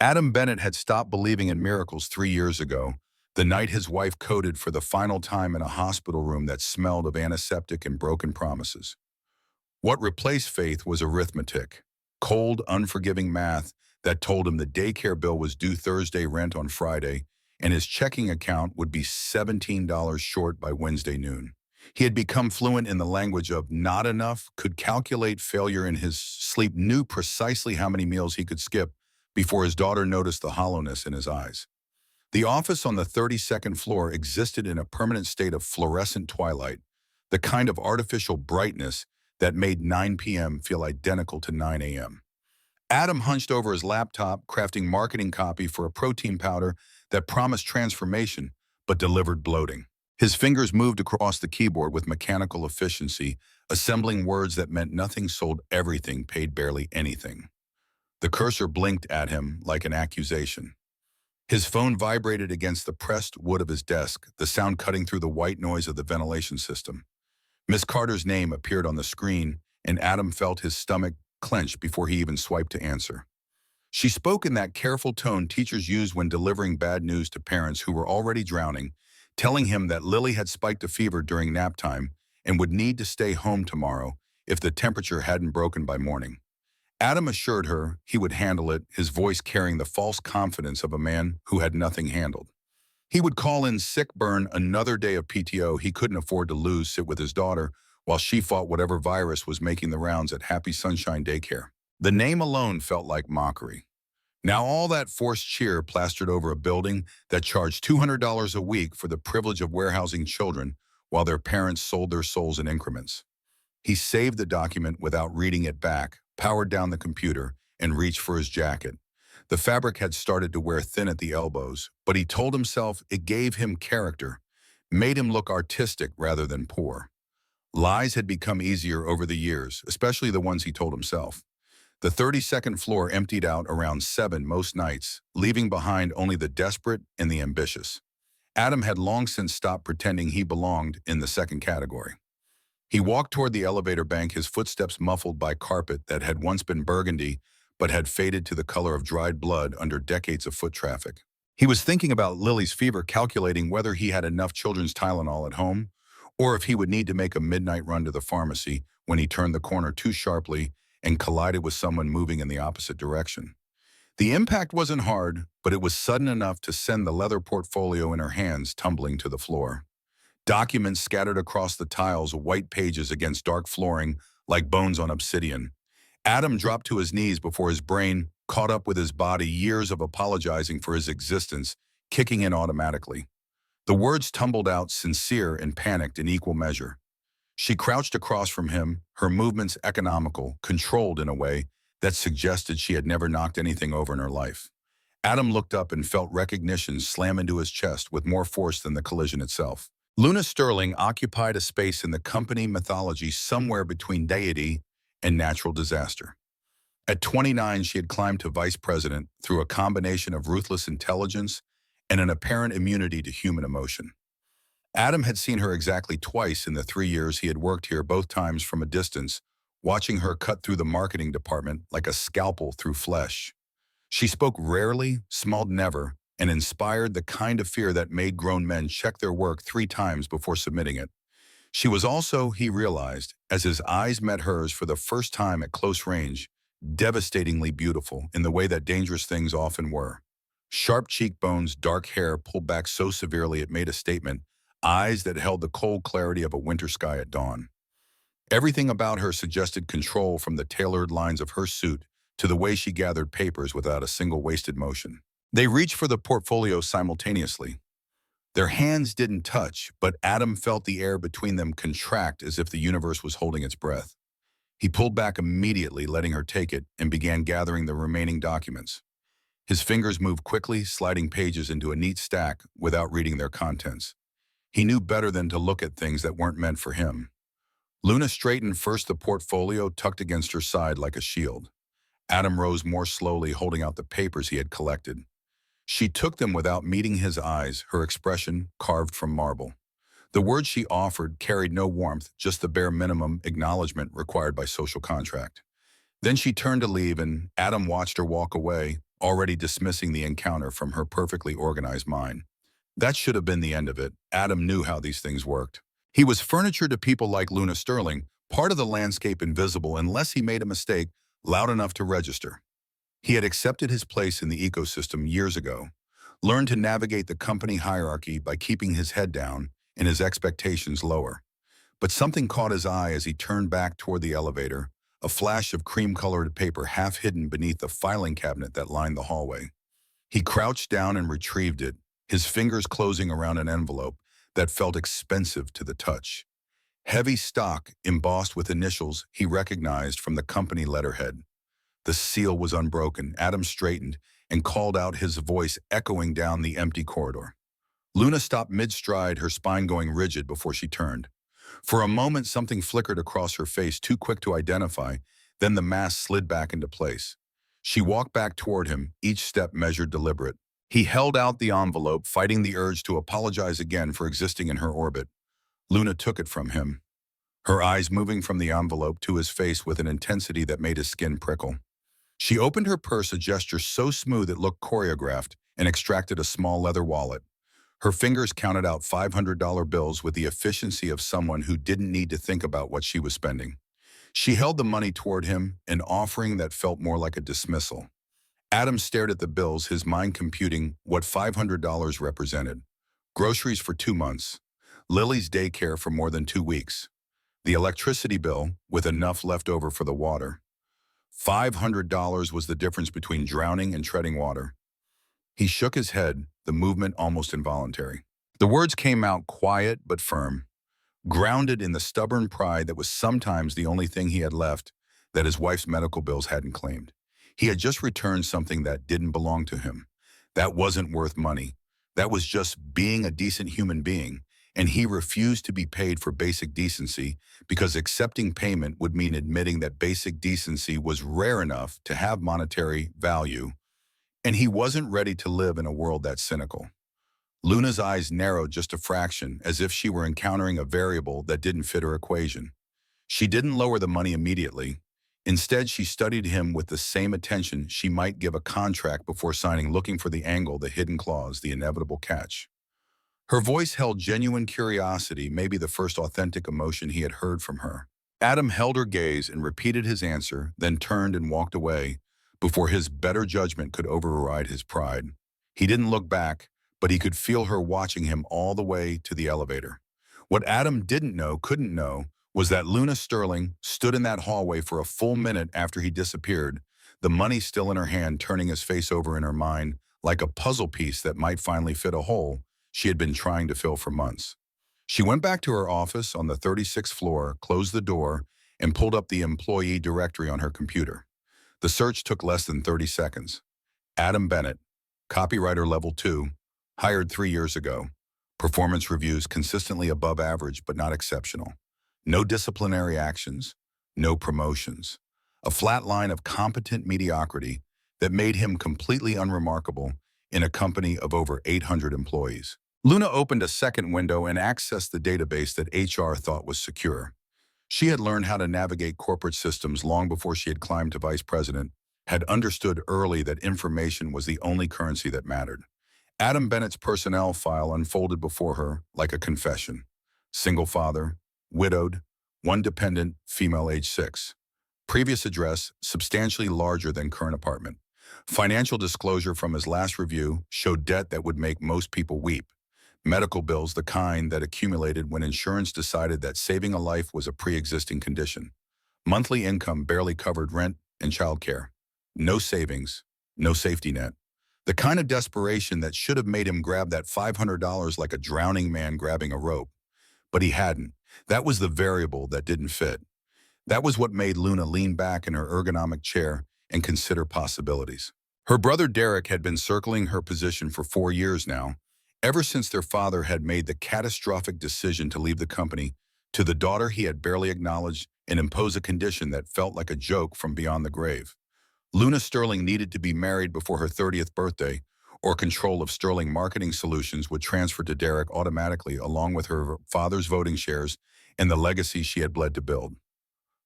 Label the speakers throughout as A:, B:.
A: Adam Bennett had stopped believing in miracles 3 years ago, the night his wife coded for the final time in a hospital room that smelled of antiseptic and broken promises. What replaced faith was arithmetic, cold, unforgiving math that told him the daycare bill was due Thursday rent on Friday, and his checking account would be $17 short by Wednesday noon. He had become fluent in the language of not enough, could calculate failure in his sleep, knew precisely how many meals he could skip before his daughter noticed the hollowness in his eyes. The office on the 32nd floor existed in a permanent state of fluorescent twilight, the kind of artificial brightness that made 9 p.m. feel identical to 9 a.m. Adam hunched over his laptop, crafting marketing copy for a protein powder that promised transformation but delivered bloating. His fingers moved across the keyboard with mechanical efficiency, assembling words that meant nothing, sold everything, paid barely anything. The cursor blinked at him like an accusation. His phone vibrated against the pressed wood of his desk, the sound cutting through the white noise of the ventilation system. Miss Carter's name appeared on the screen, and Adam felt his stomach clench before he even swiped to answer. She spoke in that careful tone teachers use when delivering bad news to parents who were already drowning, telling him that Lily had spiked a fever during nap time and would need to stay home tomorrow if the temperature hadn't broken by morning. Adam assured her he would handle it, his voice carrying the false confidence of a man who had nothing handled. He would call in sick, burn another day of PTO he couldn't afford to lose, sit with his daughter while she fought whatever virus was making the rounds at Happy Sunshine Daycare. The name alone felt like mockery. Now all that forced cheer plastered over a building that charged $200 a week for the privilege of warehousing children while their parents sold their souls in increments. He saved the document without reading it back, powered down the computer, and reached for his jacket. The fabric had started to wear thin at the elbows, but he told himself it gave him character, made him look artistic rather than poor. Lies had become easier over the years, especially the ones he told himself. The 32nd floor emptied out around 7 most nights, leaving behind only the desperate and the ambitious. Adam had long since stopped pretending he belonged in the second category. He walked toward the elevator bank, his footsteps muffled by carpet that had once been burgundy but had faded to the color of dried blood under decades of foot traffic. He was thinking about Lily's fever, calculating whether he had enough children's Tylenol at home or if he would need to make a midnight run to the pharmacy when he turned the corner too sharply and collided with someone moving in the opposite direction. The impact wasn't hard, but it was sudden enough to send the leather portfolio in her hands tumbling to the floor. Documents scattered across the tiles, white pages against dark flooring like bones on obsidian. Adam dropped to his knees before his brain caught up with his body, years of apologizing for his existence kicking in automatically. The words tumbled out, sincere and panicked in equal measure. She crouched across from him, her movements economical, controlled in a way that suggested she had never knocked anything over in her life. Adam looked up and felt recognition slam into his chest with more force than the collision itself. Luna Sterling occupied a space in the company mythology somewhere between deity and natural disaster. At 29, she had climbed to vice president through a combination of ruthless intelligence and an apparent immunity to human emotion. Adam had seen her exactly twice in the 3 years he had worked here, both times from a distance, watching her cut through the marketing department like a scalpel through flesh. She spoke rarely, smiled never, and inspired the kind of fear that made grown men check their work 3 times before submitting it. She was also, he realized, as his eyes met hers for the first time at close range, devastatingly beautiful in the way that dangerous things often were. Sharp cheekbones, dark hair pulled back so severely it made a statement, eyes that held the cold clarity of a winter sky at dawn. Everything about her suggested control, from the tailored lines of her suit to the way she gathered papers without a single wasted motion. They reached for the portfolio simultaneously. Their hands didn't touch, but Adam felt the air between them contract as if the universe was holding its breath. He pulled back immediately, letting her take it, and began gathering the remaining documents. His fingers moved quickly, sliding pages into a neat stack without reading their contents. He knew better than to look at things that weren't meant for him. Luna straightened first, the portfolio tucked against her side like a shield. Adam rose more slowly, holding out the papers he had collected. She took them without meeting his eyes, her expression carved from marble. The words she offered carried no warmth, just the bare minimum acknowledgement required by social contract. Then she turned to leave, and Adam watched her walk away, already dismissing the encounter from her perfectly organized mind. That should have been the end of it. Adam knew how these things worked. He was furniture to people like Luna Sterling, part of the landscape invisible unless he made a mistake loud enough to register. He had accepted his place in the ecosystem years ago, learned to navigate the company hierarchy by keeping his head down and his expectations lower. But something caught his eye as he turned back toward the elevator, a flash of cream-colored paper half hidden beneath the filing cabinet that lined the hallway. He crouched down and retrieved it, his fingers closing around an envelope that felt expensive to the touch. Heavy stock embossed with initials he recognized from the company letterhead. The seal was unbroken. Adam straightened and called out, his voice echoing down the empty corridor. Luna stopped mid-stride, her spine going rigid before she turned. For a moment, something flickered across her face, too quick to identify, then the mask slid back into place. She walked back toward him, each step measured, deliberate. He held out the envelope, fighting the urge to apologize again for existing in her orbit. Luna took it from him, her eyes moving from the envelope to his face with an intensity that made his skin prickle. She opened her purse, a gesture so smooth it looked choreographed, and extracted a small leather wallet. Her fingers counted out $500 bills with the efficiency of someone who didn't need to think about what she was spending. She held the money toward him, an offering that felt more like a dismissal. Adam stared at the bills, his mind computing what $500 represented. Groceries for 2 months. Lily's daycare for more than 2 weeks. The electricity bill, with enough left over for the water. $500 was the difference between drowning and treading water. He shook his head, the movement almost involuntary. The words came out quiet but firm, grounded in the stubborn pride that was sometimes the only thing he had left that his wife's medical bills hadn't claimed. He had just returned something that didn't belong to him. That wasn't worth money. That was just being a decent human being, and he refused to be paid for basic decency because accepting payment would mean admitting that basic decency was rare enough to have monetary value, and he wasn't ready to live in a world that's cynical. Luna's eyes narrowed just a fraction, as if she were encountering a variable that didn't fit her equation. She didn't lower the money immediately. Instead, she studied him with the same attention she might give a contract before signing, looking for the angle, the hidden clause, the inevitable catch. Her voice held genuine curiosity, maybe the first authentic emotion he had heard from her. Adam held her gaze and repeated his answer, then turned and walked away before his better judgment could override his pride. He didn't look back, but he could feel her watching him all the way to the elevator. What Adam didn't know, couldn't know, was that Luna Sterling stood in that hallway for a full minute after he disappeared, the money still in her hand, turning his face over in her mind like a puzzle piece that might finally fit a hole she had been trying to fill for months. She went back to her office on the 36th floor, closed the door, and pulled up the employee directory on her computer. The search took less than 30 seconds. Adam Bennett, copywriter level 2, hired 3 years ago. Performance reviews consistently above average but not exceptional. No disciplinary actions, no promotions. A flat line of competent mediocrity that made him completely unremarkable in a company of over 800 employees. Luna opened a second window and accessed the database that HR thought was secure. She had learned how to navigate corporate systems long before she had climbed to vice president, had understood early that information was the only currency that mattered. Adam Bennett's personnel file unfolded before her like a confession. Single father, widowed, one dependent, female age 6. Previous address, substantially larger than current apartment. Financial disclosure from his last review showed debt that would make most people weep. Medical bills, the kind that accumulated when insurance decided that saving a life was a pre-existing condition. Monthly income barely covered rent and childcare. No savings, no safety net. The kind of desperation that should have made him grab that $500 like a drowning man grabbing a rope. But he hadn't. That was the variable that didn't fit. That was what made Luna lean back in her ergonomic chair and consider possibilities. Her brother Derek had been circling her position for 4 years now, ever since their father had made the catastrophic decision to leave the company to the daughter he had barely acknowledged and impose a condition that felt like a joke from beyond the grave. Luna Sterling needed to be married before her 30th birthday, or control of Sterling Marketing Solutions would transfer to Derek automatically, along with her father's voting shares and the legacy she had bled to build.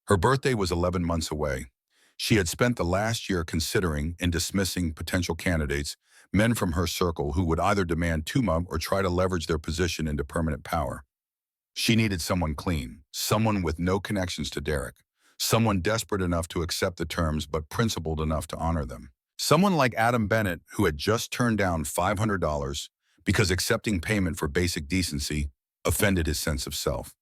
A: Her birthday was 11 months away. She had spent the last year considering and dismissing potential candidates, men from her circle who would either demand too much or try to leverage their position into permanent power. She needed someone clean, someone with no connections to Derek, someone desperate enough to accept the terms but principled enough to honor them. Someone like Adam Bennett, who had just turned down $500 because accepting payment for basic decency offended his sense of self.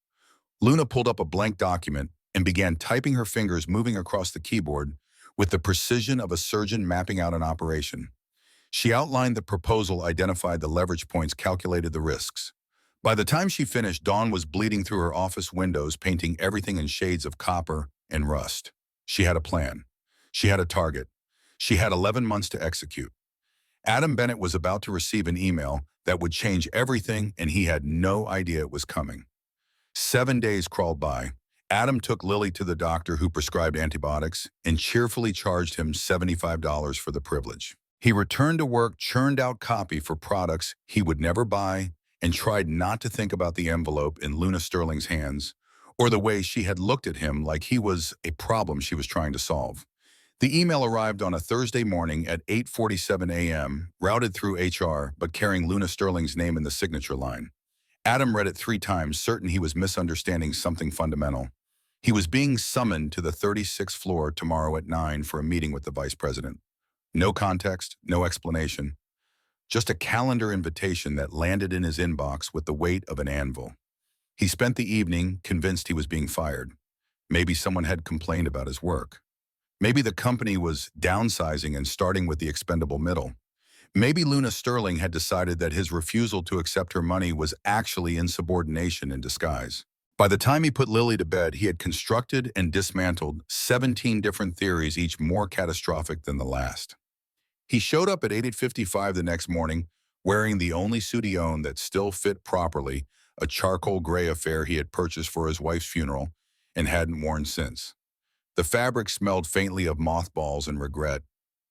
A: Luna pulled up a blank document and began typing, her fingers moving across the keyboard with the precision of a surgeon mapping out an operation. She outlined the proposal, identified the leverage points, calculated the risks. By the time she finished, dawn was bleeding through her office windows, painting everything in shades of copper and rust. She had a plan. She had a target. She had 11 months to execute. Adam Bennett was about to receive an email that would change everything, and he had no idea it was coming. 7 days crawled by. Adam took Lily to the doctor who prescribed antibiotics and cheerfully charged him $75 for the privilege. He returned to work, churned out copy for products he would never buy, and tried not to think about the envelope in Luna Sterling's hands or the way she had looked at him like he was a problem she was trying to solve. The email arrived on a Thursday morning at 8:47 a.m., routed through HR, but carrying Luna Sterling's name in the signature line. Adam read it 3 times, certain he was misunderstanding something fundamental. He was being summoned to the 36th floor tomorrow at 9 for a meeting with the vice president. No context, no explanation. Just a calendar invitation that landed in his inbox with the weight of an anvil. He spent the evening convinced he was being fired. Maybe someone had complained about his work. Maybe the company was downsizing and starting with the expendable middle. Maybe Luna Sterling had decided that his refusal to accept her money was actually insubordination in disguise. By the time he put Lily to bed, he had constructed and dismantled 17 different theories, each more catastrophic than the last. He showed up at 8:55 the next morning, wearing the only suit he owned that still fit properly, a charcoal gray affair he had purchased for his wife's funeral and hadn't worn since. The fabric smelled faintly of mothballs and regret.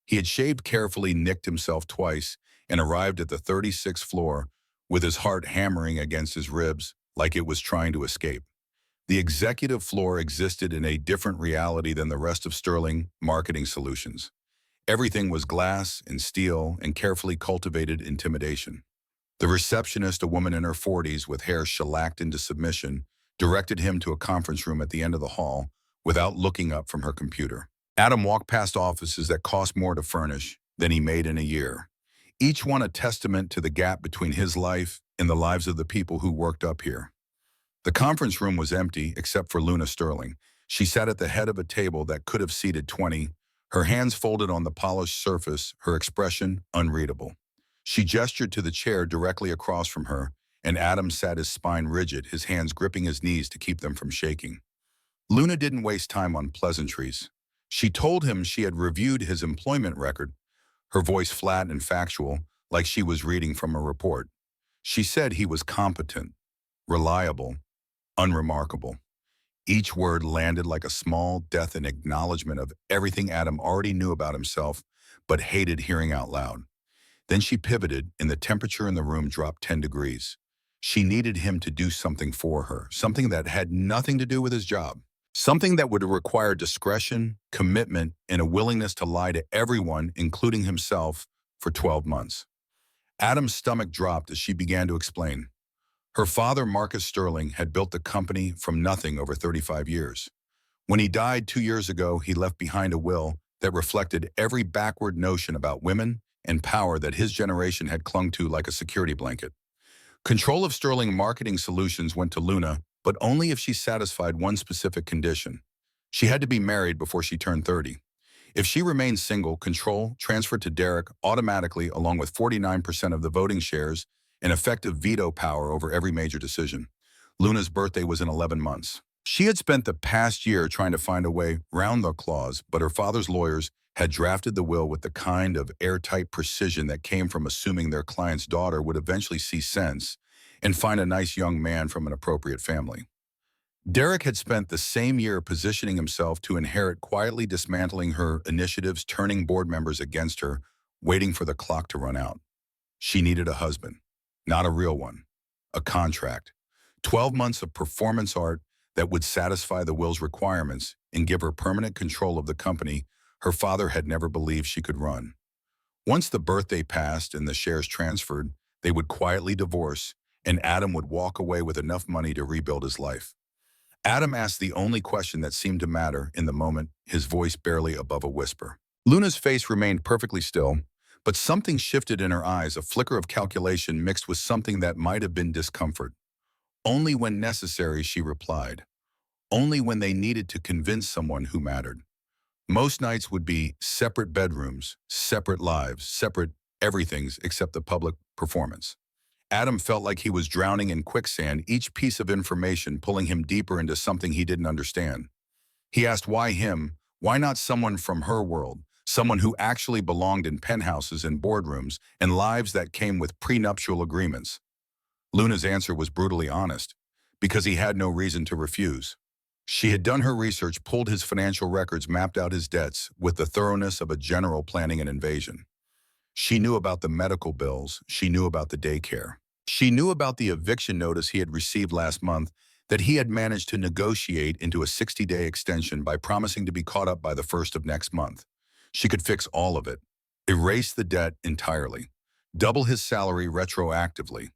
A: He had shaved carefully, nicked himself twice, and arrived at the 36th floor with his heart hammering against his ribs like it was trying to escape. The executive floor existed in a different reality than the rest of Sterling Marketing Solutions. Everything was glass and steel and carefully cultivated intimidation. The receptionist, a woman in her 40s with hair shellacked into submission, directed him to a conference room at the end of the hall without looking up from her computer. Adam walked past offices that cost more to furnish than he made in a year, each one a testament to the gap between his life and the lives of the people who worked up here. The conference room was empty except for Luna Sterling. She sat at the head of a table that could have seated 20, her hands folded on the polished surface, her expression unreadable. She gestured to the chair directly across from her, and Adam sat, his spine rigid, his hands gripping his knees to keep them from shaking. Luna didn't waste time on pleasantries. She told him she had reviewed his employment record, her voice flat and factual, like she was reading from a report. She said he was competent, reliable, unremarkable. Each word landed like a small death in acknowledgement of everything Adam already knew about himself, but hated hearing out loud. Then she pivoted, and the temperature in the room dropped 10 degrees. She needed him to do something for her, something that had nothing to do with his job. Something that would require discretion, commitment, and a willingness to lie to everyone, including himself, for 12 months. Adam's stomach dropped as she began to explain. Her father, Marcus Sterling, had built the company from nothing over 35 years. When he died 2 years ago, he left behind a will that reflected every backward notion about women and power that his generation had clung to like a security blanket. Control of Sterling Marketing Solutions went to Luna, but only if she satisfied one specific condition. She had to be married before she turned 30. If she remained single, control transferred to Derek automatically, along with 49% of the voting shares and effective veto power over every major decision. Luna's birthday was in 11 months. She had spent the past year trying to find a way round the clause, but her father's lawyers had drafted the will with the kind of airtight precision that came from assuming their client's daughter would eventually see sense and find a nice young man from an appropriate family. Derek had spent the same year positioning himself to inherit, quietly dismantling her initiatives, turning board members against her, waiting for the clock to run out. She needed a husband, not a real one, a contract. 12 months of performance art that would satisfy the will's requirements and give her permanent control of the company her father had never believed she could run. Once the birthday passed and the shares transferred, they would quietly divorce, and Adam would walk away with enough money to rebuild his life. Adam asked the only question that seemed to matter in the moment, his voice barely above a whisper. Luna's face remained perfectly still, but something shifted in her eyes, a flicker of calculation mixed with something that might have been discomfort. Only when necessary, she replied. Only when they needed to convince someone who mattered. Most nights would be separate bedrooms, separate lives, separate everythings except the public performance. Adam felt like he was drowning in quicksand, each piece of information pulling him deeper into something he didn't understand. He asked why him, why not someone from her world, someone who actually belonged in penthouses and boardrooms and lives that came with prenuptial agreements. Luna's answer was brutally honest, because he had no reason to refuse. She had done her research, pulled his financial records, mapped out his debts with the thoroughness of a general planning an invasion. She knew about the medical bills. She knew about the daycare. She knew about the eviction notice he had received last month that he had managed to negotiate into a 60-day extension by promising to be caught up by the first of next month. She could fix all of it, erase the debt entirely, double his salary retroactively,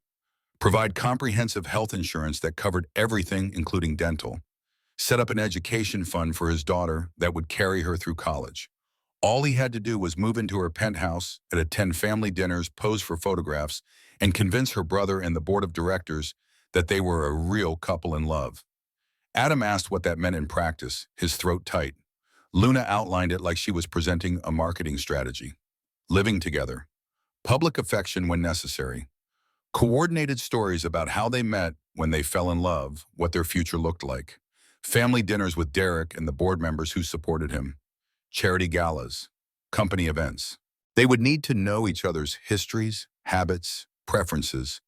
A: provide comprehensive health insurance that covered everything including dental, set up an education fund for his daughter that would carry her through college. All he had to do was move into her penthouse, and attend family dinners, pose for photographs, and convince her brother and the board of directors that they were a real couple in love. Adam asked what that meant in practice, his throat tight. Luna outlined it like she was presenting a marketing strategy. Living together. Public affection when necessary. Coordinated stories about how they met when they fell in love, what their future looked like. Family dinners with Derek and the board members who supported him. Charity galas, company events. They would need to know each other's histories, habits, preferences.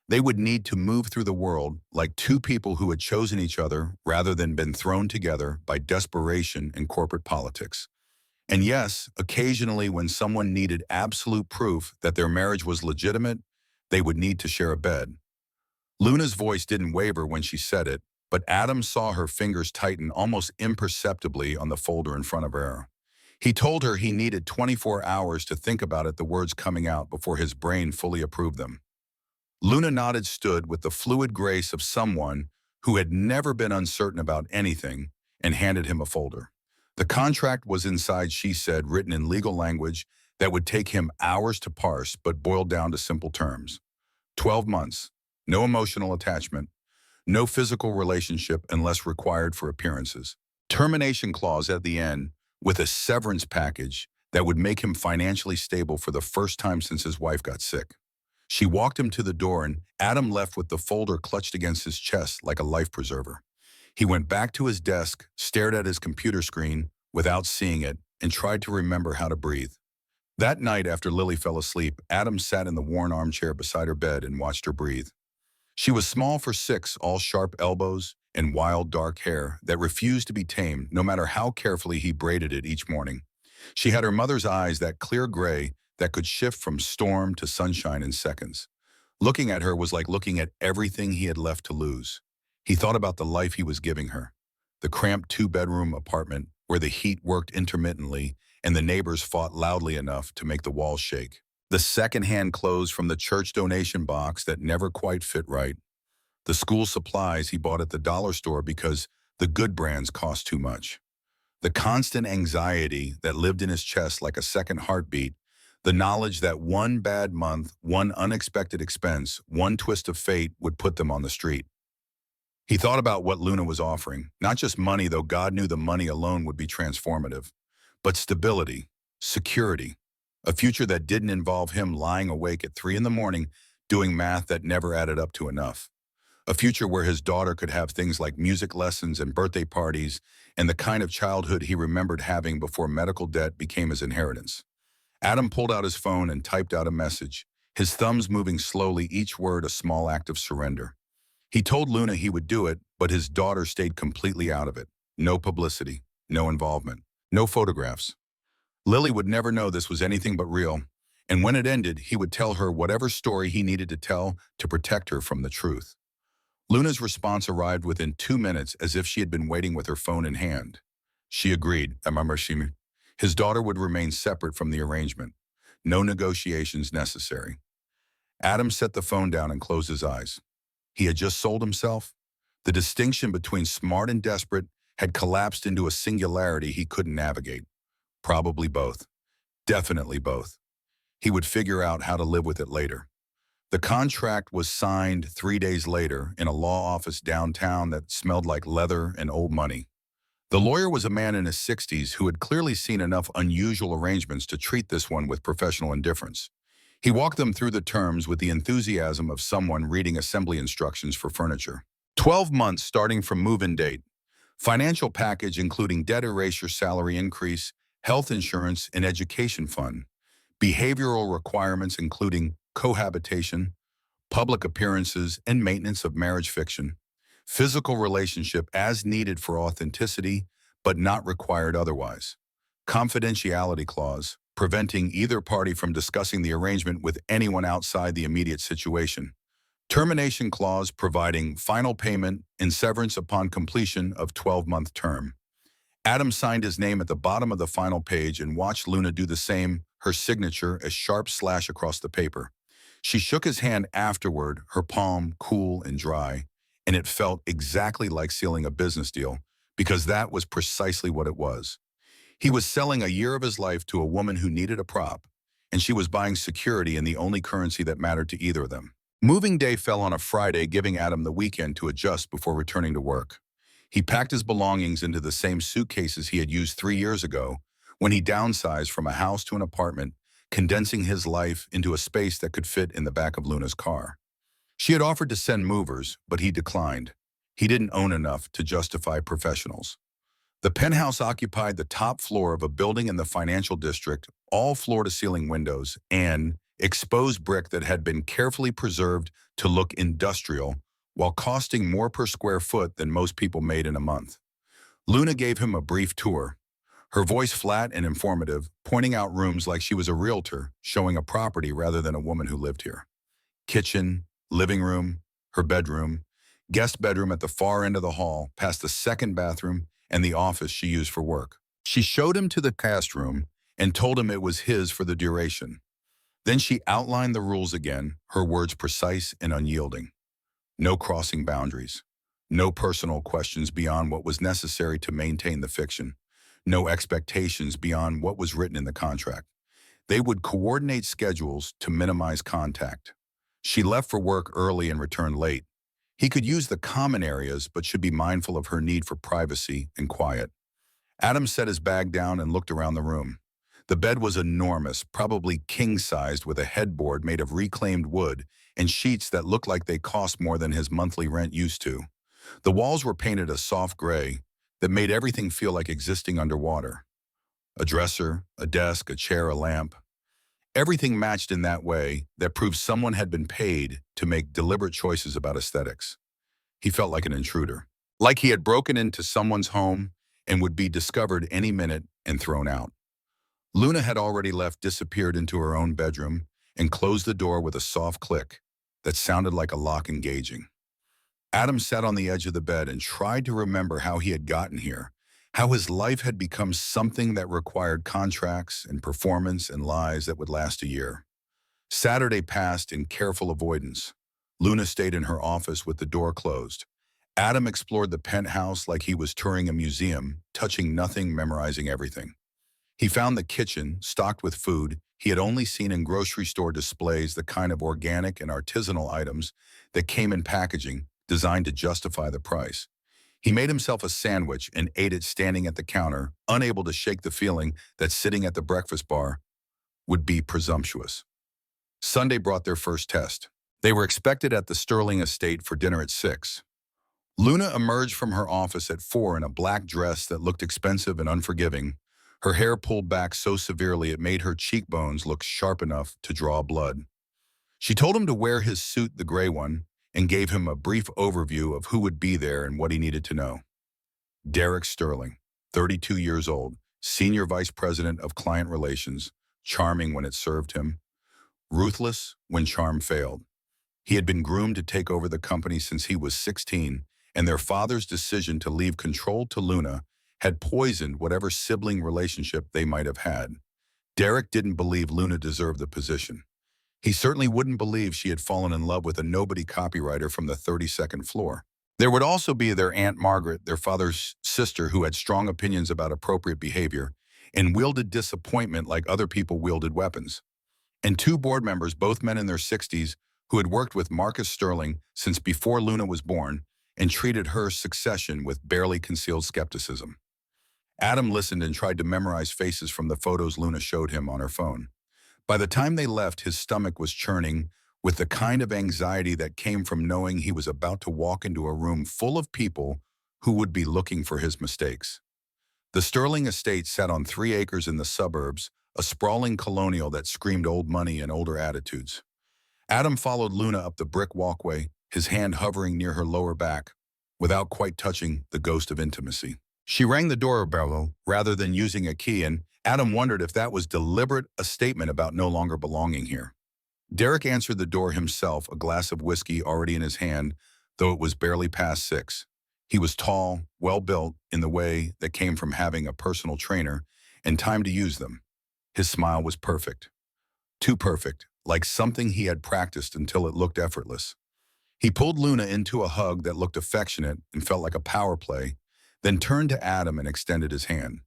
A: They would need to move through the world like two people who had chosen each other rather than been thrown together by desperation and corporate politics. And yes, occasionally when someone needed absolute proof that their marriage was legitimate, they would need to share a bed. Luna's voice didn't waver when she said it, but Adam saw her fingers tighten almost imperceptibly on the folder in front of her. He told her he needed 24 hours to think about it, the words coming out before his brain fully approved them. Luna nodded, stood with the fluid grace of someone who had never been uncertain about anything, and handed him a folder. The contract was inside, she said, written in legal language that would take him hours to parse but boiled down to simple terms. 12 months, no emotional attachment, no physical relationship unless required for appearances. Termination clause at the end with a severance package that would make him financially stable for the first time since his wife got sick. She walked him to the door, and Adam left with the folder clutched against his chest like a life preserver. He went back to his desk, stared at his computer screen without seeing it, and tried to remember how to breathe. That night after Lily fell asleep, Adam sat in the worn armchair beside her bed and watched her breathe. She was small for 6, all sharp elbows and wild dark hair that refused to be tamed no matter how carefully he braided it each morning. She had her mother's eyes, that clear gray that could shift from storm to sunshine in seconds. Looking at her was like looking at everything he had left to lose. He thought about the life he was giving her, the cramped 2-bedroom apartment where the heat worked intermittently and the neighbors fought loudly enough to make the walls shake. The second-hand clothes from the church donation box that never quite fit right. The school supplies he bought at the dollar store because the good brands cost too much. The constant anxiety that lived in his chest like a second heartbeat, the knowledge that one bad month, one unexpected expense, one twist of fate would put them on the street. He thought about what Luna was offering, not just money, though God knew the money alone would be transformative, but stability, security, a future that didn't involve him lying awake at 3 in the morning doing math that never added up to enough. A future where his daughter could have things like music lessons and birthday parties and the kind of childhood he remembered having before medical debt became his inheritance. Adam pulled out his phone and typed out a message, his thumbs moving slowly, each word a small act of surrender. He told Luna he would do it, but his daughter stayed completely out of it. No publicity, no involvement, no photographs. Lily would never know this was anything but real, and when it ended, he would tell her whatever story he needed to tell to protect her from the truth. Luna's response arrived within 2 minutes, as if she had been waiting with her phone in hand. She agreed. His daughter would remain separate from the arrangement. No negotiations necessary. Adam set the phone down and closed his eyes. He had just sold himself. The distinction between smart and desperate had collapsed into a singularity he couldn't navigate. Probably both. Definitely both. He would figure out how to live with it later. The contract was signed 3 days later in a law office downtown that smelled like leather and old money. The lawyer was a man in his 60s who had clearly seen enough unusual arrangements to treat this one with professional indifference. He walked them through the terms with the enthusiasm of someone reading assembly instructions for furniture. 12 months starting from move-in date. Financial package including debt erasure, salary increase, health insurance, and education fund. Behavioral requirements including cohabitation, public appearances, and maintenance of marriage fiction. Physical relationship as needed for authenticity, but not required otherwise. Confidentiality clause, preventing either party from discussing the arrangement with anyone outside the immediate situation. Termination clause providing final payment and severance upon completion of 12-month term. Adam signed his name at the bottom of the final page and watched Luna do the same, her signature a sharp slash across the paper. She shook his hand afterward, her palm cool and dry, and it felt exactly like sealing a business deal, because that was precisely what it was. He was selling a year of his life to a woman who needed a prop, and she was buying security in the only currency that mattered to either of them. Moving day fell on a Friday, giving Adam the weekend to adjust before returning to work. He packed his belongings into the same suitcases he had used 3 years ago when he downsized from a house to an apartment, condensing his life into a space that could fit in the back of Luna's car. She had offered to send movers, but he declined. He didn't own enough to justify professionals. The penthouse occupied the top floor of a building in the financial district, all floor-to-ceiling windows, and exposed brick that had been carefully preserved to look industrial, while costing more per square foot than most people made in a month. Luna gave him a brief tour, her voice flat and informative, pointing out rooms like she was a realtor, showing a property rather than a woman who lived here. Kitchen, living room, her bedroom, guest bedroom at the far end of the hall, past the second bathroom and the office she used for work. She showed him to the guest room and told him it was his for the duration. Then she outlined the rules again, her words precise and unyielding. No crossing boundaries. No personal questions beyond what was necessary to maintain the fiction. No expectations beyond what was written in the contract. They would coordinate schedules to minimize contact. She left for work early and returned late. He could use the common areas, but should be mindful of her need for privacy and quiet. Adam set his bag down and looked around the room. The bed was enormous, probably king-sized, with a headboard made of reclaimed wood and sheets that looked like they cost more than his monthly rent used to. The walls were painted a soft gray that made everything feel like existing underwater. A dresser, a desk, a chair, a lamp. Everything matched in that way that proved someone had been paid to make deliberate choices about aesthetics. He felt like an intruder, like he had broken into someone's home and would be discovered any minute and thrown out. Luna had already disappeared into her own bedroom and closed the door with a soft click that sounded like a lock engaging. Adam sat on the edge of the bed and tried to remember how he had gotten here, how his life had become something that required contracts and performance and lies that would last a year. Saturday passed in careful avoidance. Luna stayed in her office with the door closed. Adam explored the penthouse like he was touring a museum, touching nothing, memorizing everything. He found the kitchen, stocked with food he had only seen in grocery store displays, the kind of organic and artisanal items that came in packaging designed to justify the price. He made himself a sandwich and ate it standing at the counter, unable to shake the feeling that sitting at the breakfast bar would be presumptuous. Sunday brought their first test. They were expected at the Sterling estate for dinner at 6. Luna emerged from her office at 4 in a black dress that looked expensive and unforgiving, her hair pulled back so severely it made her cheekbones look sharp enough to draw blood. She told him to wear his suit, the gray one, and gave him a brief overview of who would be there and what he needed to know. Derek Sterling, 32 years old, Senior Vice President of Client Relations, charming when it served him, ruthless when charm failed. He had been groomed to take over the company since he was 16, and their father's decision to leave control to Luna had poisoned whatever sibling relationship they might have had. Derek didn't believe Luna deserved the position. He certainly wouldn't believe she had fallen in love with a nobody copywriter from the 32nd floor. There would also be their Aunt Margaret, their father's sister, who had strong opinions about appropriate behavior and wielded disappointment like other people wielded weapons. And two board members, both men in their 60s, who had worked with Marcus Sterling since before Luna was born and treated her succession with barely concealed skepticism. Adam listened and tried to memorize faces from the photos Luna showed him on her phone. By the time they left, his stomach was churning with the kind of anxiety that came from knowing he was about to walk into a room full of people who would be looking for his mistakes. The Sterling estate sat on 3 acres in the suburbs, a sprawling colonial that screamed old money and older attitudes. Adam followed Luna up the brick walkway, his hand hovering near her lower back, without quite touching the ghost of intimacy. She rang the doorbell rather than using a key, and Adam wondered if that was deliberate, a statement about no longer belonging here. Derek answered the door himself, a glass of whiskey already in his hand, though it was barely past 6. He was tall, well-built in the way that came from having a personal trainer and time to use them. His smile was perfect. Too perfect, like something he had practiced until it looked effortless. He pulled Luna into a hug that looked affectionate and felt like a power play, then turned to Adam and extended his hand.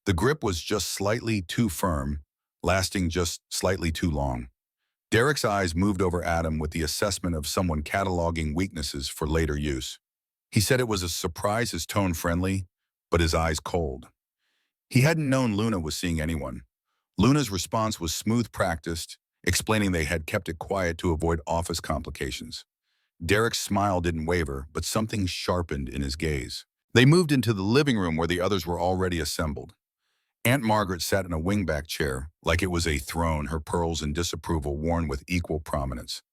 A: The grip was just slightly too firm, lasting just slightly too long. Derek's eyes moved over Adam with the assessment of someone cataloging weaknesses for later use. He said it was a surprise, his tone friendly, but his eyes cold. He hadn't known Luna was seeing anyone. Luna's response was smooth, practiced, explaining they had kept it quiet to avoid office complications. Derek's smile didn't waver, but something sharpened in his gaze. They moved into the living room where the others were already assembled. Aunt Margaret sat in a wingback chair, like it was a throne, her pearls and disapproval worn with equal prominence.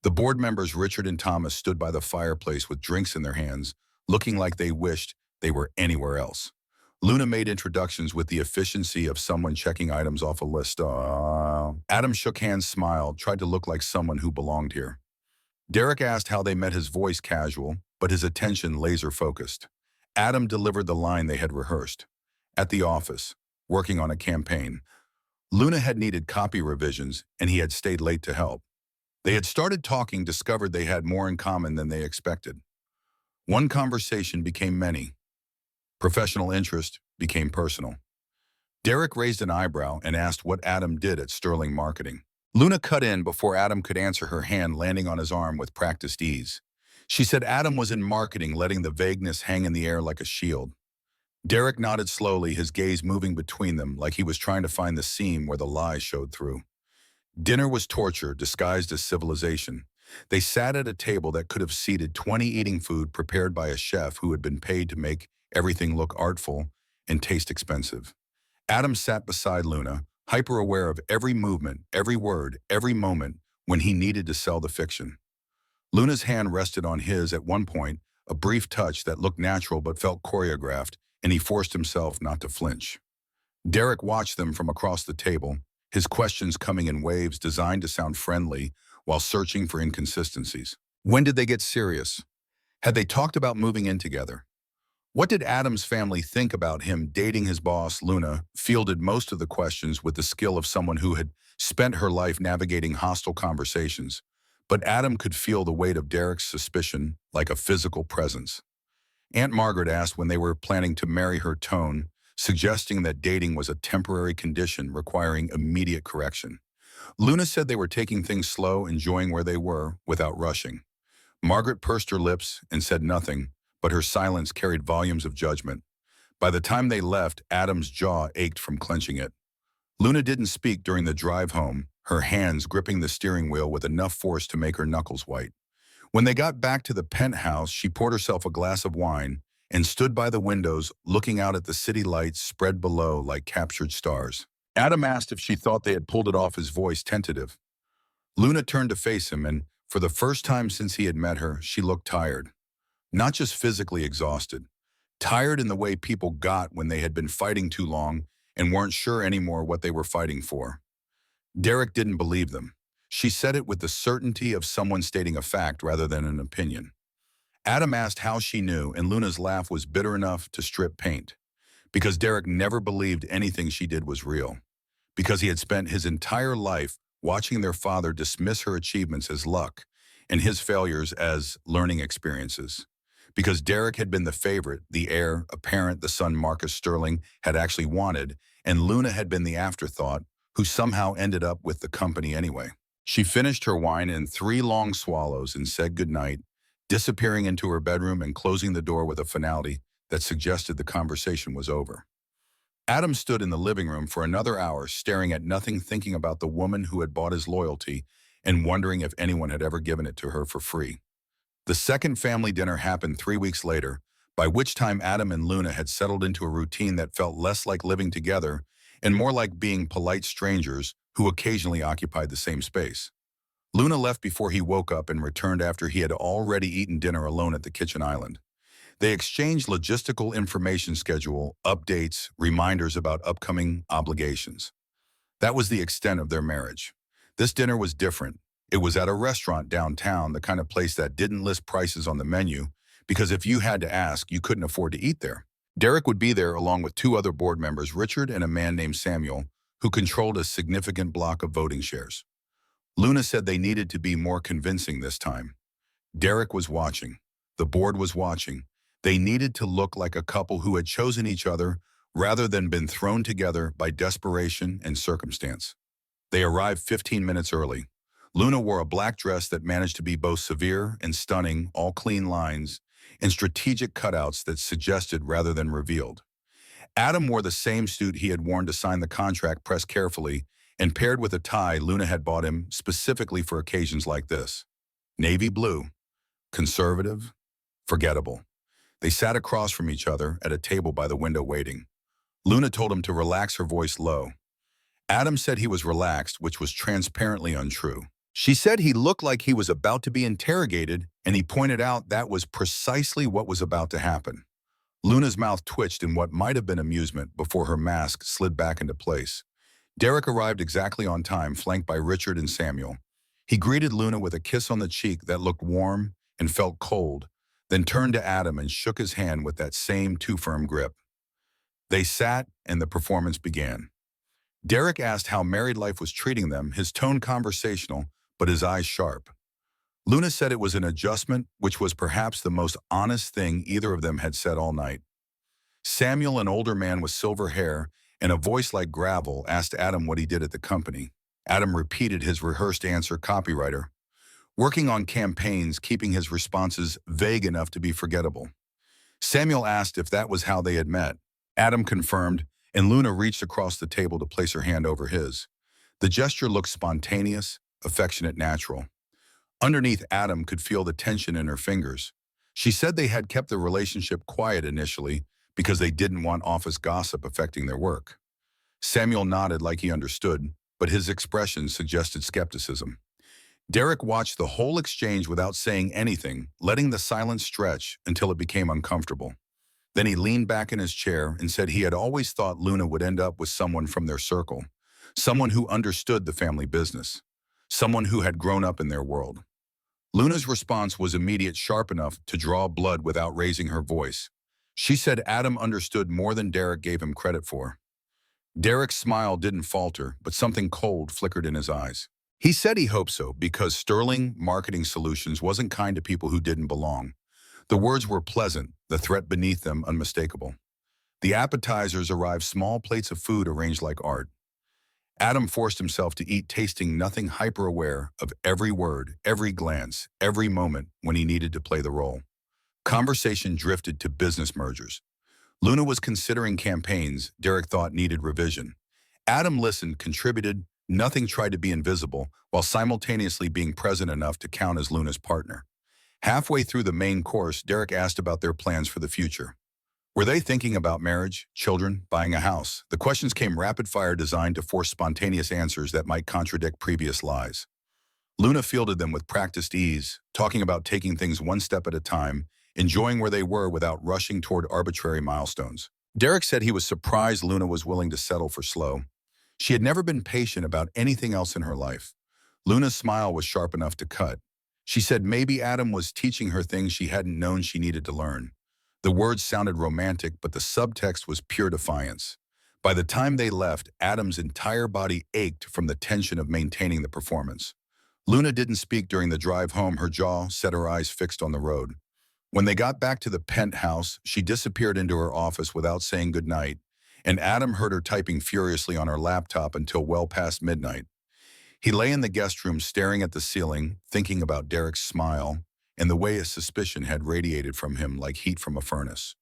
A: The board members, Richard and Thomas, stood by the fireplace with drinks in their hands, looking like they wished they were anywhere else. Luna made introductions with the efficiency of someone checking items off a list. Adam shook hands, smiled, tried to look like someone who belonged here. Derek asked how they met, his voice casual, but his attention laser-focused. Adam delivered the line they had rehearsed. At the office, working on a campaign. Luna had needed copy revisions, and he had stayed late to help. They had started talking, discovered they had more in common than they expected. One conversation became many. Professional interest became personal. Derek raised an eyebrow and asked what Adam did at Sterling Marketing. Luna cut in before Adam could answer, her hand landing on his arm with practiced ease. She said Adam was in marketing, letting the vagueness hang in the air like a shield. Derek nodded slowly, his gaze moving between them like he was trying to find the seam where the lies showed through. Dinner was torture disguised as civilization. They sat at a table that could have seated 20 eating food prepared by a chef who had been paid to make everything look artful and taste expensive. Adam sat beside Luna, hyper-aware of every movement, every word, every moment when he needed to sell the fiction. Luna's hand rested on his at one point, a brief touch that looked natural but felt choreographed, and he forced himself not to flinch. Derek watched them from across the table, his questions coming in waves designed to sound friendly while searching for inconsistencies. When did they get serious? Had they talked about moving in together? What did Adam's family think about him dating his boss? Luna fielded most of the questions with the skill of someone who had spent her life navigating hostile conversations, but Adam could feel the weight of Derek's suspicion like a physical presence. Aunt Margaret asked when they were planning to marry, her tone suggesting that dating was a temporary condition requiring immediate correction. Luna said they were taking things slow, enjoying where they were without rushing. Margaret pursed her lips and said nothing, but her silence carried volumes of judgment. By the time they left, Adam's jaw ached from clenching it. Luna didn't speak during the drive home, her hands gripping the steering wheel with enough force to make her knuckles white. When they got back to the penthouse, she poured herself a glass of wine and stood by the windows, looking out at the city lights spread below like captured stars. Adam asked if she thought they had pulled it off, his voice tentative. Luna turned to face him, and for the first time since he had met her, she looked tired. Not just physically exhausted. Tired in the way people got when they had been fighting too long and weren't sure anymore what they were fighting for. Derek didn't believe them. She said it with the certainty of someone stating a fact rather than an opinion. Adam asked how she knew, and Luna's laugh was bitter enough to strip paint. because Derek never believed anything she did was real, because he had spent his entire life watching their father dismiss her achievements as luck and his failures as learning experiences. Because Derek had been the favorite, the heir apparent the son Marcus Sterling had actually wanted, and Luna had been the afterthought who somehow ended up with the company anyway. She finished her wine in 3 long swallows and said goodnight, disappearing into her bedroom and closing the door with a finality that suggested the conversation was over. Adam stood in the living room for another hour, staring at nothing, thinking about the woman who had bought his loyalty and wondering if anyone had ever given it to her for free. The second family dinner happened 3 weeks later, by which time Adam and Luna had settled into a routine that felt less like living together and more like being polite strangers who occasionally occupied the same space. Luna left before he woke up and returned after he had already eaten dinner alone at the kitchen island. They exchanged logistical information, schedule, updates, reminders about upcoming obligations. That was the extent of their marriage. This dinner was different. It was at a restaurant downtown, the kind of place that didn't list prices on the menu, because if you had to ask, you couldn't afford to eat there. Derek would be there along with 2 other board members, Richard and a man named Samuel, who controlled a significant block of voting shares. Luna said they needed to be more convincing this time. Derek was watching. The board was watching. They needed to look like a couple who had chosen each other rather than been thrown together by desperation and circumstance. They arrived 15 minutes early. Luna wore a black dress that managed to be both severe and stunning, all clean lines, and strategic cutouts that suggested rather than revealed. Adam wore the same suit he had worn to sign the contract, pressed carefully, and paired with a tie Luna had bought him specifically for occasions like this. Navy blue, conservative, forgettable. They sat across from each other at a table by the window waiting. Luna told him to relax, her voice low. Adam said he was relaxed, which was transparently untrue. She said he looked like he was about to be interrogated, and he pointed out that was precisely what was about to happen. Luna's mouth twitched in what might have been amusement before her mask slid back into place. Derek arrived exactly on time, flanked by Richard and Samuel. He greeted Luna with a kiss on the cheek that looked warm and felt cold, then turned to Adam and shook his hand with that same too firm grip. They sat, and the performance began. Derek asked how married life was treating them, his tone conversational, but his eyes sharp. Luna said it was an adjustment, which was perhaps the most honest thing either of them had said all night. Samuel, an older man with silver hair and a voice like gravel, asked Adam what he did at the company. Adam repeated his rehearsed answer, copywriter. Working on campaigns, keeping his responses vague enough to be forgettable. Samuel asked if that was how they had met. Adam confirmed, and Luna reached across the table to place her hand over his. The gesture looked spontaneous, affectionate, natural. Underneath, Adam could feel the tension in her fingers. She said they had kept the relationship quiet initially because they didn't want office gossip affecting their work. Samuel nodded like he understood, but his expression suggested skepticism. Derek watched the whole exchange without saying anything, letting the silence stretch until it became uncomfortable. Then he leaned back in his chair and said he had always thought Luna would end up with someone from their circle, someone who understood the family business, someone who had grown up in their world. Luna's response was immediate, sharp enough to draw blood without raising her voice. She said Adam understood more than Derek gave him credit for. Derek's smile didn't falter, but something cold flickered in his eyes. He said he hoped so because Sterling Marketing Solutions wasn't kind to people who didn't belong. The words were pleasant, the threat beneath them unmistakable. The appetizers arrived, small plates of food arranged like art. Adam forced himself to eat, tasting nothing, hyper-aware of every word, every glance, every moment when he needed to play the role. Conversation drifted to business mergers. Luna was considering campaigns Derek thought needed revision. Adam listened, contributed, nothing, tried to be invisible, while simultaneously being present enough to count as Luna's partner. Halfway through the main course, Derek asked about their plans for the future. Were they thinking about marriage, children, buying a house? The questions came rapid-fire, designed to force spontaneous answers that might contradict previous lies. Luna fielded them with practiced ease, talking about taking things one step at a time, enjoying where they were without rushing toward arbitrary milestones. Derek said he was surprised Luna was willing to settle for slow. She had never been patient about anything else in her life. Luna's smile was sharp enough to cut. She said maybe Adam was teaching her things she hadn't known she needed to learn. The words sounded romantic, but the subtext was pure defiance. By the time they left, Adam's entire body ached from the tension of maintaining the performance. Luna didn't speak during the drive home, her jaw set, her eyes fixed on the road. When they got back to the penthouse, she disappeared into her office without saying goodnight, and Adam heard her typing furiously on her laptop until well past midnight. He lay in the guest room staring at the ceiling, thinking about Derek's smile and the way his suspicion had radiated from him like heat from a furnace.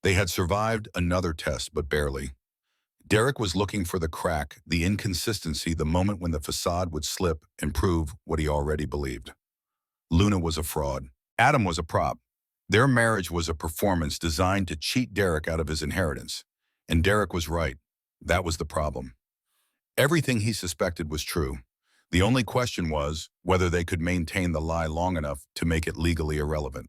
A: They had survived another test, but barely. Derek was looking for the crack, the inconsistency, the moment when the facade would slip and prove what he already believed. Luna was a fraud. Adam was a prop. Their marriage was a performance designed to cheat Derek out of his inheritance. And Derek was right. That was the problem. Everything he suspected was true. The only question was whether they could maintain the lie long enough to make it legally irrelevant.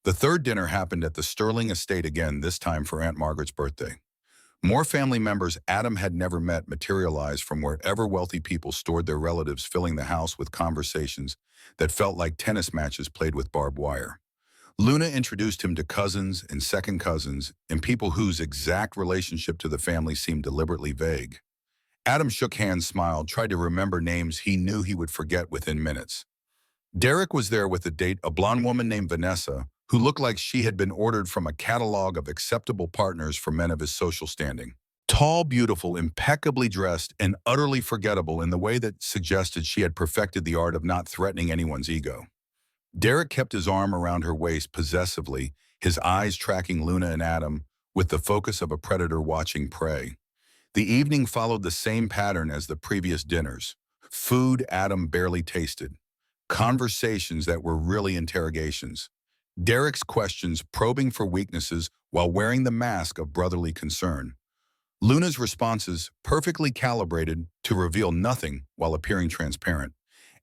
A: The third dinner happened at the Sterling estate again, this time for Aunt Margaret's birthday. More family members Adam had never met materialized from wherever wealthy people stored their relatives, filling the house with conversations that felt like tennis matches played with barbed wire. Luna introduced him to cousins and second cousins and people whose exact relationship to the family seemed deliberately vague. Adam shook hands, smiled, tried to remember names he knew he would forget within minutes. Derek was there with a date, a blonde woman named Vanessa, who looked like she had been ordered from a catalog of acceptable partners for men of his social standing. Tall, beautiful, impeccably dressed, and utterly forgettable in the way that suggested she had perfected the art of not threatening anyone's ego. Derek kept his arm around her waist possessively, his eyes tracking Luna and Adam with the focus of a predator watching prey. The evening followed the same pattern as the previous dinners. Food Adam barely tasted. Conversations that were really interrogations. Derek's questions probing for weaknesses while wearing the mask of brotherly concern. Luna's responses perfectly calibrated to reveal nothing while appearing transparent.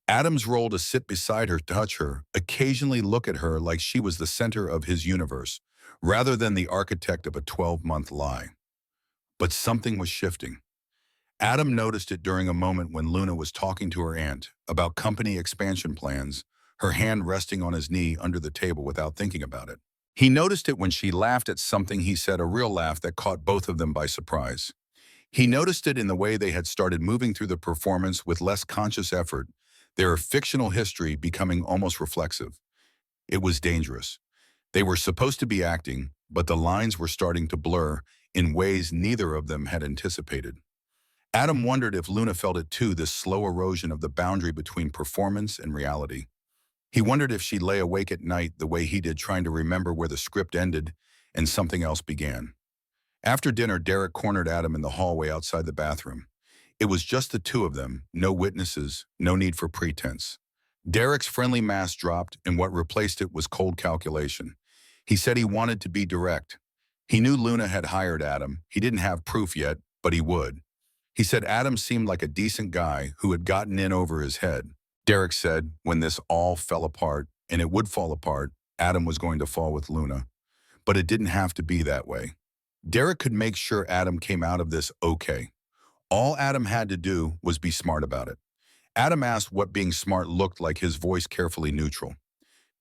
A: Adam's role to sit beside her, touch her, occasionally look at her like she was the center of his universe, rather than the architect of a 12-month lie. But something was shifting. Adam noticed it during a moment when Luna was talking to her aunt about company expansion plans, her hand resting on his knee under the table without thinking about it. He noticed it when she laughed at something he said, a real laugh that caught both of them by surprise. He noticed it in the way they had started moving through the performance with less conscious effort, their fictional history becoming almost reflexive. It was dangerous. They were supposed to be acting, but the lines were starting to blur in ways neither of them had anticipated. Adam wondered if Luna felt it too, this slow erosion of the boundary between performance and reality. He wondered if she lay awake at night the way he did, trying to remember where the script ended and something else began. After dinner, Derek cornered Adam in the hallway outside the bathroom. It was just the two of them, no witnesses, no need for pretense. Derek's friendly mask dropped, and what replaced it was cold calculation. He said he wanted to be direct. He knew Luna had hired Adam. He didn't have proof yet, but he would. He said Adam seemed like a decent guy who had gotten in over his head. Derek said when this all fell apart, and it would fall apart, Adam was going to fall with Luna. But it didn't have to be that way. Derek could make sure Adam came out of this okay. All Adam had to do was be smart about it. Adam asked what being smart looked like, his voice carefully neutral.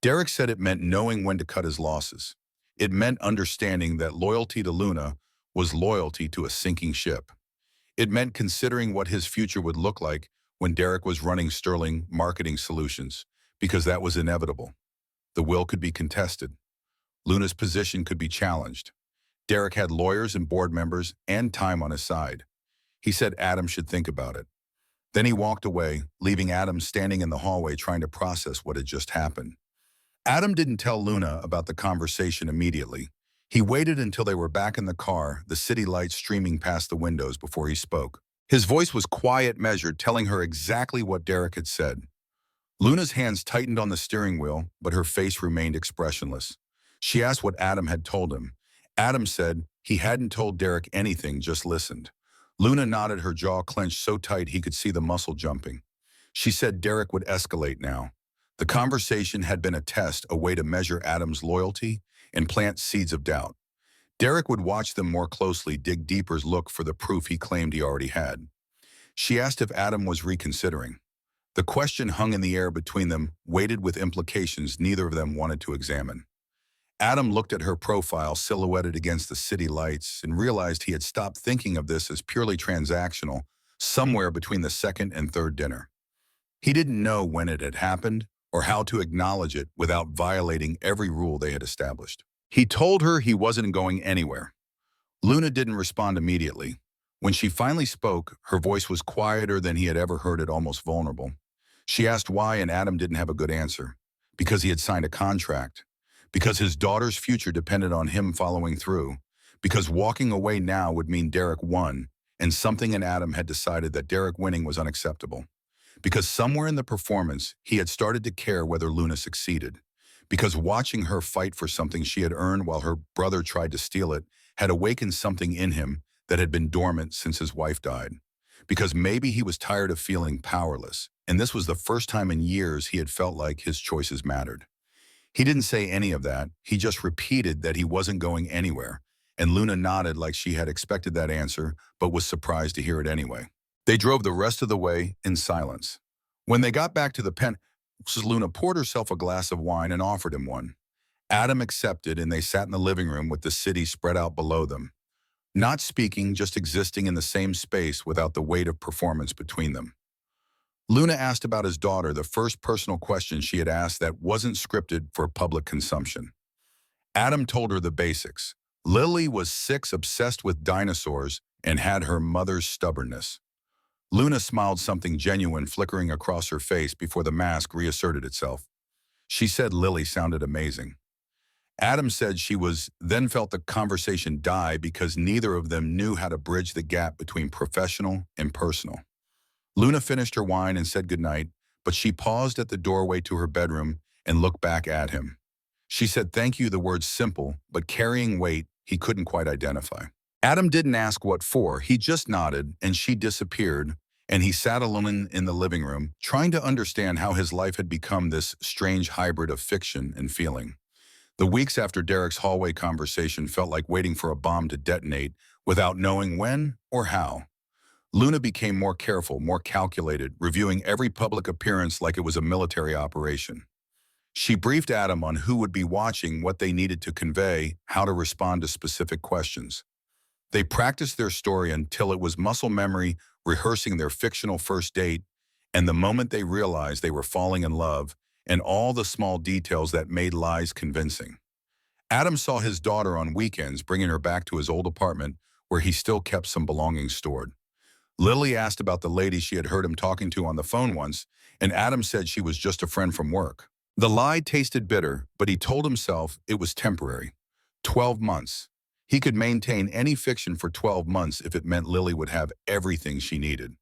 A: Derek said it meant knowing when to cut his losses. It meant understanding that loyalty to Luna was loyalty to a sinking ship. It meant considering what his future would look like when Derek was running Sterling Marketing Solutions, because that was inevitable. The will could be contested. Luna's position could be challenged. Derek had lawyers and board members and time on his side. He said Adam should think about it. Then he walked away, leaving Adam standing in the hallway trying to process what had just happened. Adam didn't tell Luna about the conversation immediately. He waited until they were back in the car, the city lights streaming past the windows, before he spoke. His voice was quiet, measured, telling her exactly what Derek had said. Luna's hands tightened on the steering wheel, but her face remained expressionless. She asked what Adam had told him. Adam said he hadn't told Derek anything, just listened. Luna nodded, her jaw clenched so tight he could see the muscle jumping. She said Derek would escalate now. The conversation had been a test, a way to measure Adam's loyalty and plant seeds of doubt. Derek would watch them more closely, dig deeper, look for the proof he claimed he already had. She asked if Adam was reconsidering. The question hung in the air between them, weighted with implications neither of them wanted to examine. Adam looked at her profile silhouetted against the city lights and realized he had stopped thinking of this as purely transactional, somewhere between the second and third dinner. He didn't know when it had happened or how to acknowledge it without violating every rule they had established. He told her he wasn't going anywhere. Luna didn't respond immediately. When she finally spoke, her voice was quieter than he had ever heard it, almost vulnerable. She asked why, and Adam didn't have a good answer. Because he had signed a contract. Because his daughter's future depended on him following through. Because walking away now would mean Derek won, and something in Adam had decided that Derek winning was unacceptable. Because somewhere in the performance, he had started to care whether Luna succeeded. Because watching her fight for something she had earned while her brother tried to steal it had awakened something in him that had been dormant since his wife died. Because maybe he was tired of feeling powerless, and this was the first time in years he had felt like his choices mattered. He didn't say any of that, he just repeated that he wasn't going anywhere, and Luna nodded like she had expected that answer, but was surprised to hear it anyway. They drove the rest of the way in silence. When they got back to the pen, Luna poured herself a glass of wine and offered him one. Adam accepted, and they sat in the living room with the city spread out below them. Not speaking, just existing in the same space without the weight of performance between them. Luna asked about his daughter, the first personal question she had asked that wasn't scripted for public consumption. Adam told her the basics. Lily was 6, obsessed with dinosaurs, and had her mother's stubbornness. Luna smiled, something genuine flickering across her face before the mask reasserted itself. She said Lily sounded amazing. Adam said then felt the conversation die because neither of them knew how to bridge the gap between professional and personal. Luna finished her wine and said goodnight, but she paused at the doorway to her bedroom and looked back at him. She said thank you, the words simple, but carrying weight he couldn't quite identify. Adam didn't ask what for, he just nodded, and she disappeared, and he sat alone in the living room, trying to understand how his life had become this strange hybrid of fiction and feeling. The weeks after Derek's hallway conversation felt like waiting for a bomb to detonate without knowing when or how. Luna became more careful, more calculated, reviewing every public appearance like it was a military operation. She briefed Adam on who would be watching, what they needed to convey, how to respond to specific questions. They practiced their story until it was muscle memory, rehearsing their fictional first date, and the moment they realized they were falling in love, and all the small details that made lies convincing. Adam saw his daughter on weekends, bringing her back to his old apartment where he still kept some belongings stored. Lily asked about the lady she had heard him talking to on the phone once, and Adam said she was just a friend from work. The lie tasted bitter, but he told himself it was temporary. 12 months. He could maintain any fiction for 12 months if it meant Lily would have everything she needed.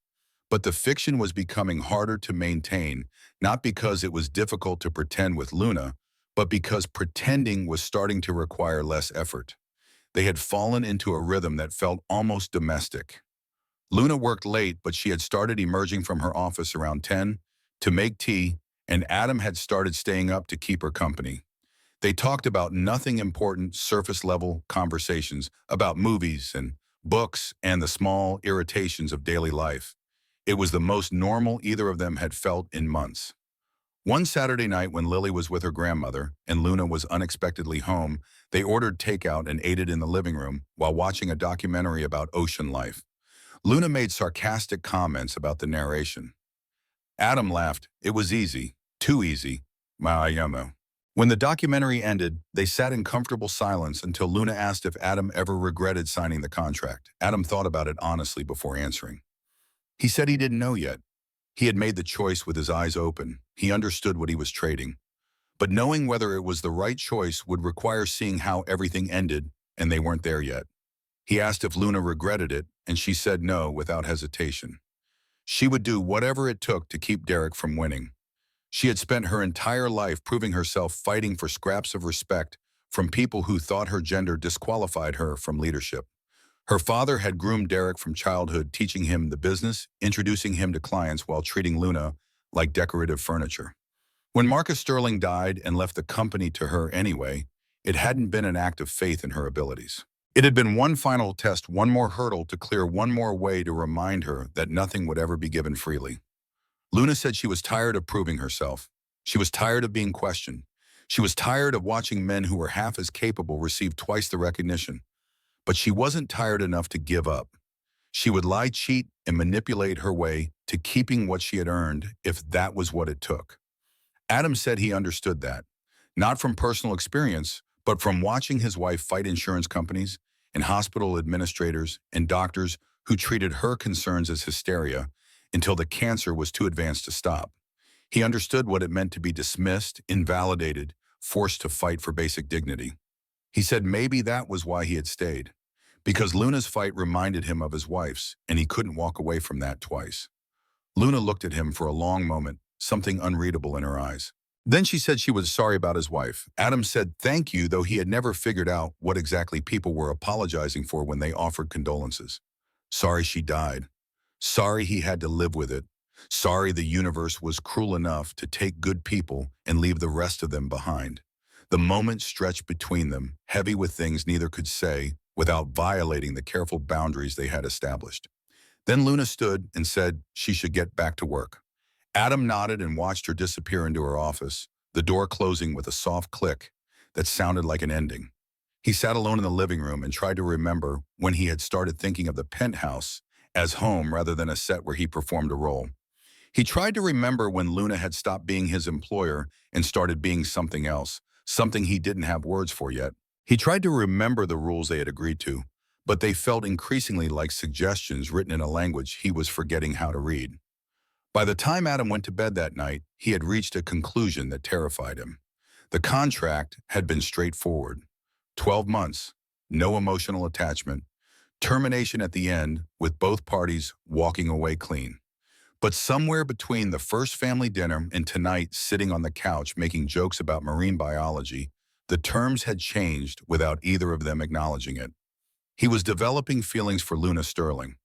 A: But the fiction was becoming harder to maintain, not because it was difficult to pretend with Luna, but because pretending was starting to require less effort. They had fallen into a rhythm that felt almost domestic. Luna worked late, but she had started emerging from her office around 10 to make tea, and Adam had started staying up to keep her company. They talked about nothing important, surface-level conversations about movies and books and the small irritations of daily life. It was the most normal either of them had felt in months. One Saturday night when Lily was with her grandmother and Luna was unexpectedly home, they ordered takeout and ate it in the living room while watching a documentary about ocean life. Luna made sarcastic comments about the narration. Adam laughed. It was easy. Too easy. Mayamo. When the documentary ended, they sat in comfortable silence until Luna asked if Adam ever regretted signing the contract. Adam thought about it honestly before answering. He said he didn't know yet. He had made the choice with his eyes open. He understood what he was trading. But knowing whether it was the right choice would require seeing how everything ended, and they weren't there yet. He asked if Luna regretted it, and she said no without hesitation. She would do whatever it took to keep Derek from winning. She had spent her entire life proving herself, fighting for scraps of respect from people who thought her gender disqualified her from leadership. Her father had groomed Derek from childhood, teaching him the business, introducing him to clients while treating Luna like decorative furniture. When Marcus Sterling died and left the company to her anyway, it hadn't been an act of faith in her abilities. It had been one final test, one more hurdle to clear, one more way to remind her that nothing would ever be given freely. Luna said she was tired of proving herself. She was tired of being questioned. She was tired of watching men who were half as capable receive twice the recognition. But she wasn't tired enough to give up. She would lie, cheat, and manipulate her way to keeping what she had earned if that was what it took. Adam said he understood that, not from personal experience, but from watching his wife fight insurance companies and hospital administrators and doctors who treated her concerns as hysteria until the cancer was too advanced to stop. He understood what it meant to be dismissed, invalidated, forced to fight for basic dignity. He said maybe that was why he had stayed, because Luna's fight reminded him of his wife's, and he couldn't walk away from that twice. Luna looked at him for a long moment, something unreadable in her eyes. Then she said she was sorry about his wife. Adam said thank you, though he had never figured out what exactly people were apologizing for when they offered condolences. Sorry she died. Sorry he had to live with it. Sorry the universe was cruel enough to take good people and leave the rest of them behind. The moment stretched between them, heavy with things neither could say without violating the careful boundaries they had established. Then Luna stood and said she should get back to work. Adam nodded and watched her disappear into her office, the door closing with a soft click that sounded like an ending. He sat alone in the living room and tried to remember when he had started thinking of the penthouse as home rather than a set where he performed a role. He tried to remember when Luna had stopped being his employer and started being something else, something he didn't have words for yet. He tried to remember the rules they had agreed to, but they felt increasingly like suggestions written in a language he was forgetting how to read. By the time Adam went to bed that night, he had reached a conclusion that terrified him. The contract had been straightforward. 12 months, no emotional attachment, termination at the end with both parties walking away clean. But somewhere between the first family dinner and tonight sitting on the couch making jokes about marine biology, the terms had changed without either of them acknowledging it. He was developing feelings for Luna Sterling,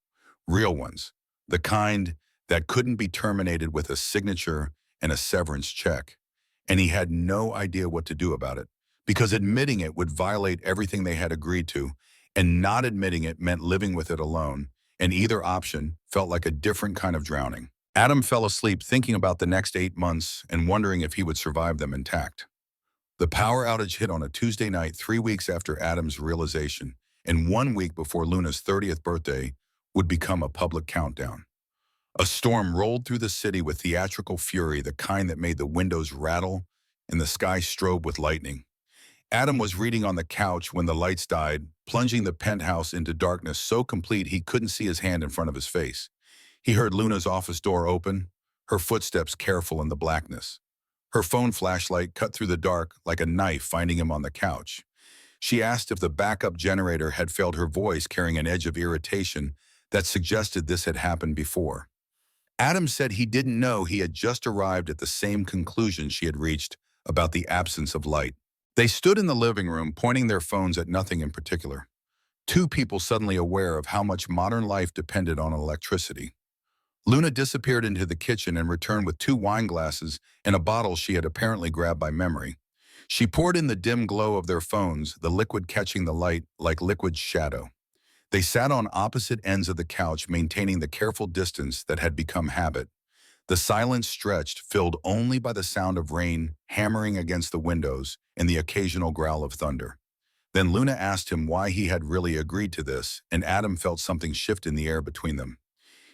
A: real ones, the kind that couldn't be terminated with a signature and a severance check. And he had no idea what to do about it, because admitting it would violate everything they had agreed to, and not admitting it meant living with it alone, and either option felt like a different kind of drowning. Adam fell asleep thinking about the next 8 months and wondering if he would survive them intact. The power outage hit on a Tuesday night 3 weeks after Adam's realization, and 1 week before Luna's 30th birthday would become a public countdown. A storm rolled through the city with theatrical fury, the kind that made the windows rattle and the sky strobe with lightning. Adam was reading on the couch when the lights died, plunging the penthouse into darkness so complete he couldn't see his hand in front of his face. He heard Luna's office door open, her footsteps careful in the blackness. Her phone flashlight cut through the dark like a knife, finding him on the couch. She asked if the backup generator had failed, her voice carrying an edge of irritation that suggested this had happened before. Adam said he didn't know he had just arrived at the same conclusion she had reached about the absence of light. They stood in the living room, pointing their phones at nothing in particular. Two people suddenly aware of how much modern life depended on electricity. Luna disappeared into the kitchen and returned with 2 wine glasses and a bottle she had apparently grabbed by memory. She poured in the dim glow of their phones, the liquid catching the light like liquid shadow. They sat on opposite ends of the couch, maintaining the careful distance that had become habit. The silence stretched, filled only by the sound of rain hammering against the windows and the occasional growl of thunder. Then Luna asked him why he had really agreed to this, and Adam felt something shift in the air between them.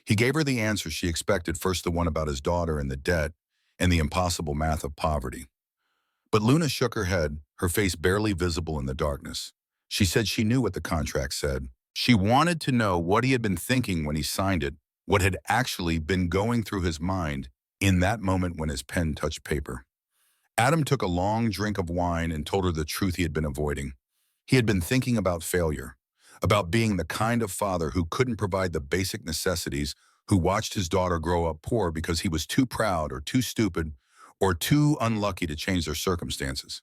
A: He gave her the answer she expected, first the one about his daughter and the debt and the impossible math of poverty. But Luna shook her head, her face barely visible in the darkness. She said she knew what the contract said. She wanted to know what he had been thinking when he signed it, what had actually been going through his mind in that moment when his pen touched paper. Adam took a long drink of wine and told her the truth he had been avoiding. He had been thinking about failure, about being the kind of father who couldn't provide the basic necessities, who watched his daughter grow up poor because he was too proud or too stupid or too unlucky to change their circumstances.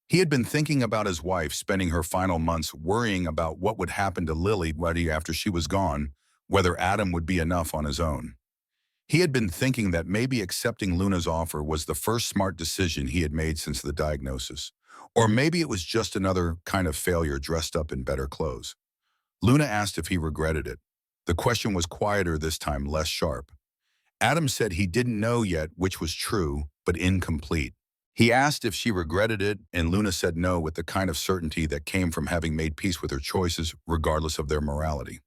A: He had been thinking about his wife, spending her final months worrying about what would happen to Lily after she was gone, whether Adam would be enough on his own. He had been thinking that maybe accepting Luna's offer was the first smart decision he had made since the diagnosis. Or maybe it was just another kind of failure dressed up in better clothes. Luna asked if he regretted it. The question was quieter this time, less sharp. Adam said he didn't know yet which was true, but incomplete. He asked if she regretted it, and Luna said no with the kind of certainty that came from having made peace with her choices, regardless of their morality.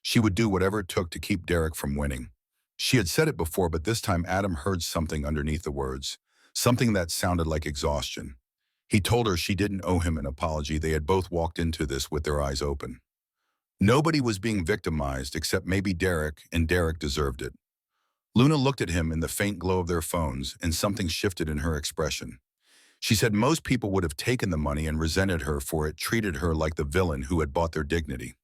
A: She would do whatever it took to keep Derek from winning. She had said it before, but this time Adam heard something underneath the words, something that sounded like exhaustion. He told her she didn't owe him an apology. They had both walked into this with their eyes open. Nobody was being victimized except maybe Derek, and Derek deserved it. Luna looked at him in the faint glow of their phones, and something shifted in her expression. She said most people would have taken the money and resented her for it, treated her like the villain who had bought their dignity.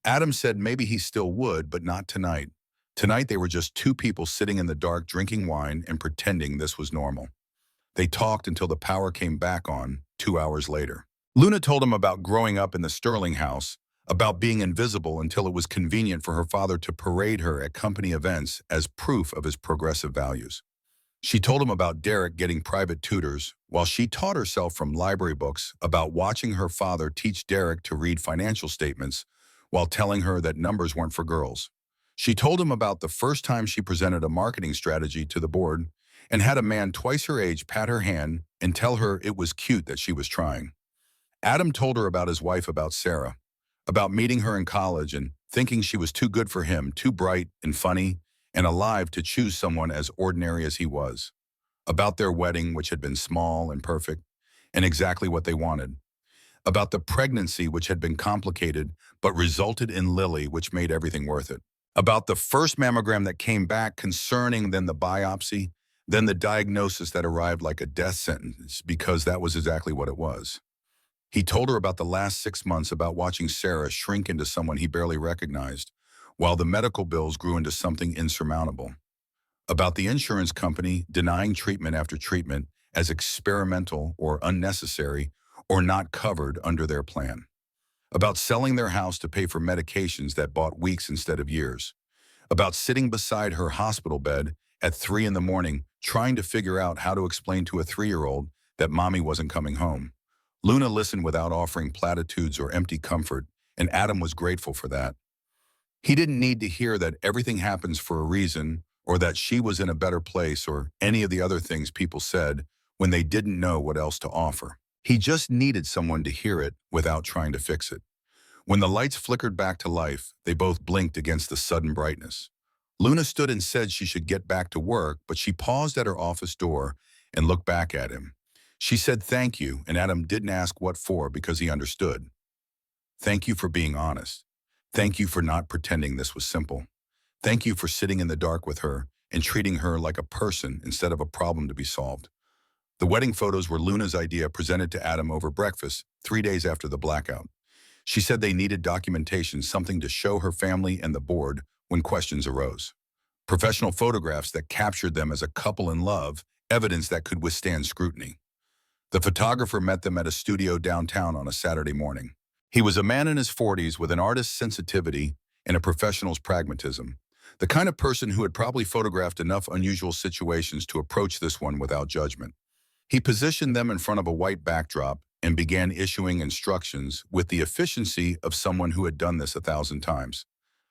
A: Adam said maybe he still would, but not tonight. Tonight they were just two people sitting in the dark drinking wine and pretending this was normal. They talked until the power came back on, 2 hours later. Luna told him about growing up in the Sterling house, about being invisible until it was convenient for her father to parade her at company events as proof of his progressive values. She told him about Derek getting private tutors, while she taught herself from library books about watching her father teach Derek to read financial statements while telling her that numbers weren't for girls. She told him about the first time she presented a marketing strategy to the board and had a man twice her age pat her hand and tell her it was cute that she was trying. Adam told her about his wife, about Sarah, about meeting her in college and thinking she was too good for him, too bright and funny and alive to choose someone as ordinary as he was. About their wedding, which had been small and perfect, and exactly what they wanted. About the pregnancy, which had been complicated, but resulted in Lily, which made everything worth it. About the first mammogram that came back concerning, then the biopsy, then the diagnosis that arrived like a death sentence, because that was exactly what it was. He told her about the last 6 months, about watching Sarah shrink into someone he barely recognized, while the medical bills grew into something insurmountable. About the insurance company denying treatment after treatment as experimental or unnecessary or not covered under their plan. About selling their house to pay for medications that bought weeks instead of years. About sitting beside her hospital bed at 3 in the morning trying to figure out how to explain to a 3-year-old that mommy wasn't coming home. Luna listened without offering platitudes or empty comfort, and Adam was grateful for that. He didn't need to hear that everything happens for a reason, or that she was in a better place, or any of the other things people said when they didn't know what else to offer. He just needed someone to hear it without trying to fix it. When the lights flickered back to life, they both blinked against the sudden brightness. Luna stood and said she should get back to work, but she paused at her office door and looked back at him. She said thank you, and Adam didn't ask what for because he understood. Thank you for being honest. Thank you for not pretending this was simple. Thank you for sitting in the dark with her and treating her like a person instead of a problem to be solved. The wedding photos were Luna's idea, presented to Adam over breakfast 3 days after the blackout. She said they needed documentation, something to show her family and the board when questions arose. Professional photographs that captured them as a couple in love, evidence that could withstand scrutiny. The photographer met them at a studio downtown on a Saturday morning. He was a man in his 40s with an artist's sensitivity and a professional's pragmatism, the kind of person who had probably photographed enough unusual situations to approach this one without judgment. He positioned them in front of a white backdrop and began issuing instructions with the efficiency of someone who had done this 1,000 times.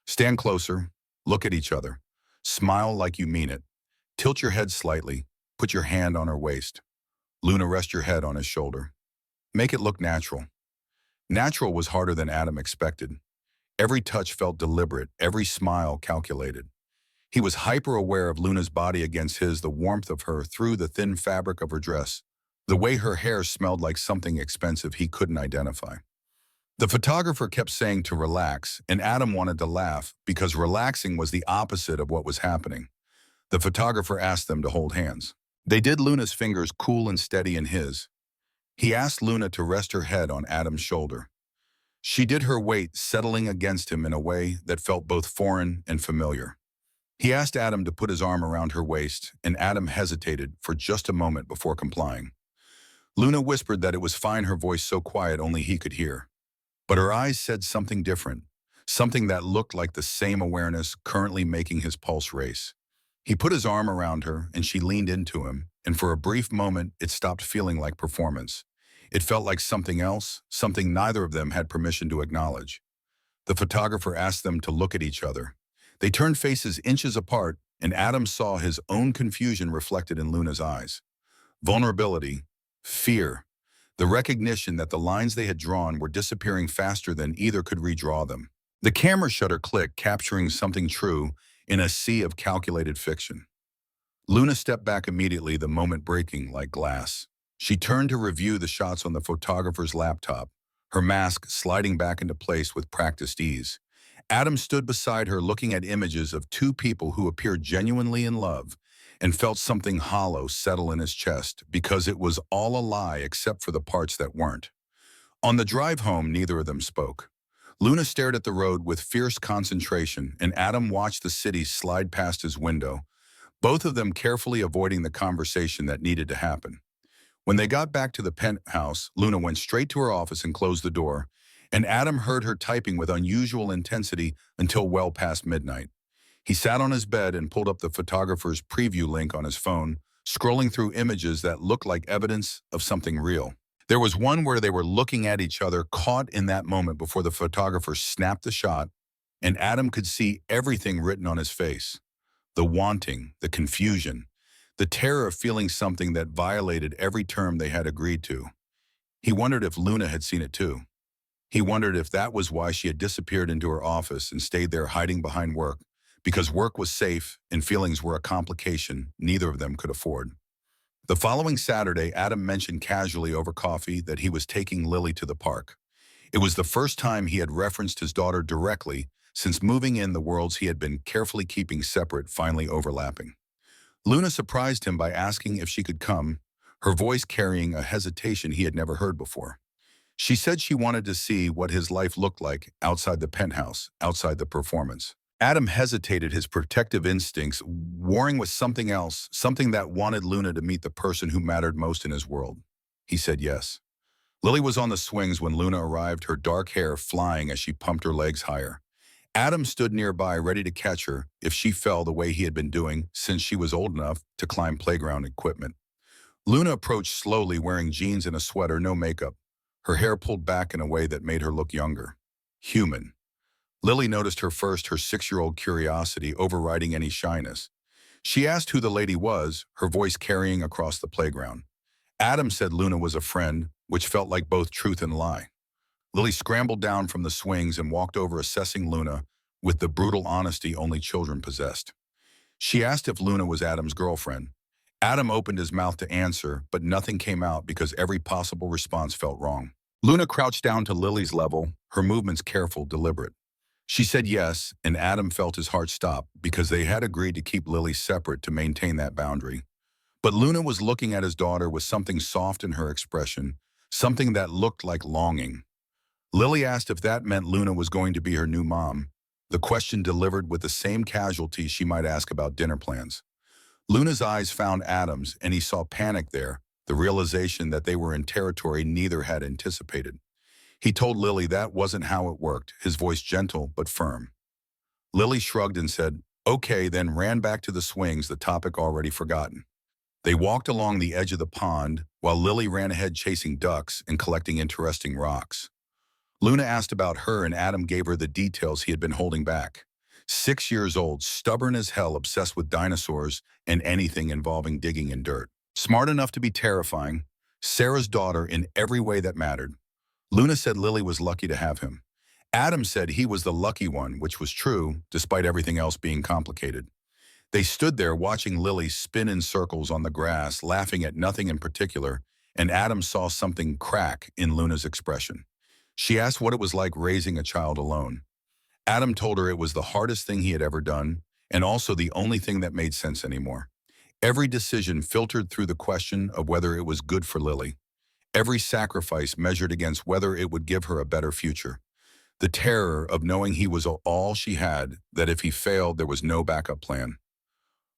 A: Stand closer, look at each other, smile like you mean it, tilt your head slightly, put your hand on her waist. Luna, rest your head on his shoulder. Make it look natural. Natural was harder than Adam expected. Every touch felt deliberate, every smile calculated. He was hyper-aware of Luna's body against his, the warmth of her through the thin fabric of her dress, the way her hair smelled like something expensive he couldn't identify. The photographer kept saying to relax, and Adam wanted to laugh because relaxing was the opposite of what was happening. The photographer asked them to hold hands. They did, Luna's fingers cool and steady in his. He asked Luna to rest her head on Adam's shoulder. She did, her weight settling against him in a way that felt both foreign and familiar. He asked Adam to put his arm around her waist, and Adam hesitated for just a moment before complying. Luna whispered that it was fine, her voice so quiet only he could hear. But her eyes said something different, something that looked like the same awareness currently making his pulse race. He put his arm around her, and she leaned into him, and for a brief moment it stopped feeling like performance. It felt like something else, something neither of them had permission to acknowledge. The photographer asked them to look at each other. They turned faces inches apart, and Adam saw his own confusion reflected in Luna's eyes. Vulnerability, fear, the recognition that the lines they had drawn were disappearing faster than either could redraw them. The camera shutter clicked, capturing something true in a sea of calculated fiction. Luna stepped back immediately, the moment breaking like glass. She turned to review the shots on the photographer's laptop, her mask sliding back into place with practiced ease. Adam stood beside her, looking at images of two people who appeared genuinely in love, and felt something hollow settle in his chest because it was all a lie except for the parts that weren't. On the drive home, neither of them spoke. Luna stared at the road with fierce concentration, and Adam watched the city slide past his window, both of them carefully avoiding the conversation that needed to happen. When they got back to the penthouse, Luna went straight to her office and closed the door, and Adam heard her typing with unusual intensity until well past midnight. He sat on his bed and pulled up the photographer's preview link on his phone, scrolling through images that looked like evidence of something real. There was one where they were looking at each other, caught in that moment before the photographer snapped the shot, and Adam could see everything written on his face. The wanting, the confusion, the terror of feeling something that violated every term they had agreed to. He wondered if Luna had seen it too. He wondered if that was why she had disappeared into her office and stayed there hiding behind work, because work was safe and feelings were a complication neither of them could afford. The following Saturday, Adam mentioned casually over coffee that he was taking Lily to the park. It was the first time he had referenced his daughter directly since moving in, the worlds he had been carefully keeping separate finally overlapping. Luna surprised him by asking if she could come, her voice carrying a hesitation he had never heard before. She said she wanted to see what his life looked like outside the penthouse, outside the performance. Adam hesitated, his protective instincts warring with something else, something that wanted Luna to meet the person who mattered most in his world. He said yes. Lily was on the swings when Luna arrived, her dark hair flying as she pumped her legs higher. Adam stood nearby, ready to catch her if she fell the way he had been doing since she was old enough to climb playground equipment. Luna approached slowly, wearing jeans and a sweater, no makeup, her hair pulled back in a way that made her look younger. Human. Lily noticed her first, her 6-year-old curiosity overriding any shyness. She asked who the lady was, her voice carrying across the playground. Adam said Luna was a friend, which felt like both truth and lie. Lily scrambled down from the swings and walked over, assessing Luna with the brutal honesty only children possessed. She asked if Luna was Adam's girlfriend. Adam opened his mouth to answer, but nothing came out because every possible response felt wrong. Luna crouched down to Lily's level, her movements careful, deliberate. She said yes, and Adam felt his heart stop because they had agreed to keep Lily separate to maintain that boundary. But Luna was looking at his daughter with something soft in her expression, something that looked like longing. Lily asked if that meant Luna was going to be her new mom, the question delivered with the same casualty she might ask about dinner plans. Luna's eyes found Adam's, and he saw panic there, the realization that they were in territory neither had anticipated. He told Lily that wasn't how it worked, his voice gentle but firm. Lily shrugged and said, "Okay," then ran back to the swings, the topic already forgotten. They walked along the edge of the pond, while Lily ran ahead chasing ducks and collecting interesting rocks. Luna asked about her, and Adam gave her the details he had been holding back. 6 years old, stubborn as hell, obsessed with dinosaurs and anything involving digging in dirt. Smart enough to be terrifying, Sarah's daughter in every way that mattered. Luna said Lily was lucky to have him. Adam said he was the lucky one, which was true, despite everything else being complicated. They stood there watching Lily spin in circles on the grass, laughing at nothing in particular, and Adam saw something crack in Luna's expression. She asked what it was like raising a child alone. Adam told her it was the hardest thing he had ever done, and also the only thing that made sense anymore. Every decision filtered through the question of whether it was good for Lily. Every sacrifice measured against whether it would give her a better future. The terror of knowing he was all she had, that if he failed, there was no backup plan.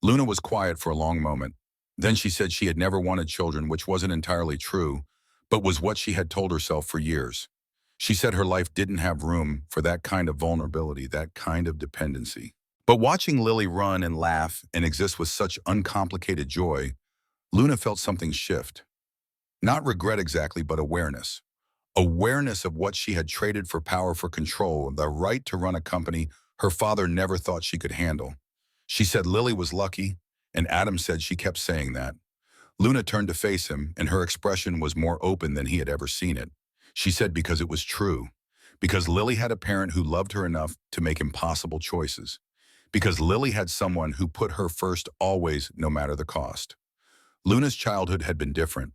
A: Luna was quiet for a long moment. Then she said she had never wanted children, which wasn't entirely true, but was what she had told herself for years. She said her life didn't have room for that kind of vulnerability, that kind of dependency. But watching Lily run and laugh and exist with such uncomplicated joy, Luna felt something shift. Not regret exactly, but awareness. Awareness of what she had traded for power, for control, the right to run a company her father never thought she could handle. She said Lily was lucky, and Adam said she kept saying that. Luna turned to face him, and her expression was more open than he had ever seen it. She said because it was true. Because Lily had a parent who loved her enough to make impossible choices. Because Lily had someone who put her first always, no matter the cost. Luna's childhood had been different.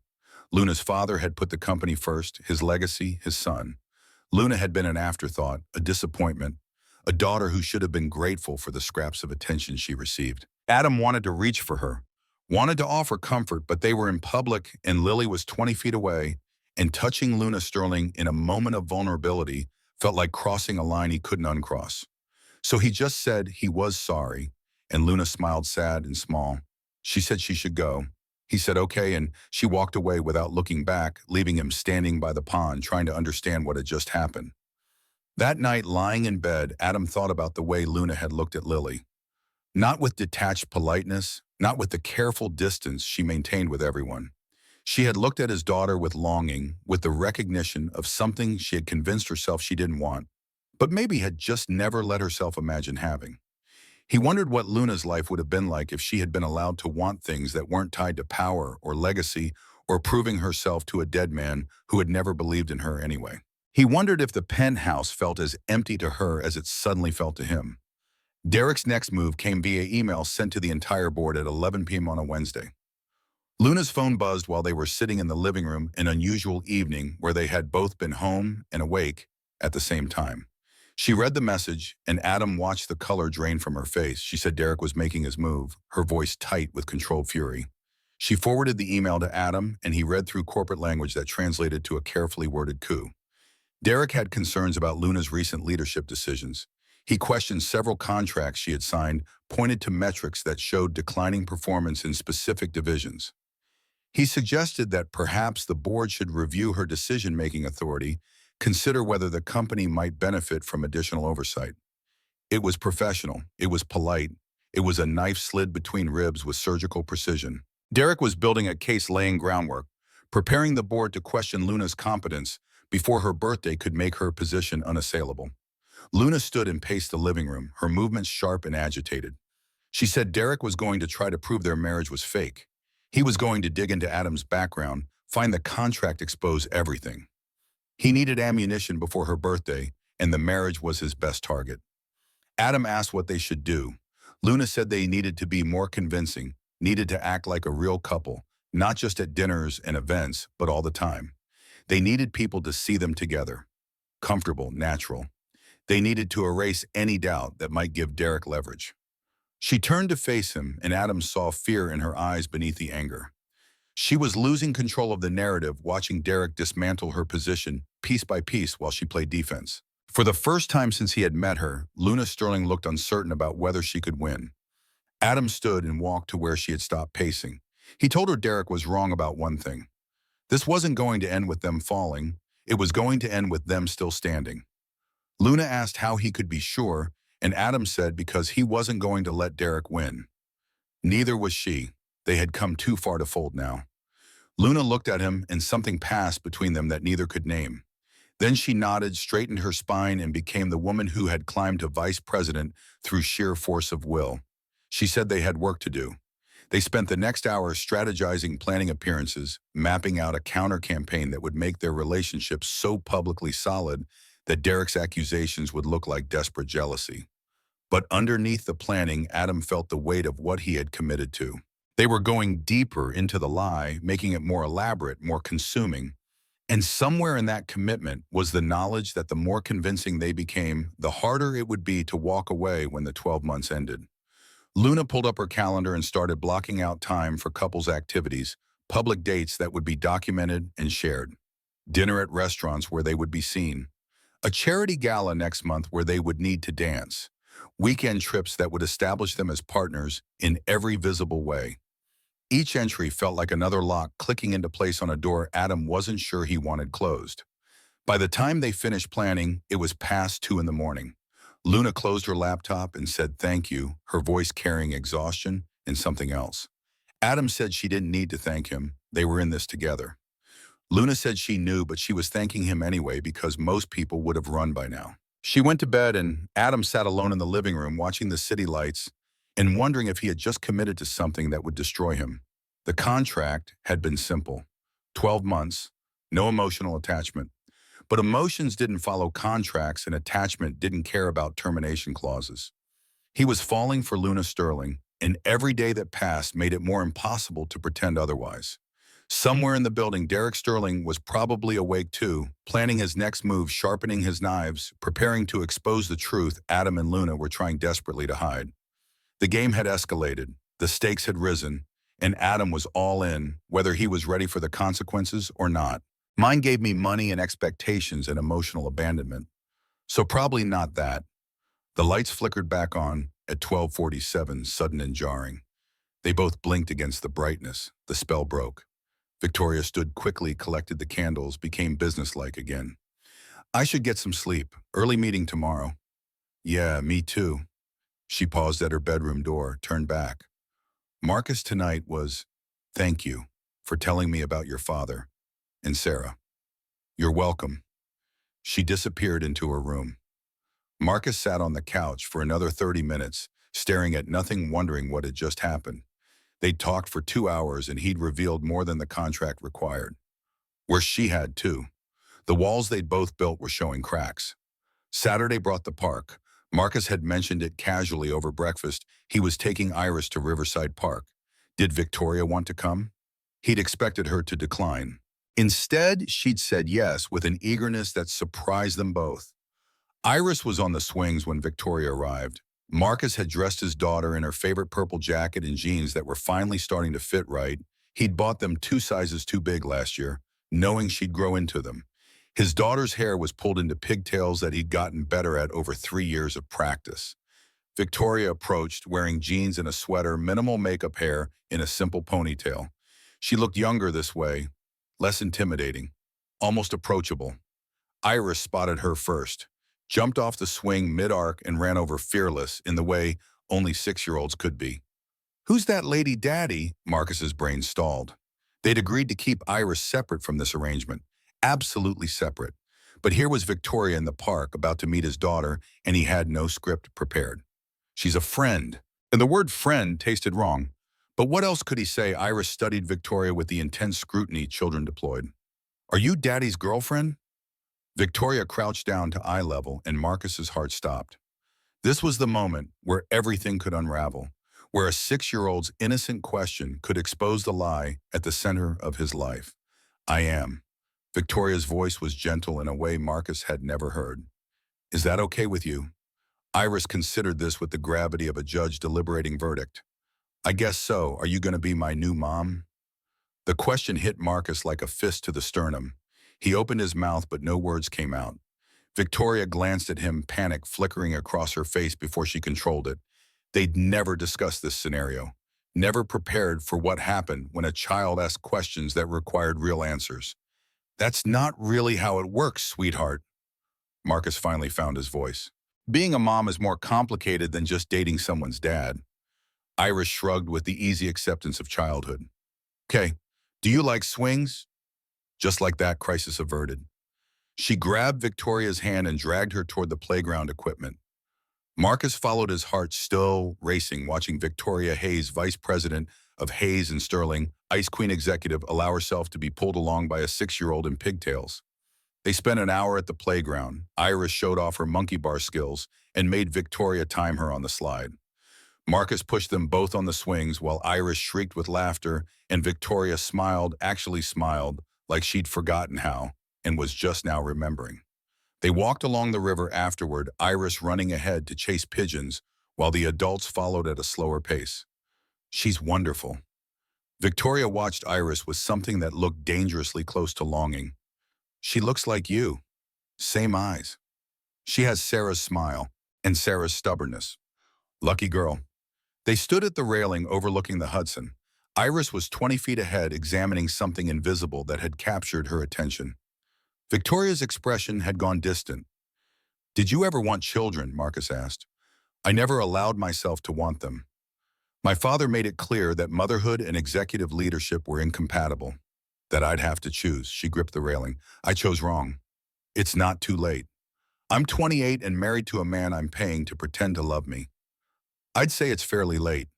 A: Luna's father had put the company first, his legacy, his son. Luna had been an afterthought, a disappointment, a daughter who should have been grateful for the scraps of attention she received. Adam wanted to reach for her, wanted to offer comfort, but they were in public and Lily was 20 feet away, and touching Luna Sterling in a moment of vulnerability felt like crossing a line he couldn't uncross. So he just said he was sorry, and Luna smiled sad and small. She said she should go. He said okay, and she walked away without looking back, leaving him standing by the pond trying to understand what had just happened. That night, lying in bed, Adam thought about the way Luna had looked at Lily. Not with detached politeness, not with the careful distance she maintained with everyone. She had looked at his daughter with longing, with the recognition of something she had convinced herself she didn't want, but maybe had just never let herself imagine having. He wondered what Luna's life would have been like if she had been allowed to want things that weren't tied to power or legacy or proving herself to a dead man who had never believed in her anyway. He wondered if the penthouse felt as empty to her as it suddenly felt to him. Derek's next move came via email sent to the entire board at 11 p.m. on a Wednesday. Luna's phone buzzed while they were sitting in the living room, an unusual evening where they had both been home and awake at the same time. She read the message, and Adam watched the color drain from her face. She said Derek was making his move, her voice tight with controlled fury. She forwarded the email to Adam, and he read through corporate language that translated to a carefully worded coup. Derek had concerns about Luna's recent leadership decisions. He questioned several contracts she had signed, pointed to metrics that showed declining performance in specific divisions. He suggested that perhaps the board should review her decision-making authority, consider whether the company might benefit from additional oversight. It was professional, it was polite, it was a knife slid between ribs with surgical precision. Derek was building a case laying groundwork, preparing the board to question Luna's competence before her birthday could make her position unassailable. Luna stood and paced the living room, her movements sharp and agitated. She said Derek was going to try to prove their marriage was fake. He was going to dig into Adam's background, find the contract, expose everything. He needed ammunition before her birthday, and the marriage was his best target. Adam asked what they should do. Luna said they needed to be more convincing, needed to act like a real couple, not just at dinners and events, but all the time. They needed people to see them together. Comfortable, natural. They needed to erase any doubt that might give Derek leverage. She turned to face him, and Adam saw fear in her eyes beneath the anger. She was losing control of the narrative, watching Derek dismantle her position piece by piece while she played defense. For the first time since he had met her, Luna Sterling looked uncertain about whether she could win. Adam stood and walked to where she had stopped pacing. He told her Derek was wrong about one thing. This wasn't going to end with them falling. It was going to end with them still standing. Luna asked how he could be sure, and Adam said because he wasn't going to let Derek win. Neither was she. They had come too far to fold now. Luna looked at him, and something passed between them that neither could name. Then she nodded, straightened her spine, and became the woman who had climbed to vice president through sheer force of will. She said they had work to do. They spent the next hour strategizing, planning appearances, mapping out a counter-campaign that would make their relationship so publicly solid that Derek's accusations would look like desperate jealousy. But underneath the planning, Adam felt the weight of what he had committed to. They were going deeper into the lie, making it more elaborate, more consuming. And somewhere in that commitment was the knowledge that the more convincing they became, the harder it would be to walk away when the 12 months ended. Luna pulled up her calendar and started blocking out time for couples activities, public dates that would be documented and shared. Dinner at restaurants where they would be seen. A charity gala next month where they would need to dance. Weekend trips that would establish them as partners in every visible way. Each entry felt like another lock clicking into place on a door Adam wasn't sure he wanted closed. By the time they finished planning, it was past 2 in the morning. Luna closed her laptop and said thank you, her voice carrying exhaustion and something else. Adam said she didn't need to thank him. They were in this together. Luna said she knew, but she was thanking him anyway because most people would have run by now. She went to bed, and Adam sat alone in the living room watching the city lights and wondering if he had just committed to something that would destroy him. The contract had been simple. 12 months, no emotional attachment. But emotions didn't follow contracts and attachment didn't care about termination clauses. He was falling for Luna Sterling, and every day that passed made it more impossible to pretend otherwise. Somewhere in the building, Derek Sterling was probably awake too, planning his next move, sharpening his knives, preparing to expose the truth Adam and Luna were trying desperately to hide. The game had escalated, the stakes had risen, and Adam was all in, whether he was ready for the consequences or not. Mine gave me money and expectations and emotional abandonment. So probably not that. The lights flickered back on at 12:47, sudden and jarring. They both blinked against the brightness. The spell broke. Victoria stood quickly, collected the candles, became businesslike again. I should get some sleep. Early meeting tomorrow. Yeah, me too. She paused at her bedroom door, turned back. Marcus tonight was, thank you for telling me about your father. And Sarah. You're welcome. She disappeared into her room. Marcus sat on the couch for another 30 minutes, staring at nothing, wondering what had just happened. They'd talked for 2 hours and he'd revealed more than the contract required. Where she had too. The walls they'd both built were showing cracks. Saturday brought the park. Marcus had mentioned it casually over breakfast. He was taking Iris to Riverside Park. Did Victoria want to come? He'd expected her to decline. Instead, she'd said yes with an eagerness that surprised them both. Iris was on the swings when Victoria arrived. Marcus had dressed his daughter in her favorite purple jacket and jeans that were finally starting to fit right. He'd bought them 2 sizes too big last year, knowing she'd grow into them. His daughter's hair was pulled into pigtails that he'd gotten better at over 3 years of practice. Victoria approached, wearing jeans and a sweater, minimal makeup, hair in a simple ponytail. She looked younger this way, less intimidating, almost approachable. Iris spotted her first, jumped off the swing mid-arc and ran over fearless in the way only 6-year-olds could be. Who's that lady daddy? Marcus's brain stalled. They'd agreed to keep Iris separate from this arrangement, absolutely separate. But here was Victoria in the park about to meet his daughter, and he had no script prepared. She's a friend. And the word friend tasted wrong. But what else could he say? Iris studied Victoria with the intense scrutiny children deployed. Are you daddy's girlfriend? Victoria crouched down to eye level, and Marcus's heart stopped. This was the moment where everything could unravel, where a 6-year-old's innocent question could expose the lie at the center of his life. I am. Victoria's voice was gentle in a way Marcus had never heard. Is that okay with you? Iris considered this with the gravity of a judge deliberating verdict. I guess so. Are you going to be my new mom? The question hit Marcus like a fist to the sternum. He opened his mouth, but no words came out. Victoria glanced at him, panic flickering across her face before she controlled it. They'd never discussed this scenario, never prepared for what happened when a child asked questions that required real answers. That's not really how it works, sweetheart. Marcus finally found his voice. Being a mom is more complicated than just dating someone's dad. Iris shrugged with the easy acceptance of childhood. Okay, do you like swings? Just like that, crisis averted. She grabbed Victoria's hand and dragged her toward the playground equipment. Marcus followed, his heart still racing, watching Victoria Hayes, vice president of Hayes and Sterling, Ice Queen executive, allow herself to be pulled along by a 6-year-old in pigtails. They spent an hour at the playground. Iris showed off her monkey bar skills and made Victoria time her on the slide. Marcus pushed them both on the swings while Iris shrieked with laughter and Victoria smiled, actually smiled, like she'd forgotten how and was just now remembering. They walked along the river afterward, Iris running ahead to chase pigeons while the adults followed at a slower pace. She's wonderful. Victoria watched Iris with something that looked dangerously close to longing. She looks like you. Same eyes. She has Sarah's smile and Sarah's stubbornness. Lucky girl. They stood at the railing overlooking the Hudson. Iris was 20 feet ahead, examining something invisible that had captured her attention. Victoria's expression had gone distant. Did you ever want children? Marcus asked. I never allowed myself to want them. My father made it clear that motherhood and executive leadership were incompatible, that I'd have to choose. She gripped the railing. I chose wrong. It's not too late. I'm 28 and married to a man I'm paying to pretend to love me. I'd say it's fairly late.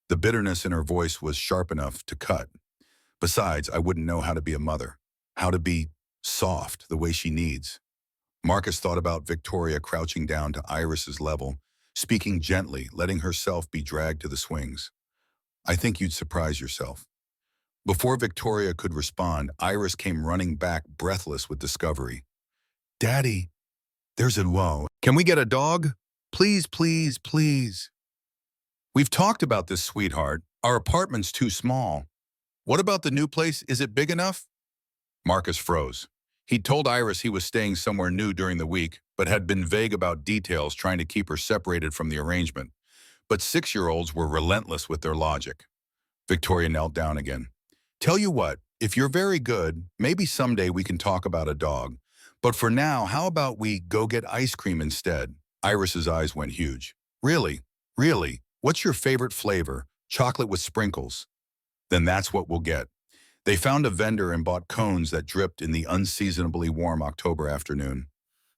A: The bitterness in her voice was sharp enough to cut. Besides, I wouldn't know how to be a mother, how to be soft the way she needs. Marcus thought about Victoria crouching down to Iris's level, speaking gently, letting herself be dragged to the swings. I think you'd surprise yourself. Before Victoria could respond, Iris came running back, breathless with discovery. Daddy, there's a whoa. Can we get a dog? Please, please, please. We've talked about this, sweetheart. Our apartment's too small. What about the new place? Is it big enough? Marcus froze. He'd told Iris he was staying somewhere new during the week, but had been vague about details, trying to keep her separated from the arrangement. But 6-year-olds were relentless with their logic. Victoria knelt down again. Tell you what, if you're very good, maybe someday we can talk about a dog. But for now, how about we go get ice cream instead? Iris's eyes went huge. Really? Really? What's your favorite flavor? Chocolate with sprinkles. Then that's what we'll get. They found a vendor and bought cones that dripped in the unseasonably warm October afternoon.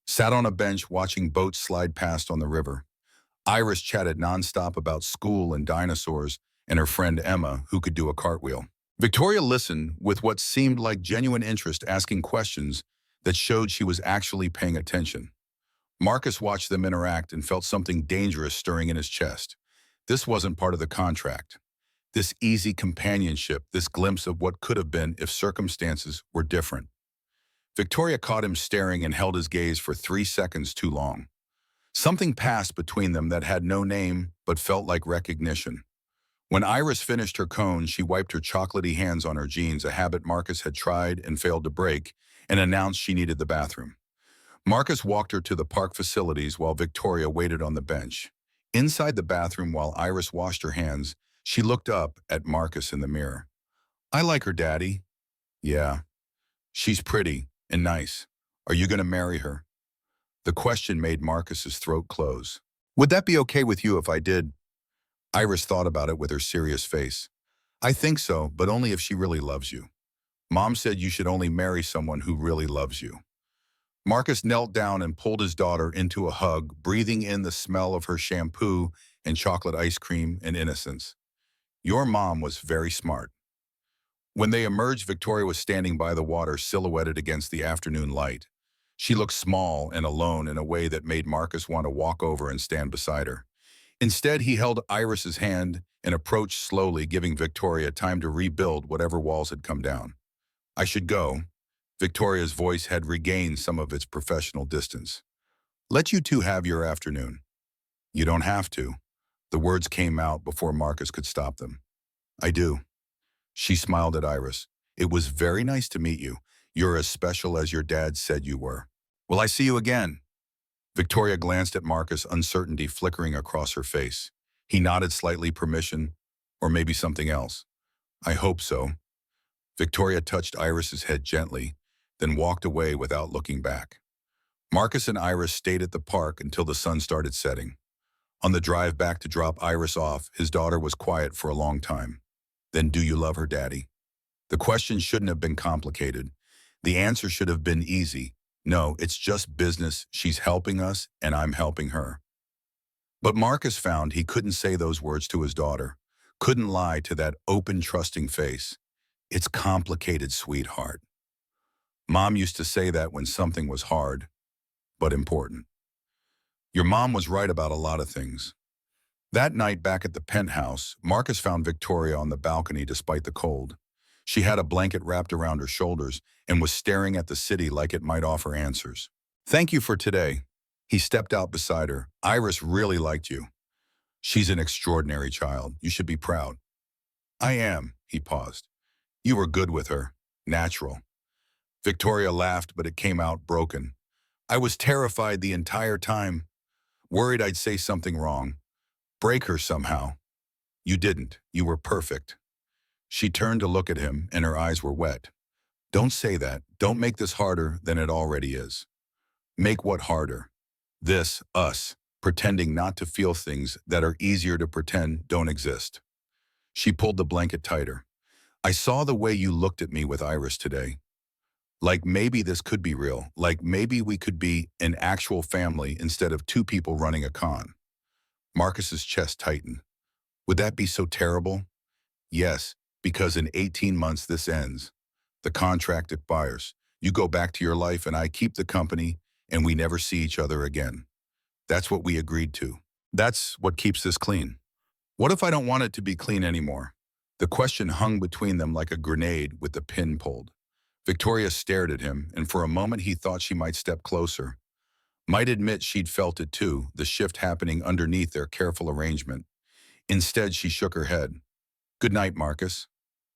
A: Sat on a bench watching boats slide past on the river. Iris chatted nonstop about school and dinosaurs and her friend Emma, who could do a cartwheel. Victoria listened with what seemed like genuine interest, asking questions that showed she was actually paying attention. Marcus watched them interact and felt something dangerous stirring in his chest. This wasn't part of the contract. This easy companionship, this glimpse of what could have been if circumstances were different. Victoria caught him staring and held his gaze for 3 seconds too long. Something passed between them that had no name but felt like recognition. When Iris finished her cone, she wiped her chocolatey hands on her jeans, a habit Marcus had tried and failed to break, and announced she needed the bathroom. Marcus walked her to the park facilities while Victoria waited on the bench. Inside the bathroom, while Iris washed her hands, she looked up at Marcus in the mirror. I like her, Daddy. Yeah. She's pretty and nice. Are you going to marry her? The question made Marcus's throat close. Would that be okay with you if I did? Iris thought about it with her serious face. I think so, but only if she really loves you. Mom said you should only marry someone who really loves you. Marcus knelt down and pulled his daughter into a hug, breathing in the smell of her shampoo and chocolate ice cream and innocence. Your mom was very smart. When they emerged, Victoria was standing by the water, silhouetted against the afternoon light. She looked small and alone in a way that made Marcus want to walk over and stand beside her. Instead, he held Iris's hand and approached slowly, giving Victoria time to rebuild whatever walls had come down. I should go. Victoria's voice had regained some of its professional distance. Let you two have your afternoon. You don't have to. The words came out before Marcus could stop them. I do. She smiled at Iris. It was very nice to meet you. You're as special as your dad said you were. Will I see you again? Victoria glanced at Marcus, uncertainty flickering across her face. He nodded slightly, permission, or maybe something else. I hope so. Victoria touched Iris's head gently, then walked away without looking back. Marcus and Iris stayed at the park until the sun started setting. On the drive back to drop Iris off, his daughter was quiet for a long time. Then, do you love her, Daddy? The question shouldn't have been complicated. The answer should have been easy. No, it's just business. She's helping us, and I'm helping her. But Marcus found he couldn't say those words to his daughter, couldn't lie to that open, trusting face. It's complicated, sweetheart. Mom used to say that when something was hard, but important. Your mom was right about a lot of things. That night back at the penthouse, Marcus found Victoria on the balcony despite the cold. She had a blanket wrapped around her shoulders and was staring at the city like it might offer answers. Thank you for today. He stepped out beside her. Iris really liked you. She's an extraordinary child. You should be proud. I am, he paused. You were good with her. Natural. Victoria laughed, but it came out broken. I was terrified the entire time. Worried I'd say something wrong. Break her somehow. You didn't. You were perfect. She turned to look at him, and her eyes were wet. Don't say that. Don't make this harder than it already is. Make what harder? This, us, pretending not to feel things that are easier to pretend don't exist. She pulled the blanket tighter. I saw the way you looked at me with Iris today. Like maybe this could be real. Like maybe we could be an actual family instead of two people running a con. Marcus's chest tightened. Would that be so terrible? Yes, Because in 18 months this ends. The contract expires. You go back to your life and I keep the company and we never see each other again. That's what we agreed to. That's what keeps this clean. What if I don't want it to be clean anymore? The question hung between them like a grenade with the pin pulled. Victoria stared at him, and for a moment he thought she might step closer. Might admit she'd felt it too, the shift happening underneath their careful arrangement. Instead, she shook her head. Good night, Marcus.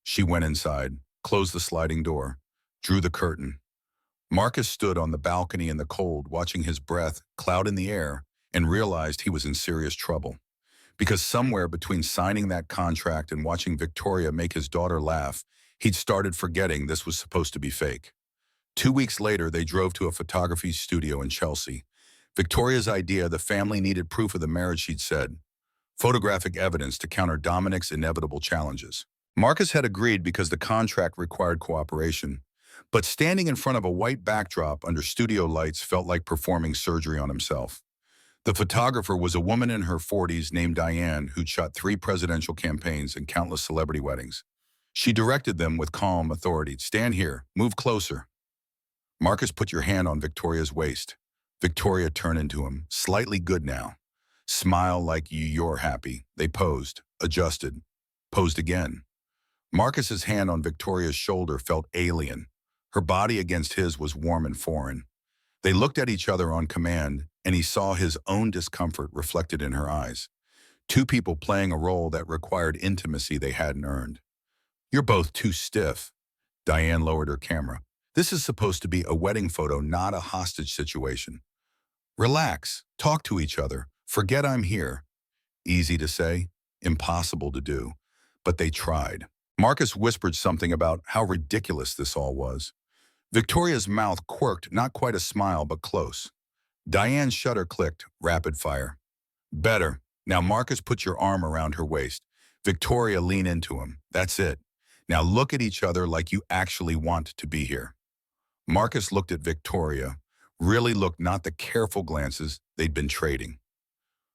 A: She went inside, closed the sliding door, drew the curtain. Marcus stood on the balcony in the cold, watching his breath cloud in the air, and realized he was in serious trouble. Because somewhere between signing that contract and watching Victoria make his daughter laugh, he'd started forgetting this was supposed to be fake. 2 weeks later, they drove to a photography studio in Chelsea. Victoria's idea the family needed proof of the marriage, she'd said. Photographic evidence to counter Dominic's inevitable challenges. Marcus had agreed because the contract required cooperation. But standing in front of a white backdrop under studio lights felt like performing surgery on himself. The photographer was a woman in her 40s named Diane who'd shot 3 presidential campaigns and countless celebrity weddings. She directed them with calm authority. Stand here, move closer. Marcus put your hand on Victoria's waist. Victoria turned into him, slightly good now. Smile like you're happy. They posed, adjusted, posed again. Marcus's hand on Victoria's shoulder felt alien. Her body against his was warm and foreign. They looked at each other on command, and he saw his own discomfort reflected in her eyes. 2 people playing a role that required intimacy they hadn't earned. You're both too stiff. Diane lowered her camera. This is supposed to be a wedding photo, not a hostage situation. Relax, talk to each other, forget I'm here. Easy to say, impossible to do. But they tried. Marcus whispered something about how ridiculous this all was. Victoria's mouth quirked, not quite a smile, but close. Diane's shutter clicked, rapid fire. Better. Now Marcus put your arm around her waist. Victoria lean into him. That's it. Now look at each other like you actually want to be here. Marcus looked at Victoria, really looked, not the careful glances they'd been trading.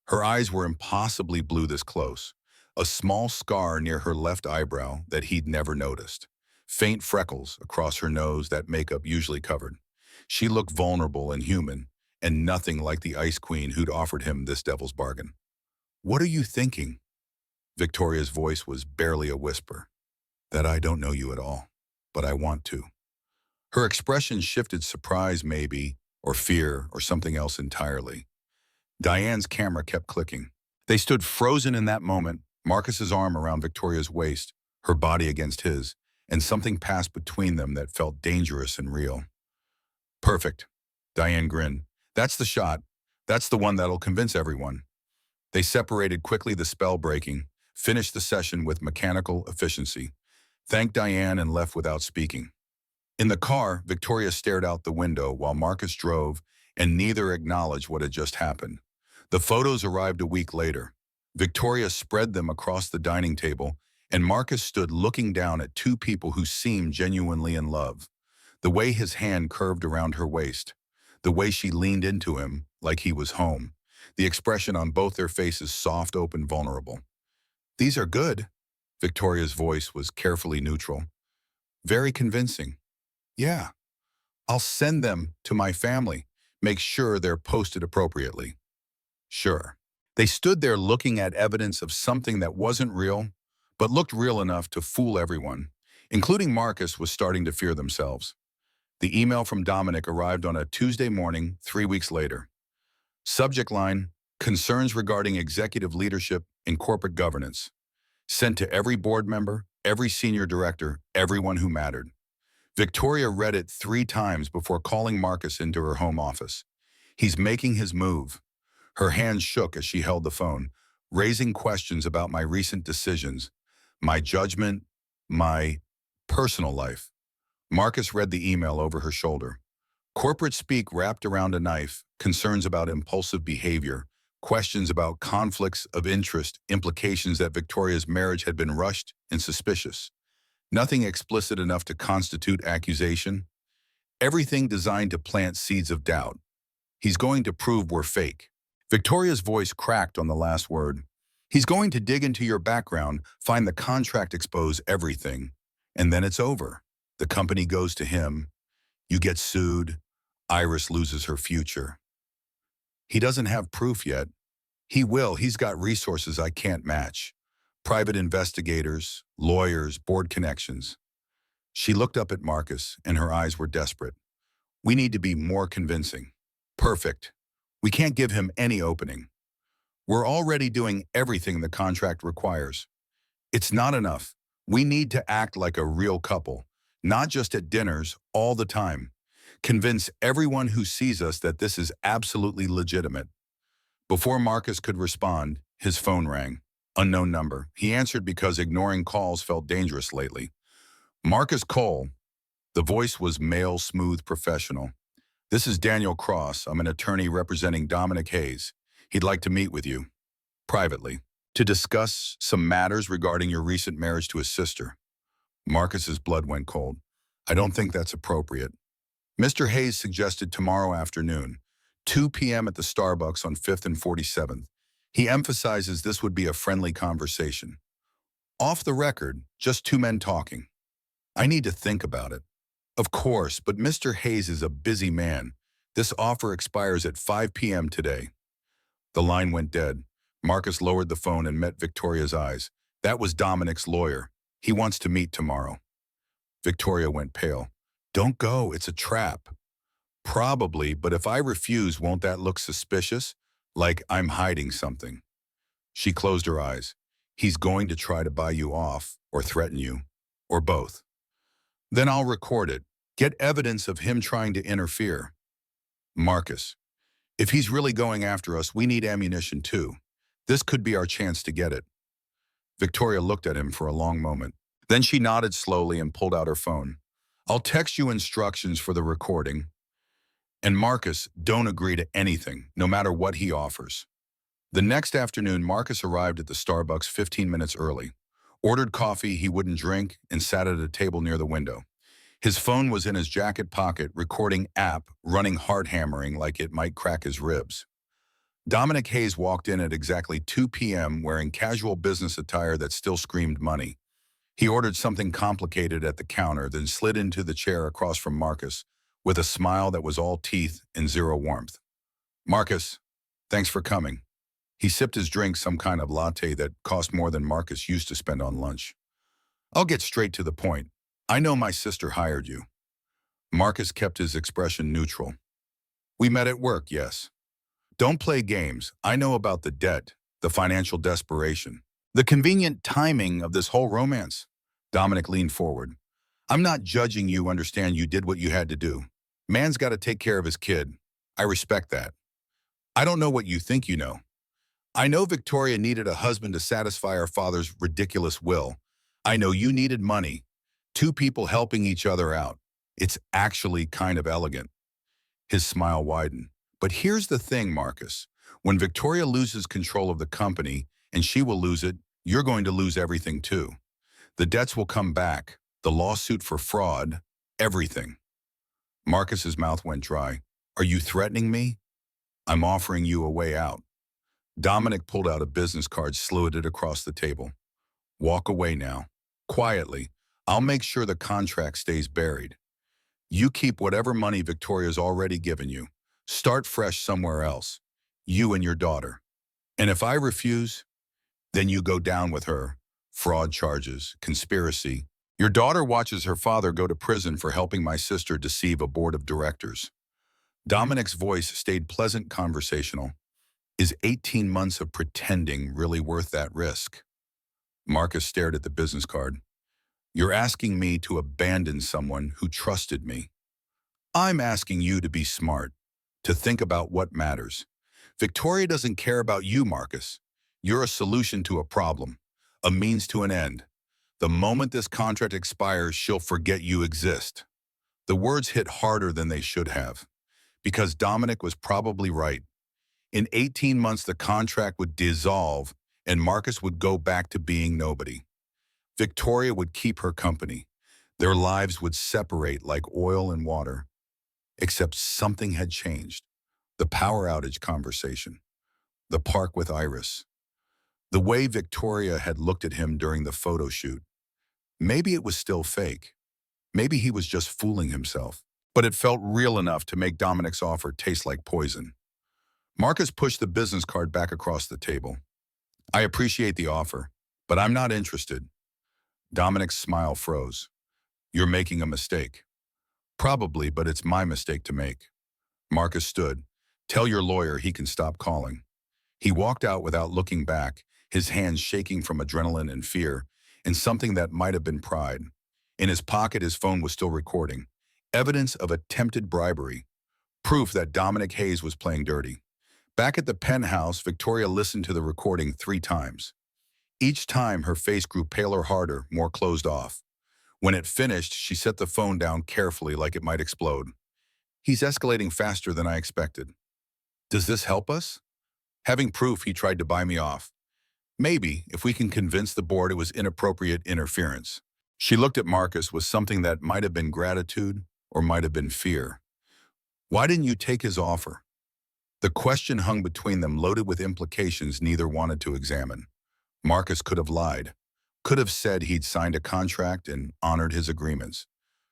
A: Her eyes were impossibly blue this close. A small scar near her left eyebrow that he'd never noticed. Faint freckles across her nose that makeup usually covered. She looked vulnerable and human, and nothing like the ice queen who'd offered him this devil's bargain. What are you thinking? Victoria's voice was barely a whisper. That I don't know you at all, but I want to. Her expression shifted, surprise maybe, or fear, or something else entirely. Diane's camera kept clicking. They stood frozen in that moment, Marcus's arm around Victoria's waist, her body against his, and something passed between them that felt dangerous and real. Perfect. Diane grinned. That's the shot. That's the one that'll convince everyone. They separated quickly, the spell breaking, finished the session with mechanical efficiency, thanked Diane and left without speaking. In the car, Victoria stared out the window while Marcus drove, and neither acknowledged what had just happened. The photos arrived a week later. Victoria spread them across the dining table, and Marcus stood looking down at 2 people who seemed genuinely in love. The way his hand curved around her waist, the way she leaned into him like he was home, the expression on both their faces soft, open, vulnerable. These are good. Victoria's voice was carefully neutral. Very convincing. Yeah. I'll send them to my family. Make sure they're posted appropriately. Sure. They stood there looking at evidence of something that wasn't real, but looked real enough to fool everyone, including Marcus was starting to fear themselves. The email from Dominic arrived on a Tuesday morning, 3 weeks later. Subject line, concerns regarding executive leadership and corporate governance. Sent to every board member, every senior director, everyone who mattered. Victoria read it 3 times before calling Marcus into her home office. He's making his move. Her hands shook as she held the phone, raising questions about my recent decisions, my judgment, my personal life. Marcus read the email over her shoulder. Corporate speak wrapped around a knife, concerns about impulsive behavior, questions about conflicts of interest, implications that Victoria's marriage had been rushed and suspicious. Nothing explicit enough to constitute accusation. Everything designed to plant seeds of doubt. He's going to prove we're fake. Victoria's voice cracked on the last word. He's going to dig into your background, find the contract, expose everything, and then it's over. The company goes to him. You get sued. Iris loses her future. He doesn't have proof yet. He will. He's got resources I can't match. Private investigators, lawyers, board connections. She looked up at Marcus, and her eyes were desperate. We need to be more convincing. Perfect. We can't give him any opening. We're already doing everything the contract requires. It's not enough. We need to act like a real couple, not just at dinners, all the time. Convince everyone who sees us that this is absolutely legitimate. Before Marcus could respond, his phone rang. Unknown number. He answered because ignoring calls felt dangerous lately. Marcus Cole. The voice was male, smooth, professional. This is Daniel Cross. I'm an attorney representing Dominic Hayes. He'd like to meet with you, privately, to discuss some matters regarding your recent marriage to his sister. Marcus's blood went cold. I don't think that's appropriate. Mr. Hayes suggested tomorrow afternoon, 2 p.m. at the Starbucks on 5th and 47th. He emphasizes this would be a friendly conversation. Off the record, just two men talking. I need to think about it. Of course, but Mr. Hayes is a busy man. This offer expires at 5 p.m. today. The line went dead. Marcus lowered the phone and met Victoria's eyes. That was Dominic's lawyer. He wants to meet tomorrow. Victoria went pale. Don't go, it's a trap. Probably, but if I refuse, won't that look suspicious? Like I'm hiding something. She closed her eyes. He's going to try to buy you off, or threaten you, or both. Then I'll record it. Get evidence of him trying to interfere. Marcus, if he's really going after us, we need ammunition too. This could be our chance to get it. Victoria looked at him for a long moment. Then she nodded slowly and pulled out her phone. I'll text you instructions for the recording. And Marcus, don't agree to anything, no matter what he offers. The next afternoon, Marcus arrived at the Starbucks 15 minutes early, ordered coffee he wouldn't drink, and sat at a table near the window. His phone was in his jacket pocket, recording app, running hard hammering like it might crack his ribs. Dominic Hayes walked in at exactly 2 p.m. wearing casual business attire that still screamed money. He ordered something complicated at the counter, then slid into the chair across from Marcus with a smile that was all teeth and zero warmth. Marcus, thanks for coming. He sipped his drink, some kind of latte that cost more than Marcus used to spend on lunch. I'll get straight to the point. I know my sister hired you. Marcus kept his expression neutral. We met at work, yes. Don't play games. I know about the debt, the financial desperation, the convenient timing of this whole romance. Dominic leaned forward. I'm not judging you. Understand you did what you had to do. Man's got to take care of his kid. I respect that. I don't know what you think you know. I know Victoria needed a husband to satisfy her father's ridiculous will. I know you needed money. Two people helping each other out. It's actually kind of elegant. His smile widened. But here's the thing, Marcus. When Victoria loses control of the company, and she will lose it, you're going to lose everything too. The debts will come back, the lawsuit for fraud, everything. Marcus's mouth went dry. Are you threatening me? I'm offering you a way out. Dominic pulled out a business card, slid it across the table. Walk away now. Quietly. I'll make sure the contract stays buried. You keep whatever money Victoria's already given you. Start fresh somewhere else. You and your daughter. And if I refuse, then you go down with her. Fraud charges, conspiracy. Your daughter watches her father go to prison for helping my sister deceive a board of directors. Dominic's voice stayed pleasant, conversational. Is 18 months of pretending really worth that risk? Marcus stared at the business card. You're asking me to abandon someone who trusted me. I'm asking you to be smart, to think about what matters. Victoria doesn't care about you, Marcus. You're a solution to a problem, a means to an end. The moment this contract expires, she'll forget you exist. The words hit harder than they should have, because Dominic was probably right. In 18 months, the contract would dissolve, and Marcus would go back to being nobody. Victoria would keep her company. Their lives would separate like oil and water. Except something had changed. The power outage conversation. The park with Iris. The way Victoria had looked at him during the photo shoot. Maybe it was still fake. Maybe he was just fooling himself. But it felt real enough to make Dominic's offer taste like poison. Marcus pushed the business card back across the table. I appreciate the offer, but I'm not interested. Dominic's smile froze. You're making a mistake. Probably, but it's my mistake to make. Marcus stood. Tell your lawyer he can stop calling. He walked out without looking back, his hands shaking from adrenaline and fear, and something that might have been pride. In his pocket, his phone was still recording. Evidence of attempted bribery. Proof that Dominic Hayes was playing dirty. Back at the penthouse, Victoria listened to the recording 3 times. Each time, her face grew paler, harder, more closed off. When it finished, she set the phone down carefully like it might explode. He's escalating faster than I expected. Does this help us? Having proof he tried to buy me off. Maybe, if we can convince the board it was inappropriate interference. She looked at Marcus with something that might have been gratitude or might have been fear. Why didn't you take his offer? The question hung between them, loaded with implications neither wanted to examine. Marcus could have lied, could have said he'd signed a contract and honored his agreements,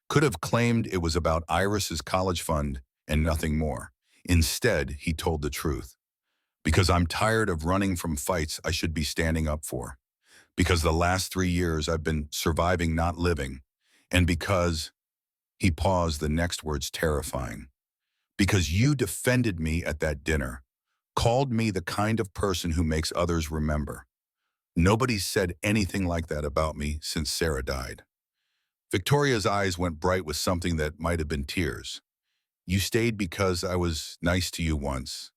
A: could have claimed it was about Iris's college fund and nothing more. Instead, he told the truth. Because I'm tired of running from fights I should be standing up for. Because the last 3 years I've been surviving, not living. And because, he paused, the next words terrifying. Because you defended me at that dinner, called me the kind of person who makes others remember. Nobody's said anything like that about me since Sarah died. Victoria's eyes went bright with something that might have been tears. You stayed because I was nice to you once.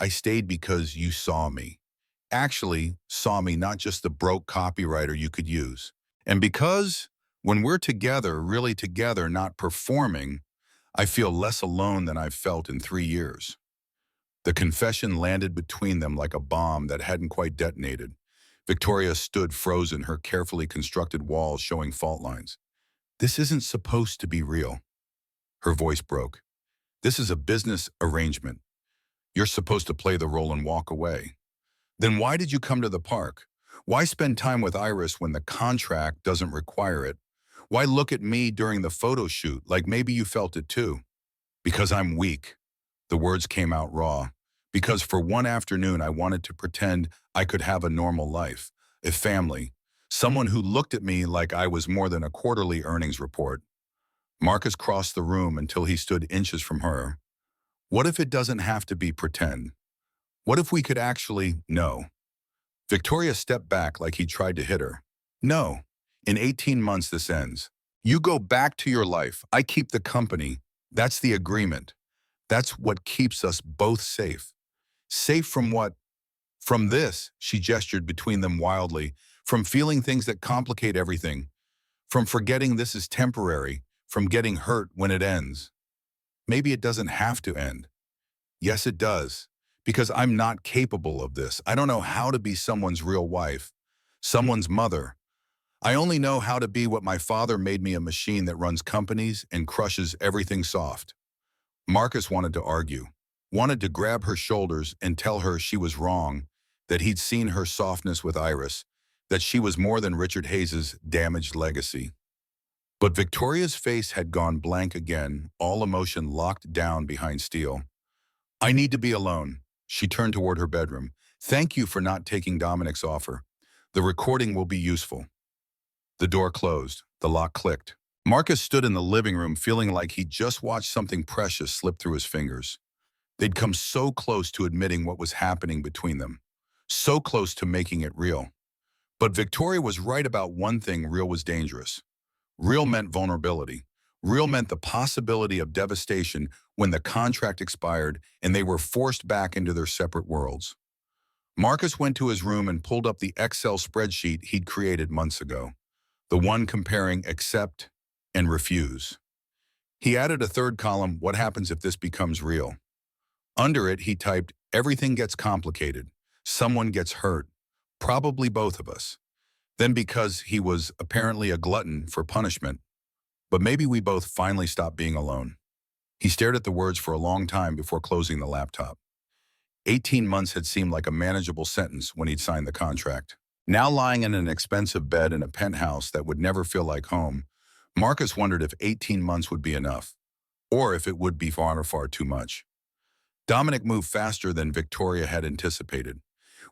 A: I stayed because you saw me. Actually, saw me, not just the broke copywriter you could use. And because, when we're together, really together, not performing, I feel less alone than I've felt in 3 years. The confession landed between them like a bomb that hadn't quite detonated. Victoria stood frozen, her carefully constructed walls showing fault lines. This isn't supposed to be real. Her voice broke. This is a business arrangement. You're supposed to play the role and walk away. Then why did you come to the park? Why spend time with Iris when the contract doesn't require it? Why look at me during the photo shoot like maybe you felt it too? Because I'm weak. The words came out raw. Because for one afternoon I wanted to pretend I could have a normal life, a family, someone who looked at me like I was more than a quarterly earnings report. Marcus crossed the room until he stood inches from her. What if it doesn't have to be pretend? What if we could actually know? Victoria stepped back like he tried to hit her. No. In 18 months this ends. You go back to your life. I keep the company. That's the agreement. That's what keeps us both safe. Safe from what? From this, she gestured between them wildly, from feeling things that complicate everything, from forgetting this is temporary, from getting hurt when it ends. Maybe it doesn't have to end. Yes, it does. Because I'm not capable of this. I don't know how to be someone's real wife, someone's mother. I only know how to be what my father made me, a machine that runs companies and crushes everything soft. Marcus wanted to argue, wanted to grab her shoulders and tell her she was wrong, that he'd seen her softness with Iris, that she was more than Richard Hayes's damaged legacy. But Victoria's face had gone blank again, all emotion locked down behind steel. I need to be alone. She turned toward her bedroom. Thank you for not taking Dominic's offer. The recording will be useful. The door closed. The lock clicked. Marcus stood in the living room feeling like he'd just watched something precious slip through his fingers. They'd come so close to admitting what was happening between them. So close to making it real. But Victoria was right about one thing: real was dangerous. Real meant vulnerability. Real meant the possibility of devastation when the contract expired and they were forced back into their separate worlds. Marcus went to his room and pulled up the Excel spreadsheet he'd created months ago, the one comparing accept and refuse. He added a third column, what happens if this becomes real? Under it, he typed, everything gets complicated. Someone gets hurt. Probably both of us. Then, because he was apparently a glutton for punishment, but maybe we both finally stop being alone. He stared at the words for a long time before closing the laptop. 18 months had seemed like a manageable sentence when he'd signed the contract. Now lying in an expensive bed in a penthouse that would never feel like home, Marcus wondered if 18 months would be enough, or if it would be far too much. Dominic moved faster than Victoria had anticipated.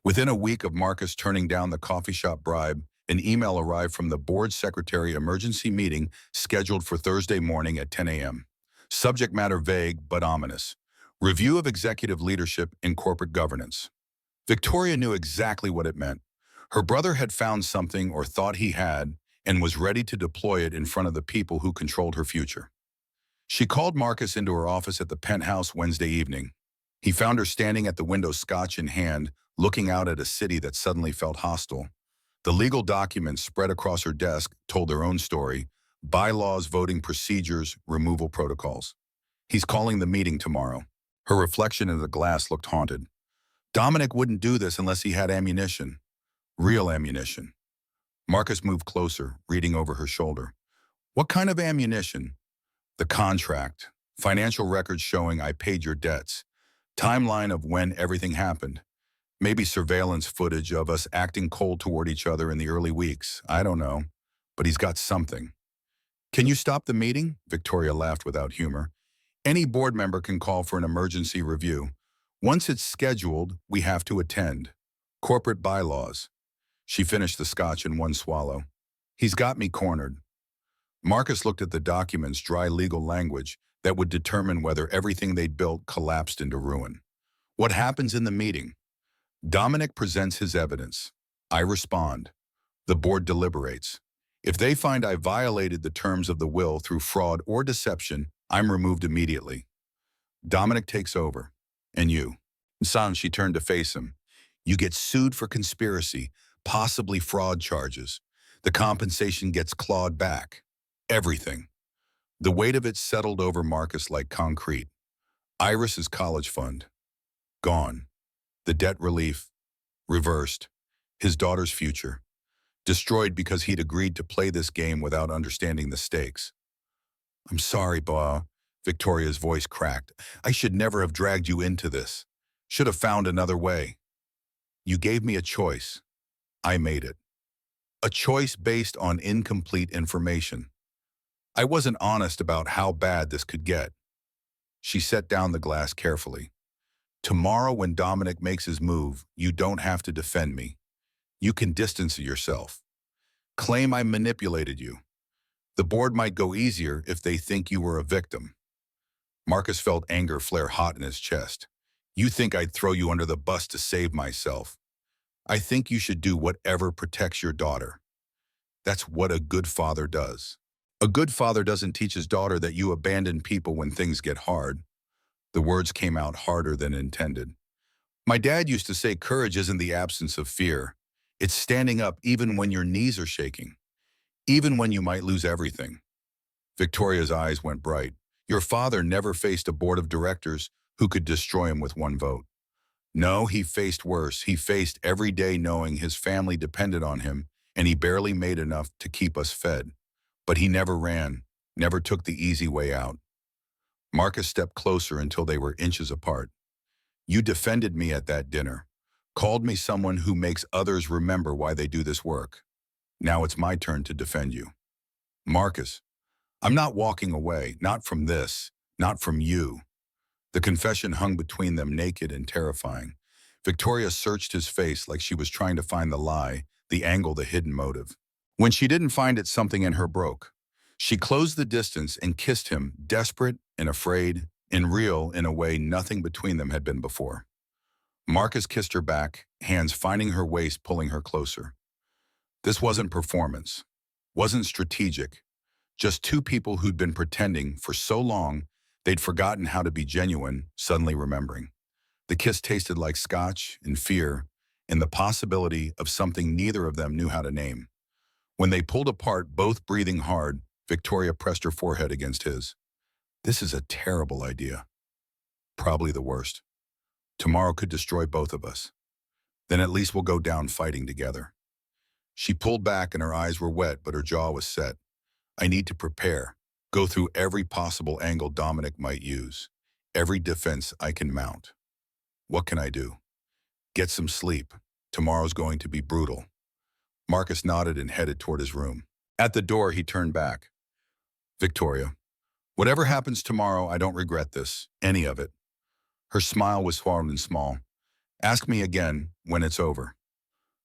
A: Within a week of Marcus turning down the coffee shop bribe, an email arrived from the board secretary emergency meeting scheduled for Thursday morning at 10 a.m. Subject matter vague but ominous. Review of executive leadership in corporate governance. Victoria knew exactly what it meant. Her brother had found something or thought he had and was ready to deploy it in front of the people who controlled her future. She called Marcus into her office at the penthouse Wednesday evening. He found her standing at the window, scotch in hand, looking out at a city that suddenly felt hostile. The legal documents spread across her desk told their own story: bylaws, voting procedures, removal protocols. He's calling the meeting tomorrow. Her reflection in the glass looked haunted. Dominic wouldn't do this unless he had ammunition. Real ammunition. Marcus moved closer, reading over her shoulder. What kind of ammunition? The contract. Financial records showing I paid your debts. Timeline of when everything happened. Maybe surveillance footage of us acting cold toward each other in the early weeks. I don't know. But he's got something. Can you stop the meeting? Victoria laughed without humor. Any board member can call for an emergency review. Once it's scheduled, we have to attend. Corporate bylaws. She finished the scotch in one swallow. He's got me cornered. Marcus looked at the document's dry legal language that would determine whether everything they'd built collapsed into ruin. What happens in the meeting? Dominic presents his evidence. I respond. The board deliberates. If they find I violated the terms of the will through fraud or deception, I'm removed immediately. Dominic takes over. And you? San, she turned to face him. You get sued for conspiracy, possibly fraud charges. The compensation gets clawed back. Everything. The weight of it settled over Marcus like concrete. Iris's college fund. Gone. The debt relief. Reversed. His daughter's future. Destroyed because he'd agreed to play this game without understanding the stakes. I'm sorry, Ba. Victoria's voice cracked. I should never have dragged you into this. Should have found another way. You gave me a choice. I made it. A choice based on incomplete information. I wasn't honest about how bad this could get. She set down the glass carefully. Tomorrow when Dominic makes his move, you don't have to defend me. You can distance yourself. Claim I manipulated you. The board might go easier if they think you were a victim. Marcus felt anger flare hot in his chest. You think I'd throw you under the bus to save myself. I think you should do whatever protects your daughter. That's what a good father does. A good father doesn't teach his daughter that you abandon people when things get hard. The words came out harder than intended. My dad used to say courage isn't the absence of fear. It's standing up even when your knees are shaking. Even when you might lose everything. Victoria's eyes went bright. Your father never faced a board of directors who could destroy him with one vote. No, he faced worse. He faced every day knowing his family depended on him, and he barely made enough to keep us fed. But he never ran, never took the easy way out. Marcus stepped closer until they were inches apart. You defended me at that dinner, called me someone who makes others remember why they do this work. Now it's my turn to defend you. Marcus, I'm not walking away, not from this, not from you. The confession hung between them, naked and terrifying. Victoria searched his face like she was trying to find the lie, the angle, the hidden motive. When she didn't find it, something in her broke. She closed the distance and kissed him, desperate and afraid and real in a way nothing between them had been before. Marcus kissed her back, hands finding her waist, pulling her closer. This wasn't performance, wasn't strategic, just two people who'd been pretending for so long they'd forgotten how to be genuine, suddenly remembering. The kiss tasted like scotch and fear and the possibility of something neither of them knew how to name. When they pulled apart, both breathing hard, Victoria pressed her forehead against his. This is a terrible idea. Probably the worst. Tomorrow could destroy both of us. Then at least we'll go down fighting together. She pulled back and her eyes were wet, but her jaw was set. I need to prepare, go through every possible angle Dominic might use, every defense I can mount. What can I do? Get some sleep. Tomorrow's going to be brutal. Marcus nodded and headed toward his room. At the door, he turned back. Victoria, whatever happens tomorrow, I don't regret this, any of it. Her smile was warm and small. Ask me again when it's over.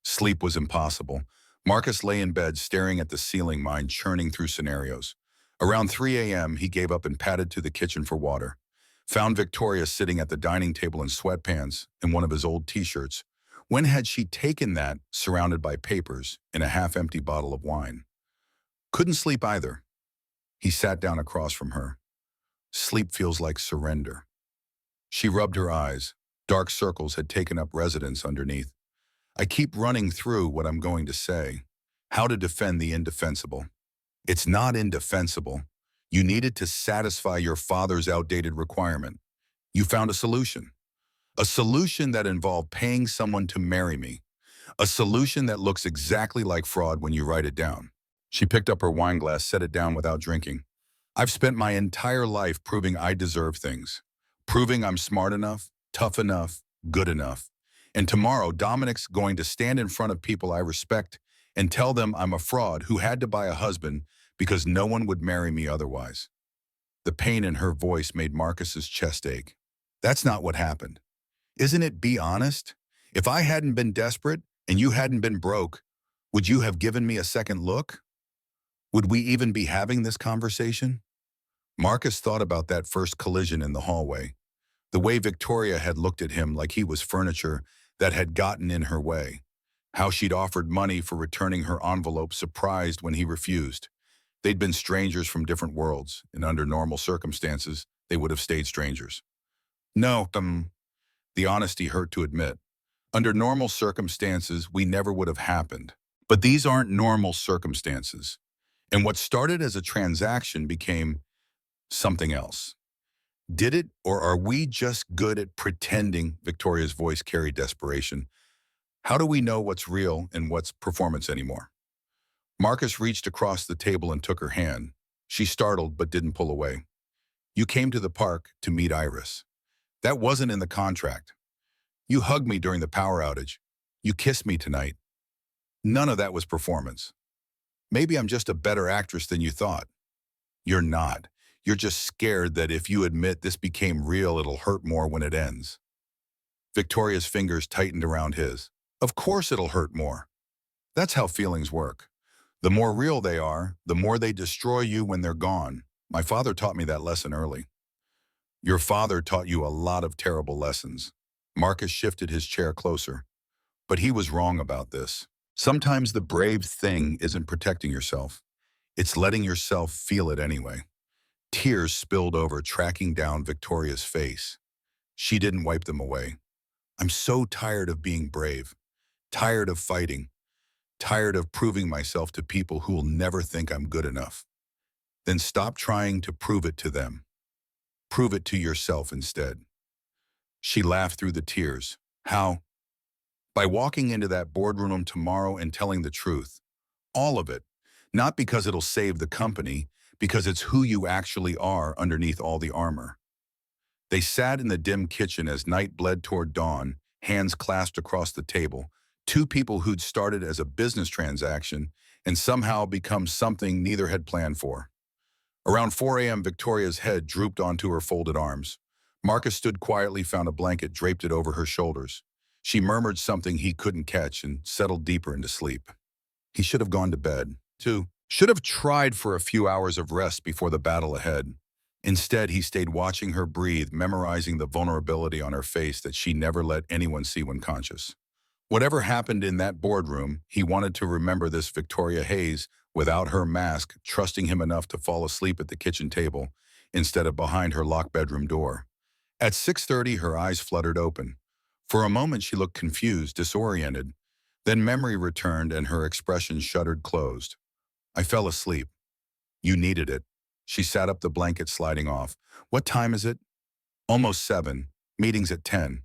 A: Sleep was impossible. Marcus lay in bed staring at the ceiling, mind churning through scenarios. Around 3 a.m., he gave up and padded to the kitchen for water. Found Victoria sitting at the dining table in sweatpants and one of his old t-shirts. When had she taken that, surrounded by papers, and a half-empty bottle of wine? Couldn't sleep either. He sat down across from her. Sleep feels like surrender. She rubbed her eyes. Dark circles had taken up residence underneath. I keep running through what I'm going to say. How to defend the indefensible. It's not indefensible. You needed to satisfy your father's outdated requirement. You found a solution. A solution that involved paying someone to marry me. A solution that looks exactly like fraud when you write it down. She picked up her wine glass, set it down without drinking. I've spent my entire life proving I deserve things. Proving I'm smart enough, tough enough, good enough. And tomorrow, Dominic's going to stand in front of people I respect and tell them I'm a fraud who had to buy a husband because no one would marry me otherwise. The pain in her voice made Marcus's chest ache. That's not what happened. Isn't it? Be honest. If I hadn't been desperate and you hadn't been broke, would you have given me a second look? Would we even be having this conversation? Marcus thought about that first collision in the hallway. The way Victoria had looked at him like he was furniture that had gotten in her way. How she'd offered money for returning her envelope, surprised when he refused. They'd been strangers from different worlds, and under normal circumstances, they would have stayed strangers. No, the honesty hurt to admit. Under normal circumstances, we never would have happened. But these aren't normal circumstances. And what started as a transaction became something else. Did it, or are we just good at pretending? Victoria's voice carried desperation. How do we know what's real and what's performance anymore? Marcus reached across the table and took her hand. She startled but didn't pull away. You came to the park to meet Iris. That wasn't in the contract. You hugged me during the power outage. You kissed me tonight. None of that was performance. Maybe I'm just a better actress than you thought. You're not. You're just scared that if you admit this became real, it'll hurt more when it ends. Victoria's fingers tightened around his. Of course it'll hurt more. That's how feelings work. The more real they are, the more they destroy you when they're gone. My father taught me that lesson early. Your father taught you a lot of terrible lessons. Marcus shifted his chair closer. But he was wrong about this. Sometimes the brave thing isn't protecting yourself. It's letting yourself feel it anyway. Tears spilled over, tracking down Victoria's face. She didn't wipe them away. I'm so tired of being brave, tired of fighting, tired of proving myself to people who will never think I'm good enough. Then stop trying to prove it to them. Prove it to yourself instead. She laughed through the tears. How? By walking into that boardroom tomorrow and telling the truth. All of it. Not because it'll save the company, because it's who you actually are underneath all the armor. They sat in the dim kitchen as night bled toward dawn, hands clasped across the table, two people who'd started as a business transaction and somehow become something neither had planned for. Around 4 a.m., Victoria's head drooped onto her folded arms. Marcus stood quietly, found a blanket, draped it over her shoulders. She murmured something he couldn't catch and settled deeper into sleep. He should have gone to bed, too. Should have tried for a few hours of rest before the battle ahead. Instead, he stayed watching her breathe, memorizing the vulnerability on her face that she never let anyone see when conscious. Whatever happened in that boardroom, he wanted to remember this Victoria Hayes without her mask, trusting him enough to fall asleep at the kitchen table instead of behind her locked bedroom door. At 6:30, her eyes fluttered open. For a moment, she looked confused, disoriented. Then memory returned and her expression shuttered closed. I fell asleep. You needed it. She sat up, the blanket sliding off. What time is it? Almost 7. Meeting's at 10.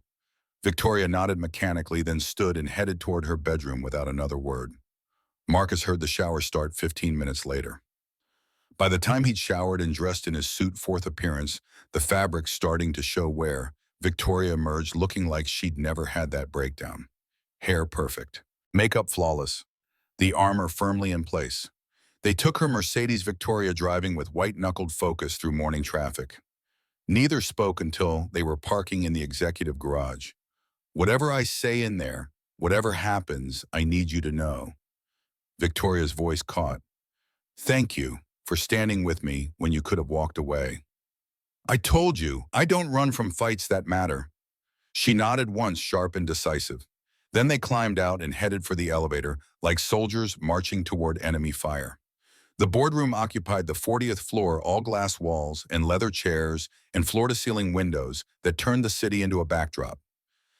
A: Victoria nodded mechanically, then stood and headed toward her bedroom without another word. Marcus heard the shower start 15 minutes later. By the time he'd showered and dressed in his suit fourth appearance, the fabric starting to show wear, Victoria emerged looking like she'd never had that breakdown. Hair perfect. Makeup flawless. The armor firmly in place. They took her Mercedes Victoria driving with white-knuckled focus through morning traffic. Neither spoke until they were parking in the executive garage. "Whatever I say in there, whatever happens, I need you to know." Victoria's voice caught. "Thank you for standing with me when you could have walked away. I told you, I don't run from fights that matter." She nodded once, sharp and decisive. Then they climbed out and headed for the elevator, like soldiers marching toward enemy fire. The boardroom occupied the 40th floor, all glass walls and leather chairs and floor-to-ceiling windows that turned the city into a backdrop.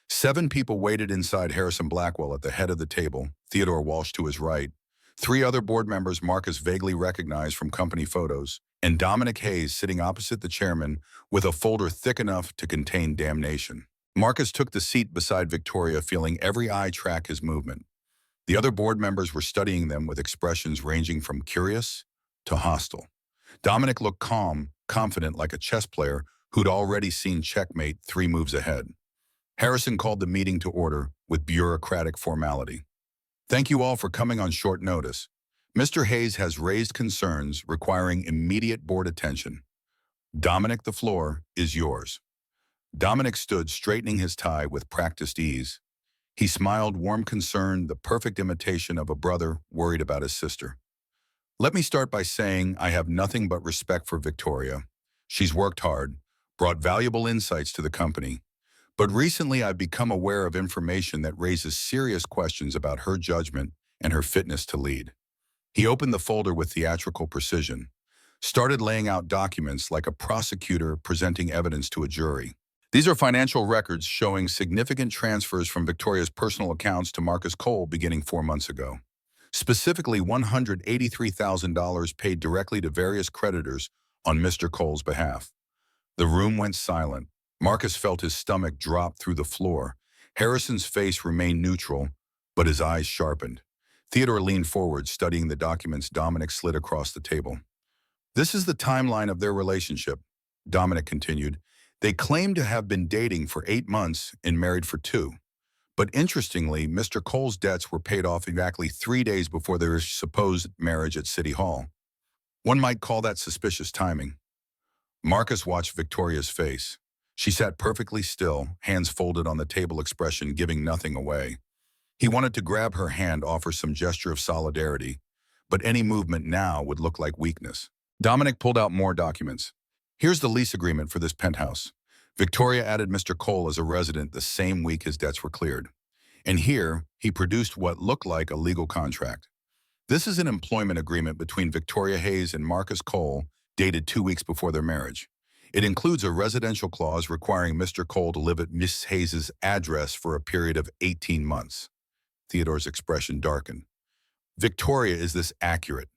A: 7 people waited inside. Harrison Blackwell at the head of the table, Theodore Walsh to his right, 3 other board members Marcus vaguely recognized from company photos, and Dominic Hayes sitting opposite the chairman with a folder thick enough to contain damnation. Marcus took the seat beside Victoria, feeling every eye track his movement. The other board members were studying them with expressions ranging from curious to hostile. Dominic looked calm, confident like a chess player who'd already seen checkmate 3 moves ahead. Harrison called the meeting to order with bureaucratic formality. "Thank you all for coming on short notice. Mr. Hayes has raised concerns requiring immediate board attention. Dominic, the floor is yours." Dominic stood, straightening his tie with practiced ease. He smiled, warm concern, the perfect imitation of a brother worried about his sister. "Let me start by saying I have nothing but respect for Victoria. She's worked hard, brought valuable insights to the company. But recently I've become aware of information that raises serious questions about her judgment and her fitness to lead." He opened the folder with theatrical precision, started laying out documents like a prosecutor presenting evidence to a jury. "These are financial records showing significant transfers from Victoria's personal accounts to Marcus Cole beginning 4 months ago. Specifically, $183,000 paid directly to various creditors on Mr. Cole's behalf." The room went silent. Marcus felt his stomach drop through the floor. Harrison's face remained neutral, but his eyes sharpened. Theodore leaned forward, studying the documents Dominic slid across the table. "This is the timeline of their relationship," Dominic continued. "They claim to have been dating for 8 months and married for 2. But interestingly, Mr. Cole's debts were paid off exactly 3 days before their supposed marriage at City Hall. One might call that suspicious timing." Marcus watched Victoria's face. She sat perfectly still, hands folded on the table, expression giving nothing away. He wanted to grab her hand, offer some gesture of solidarity, but any movement now would look like weakness. Dominic pulled out more documents. "Here's the lease agreement for this penthouse. Victoria added Mr. Cole as a resident the same week his debts were cleared. And here, he produced what looked like a legal contract. This is an employment agreement between Victoria Hayes and Marcus Cole, dated 2 weeks before their marriage. It includes a residential clause requiring Mr. Cole to live at Miss Hayes' address for a period of 18 months. Theodore's expression darkened. "Victoria, is this accurate?"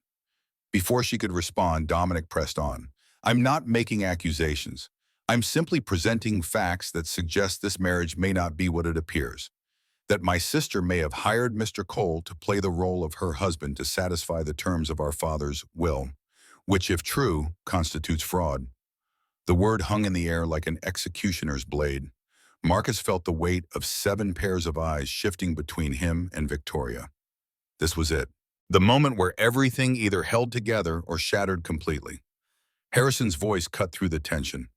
A: Before she could respond, Dominic pressed on. "I'm not making accusations. I'm simply presenting facts that suggest this marriage may not be what it appears. That my sister may have hired Mr. Cole to play the role of her husband to satisfy the terms of our father's will, which, if true, constitutes fraud." The word hung in the air like an executioner's blade. Marcus felt the weight of 7 pairs of eyes shifting between him and Victoria. This was it. The moment where everything either held together or shattered completely. Harrison's voice cut through the tension.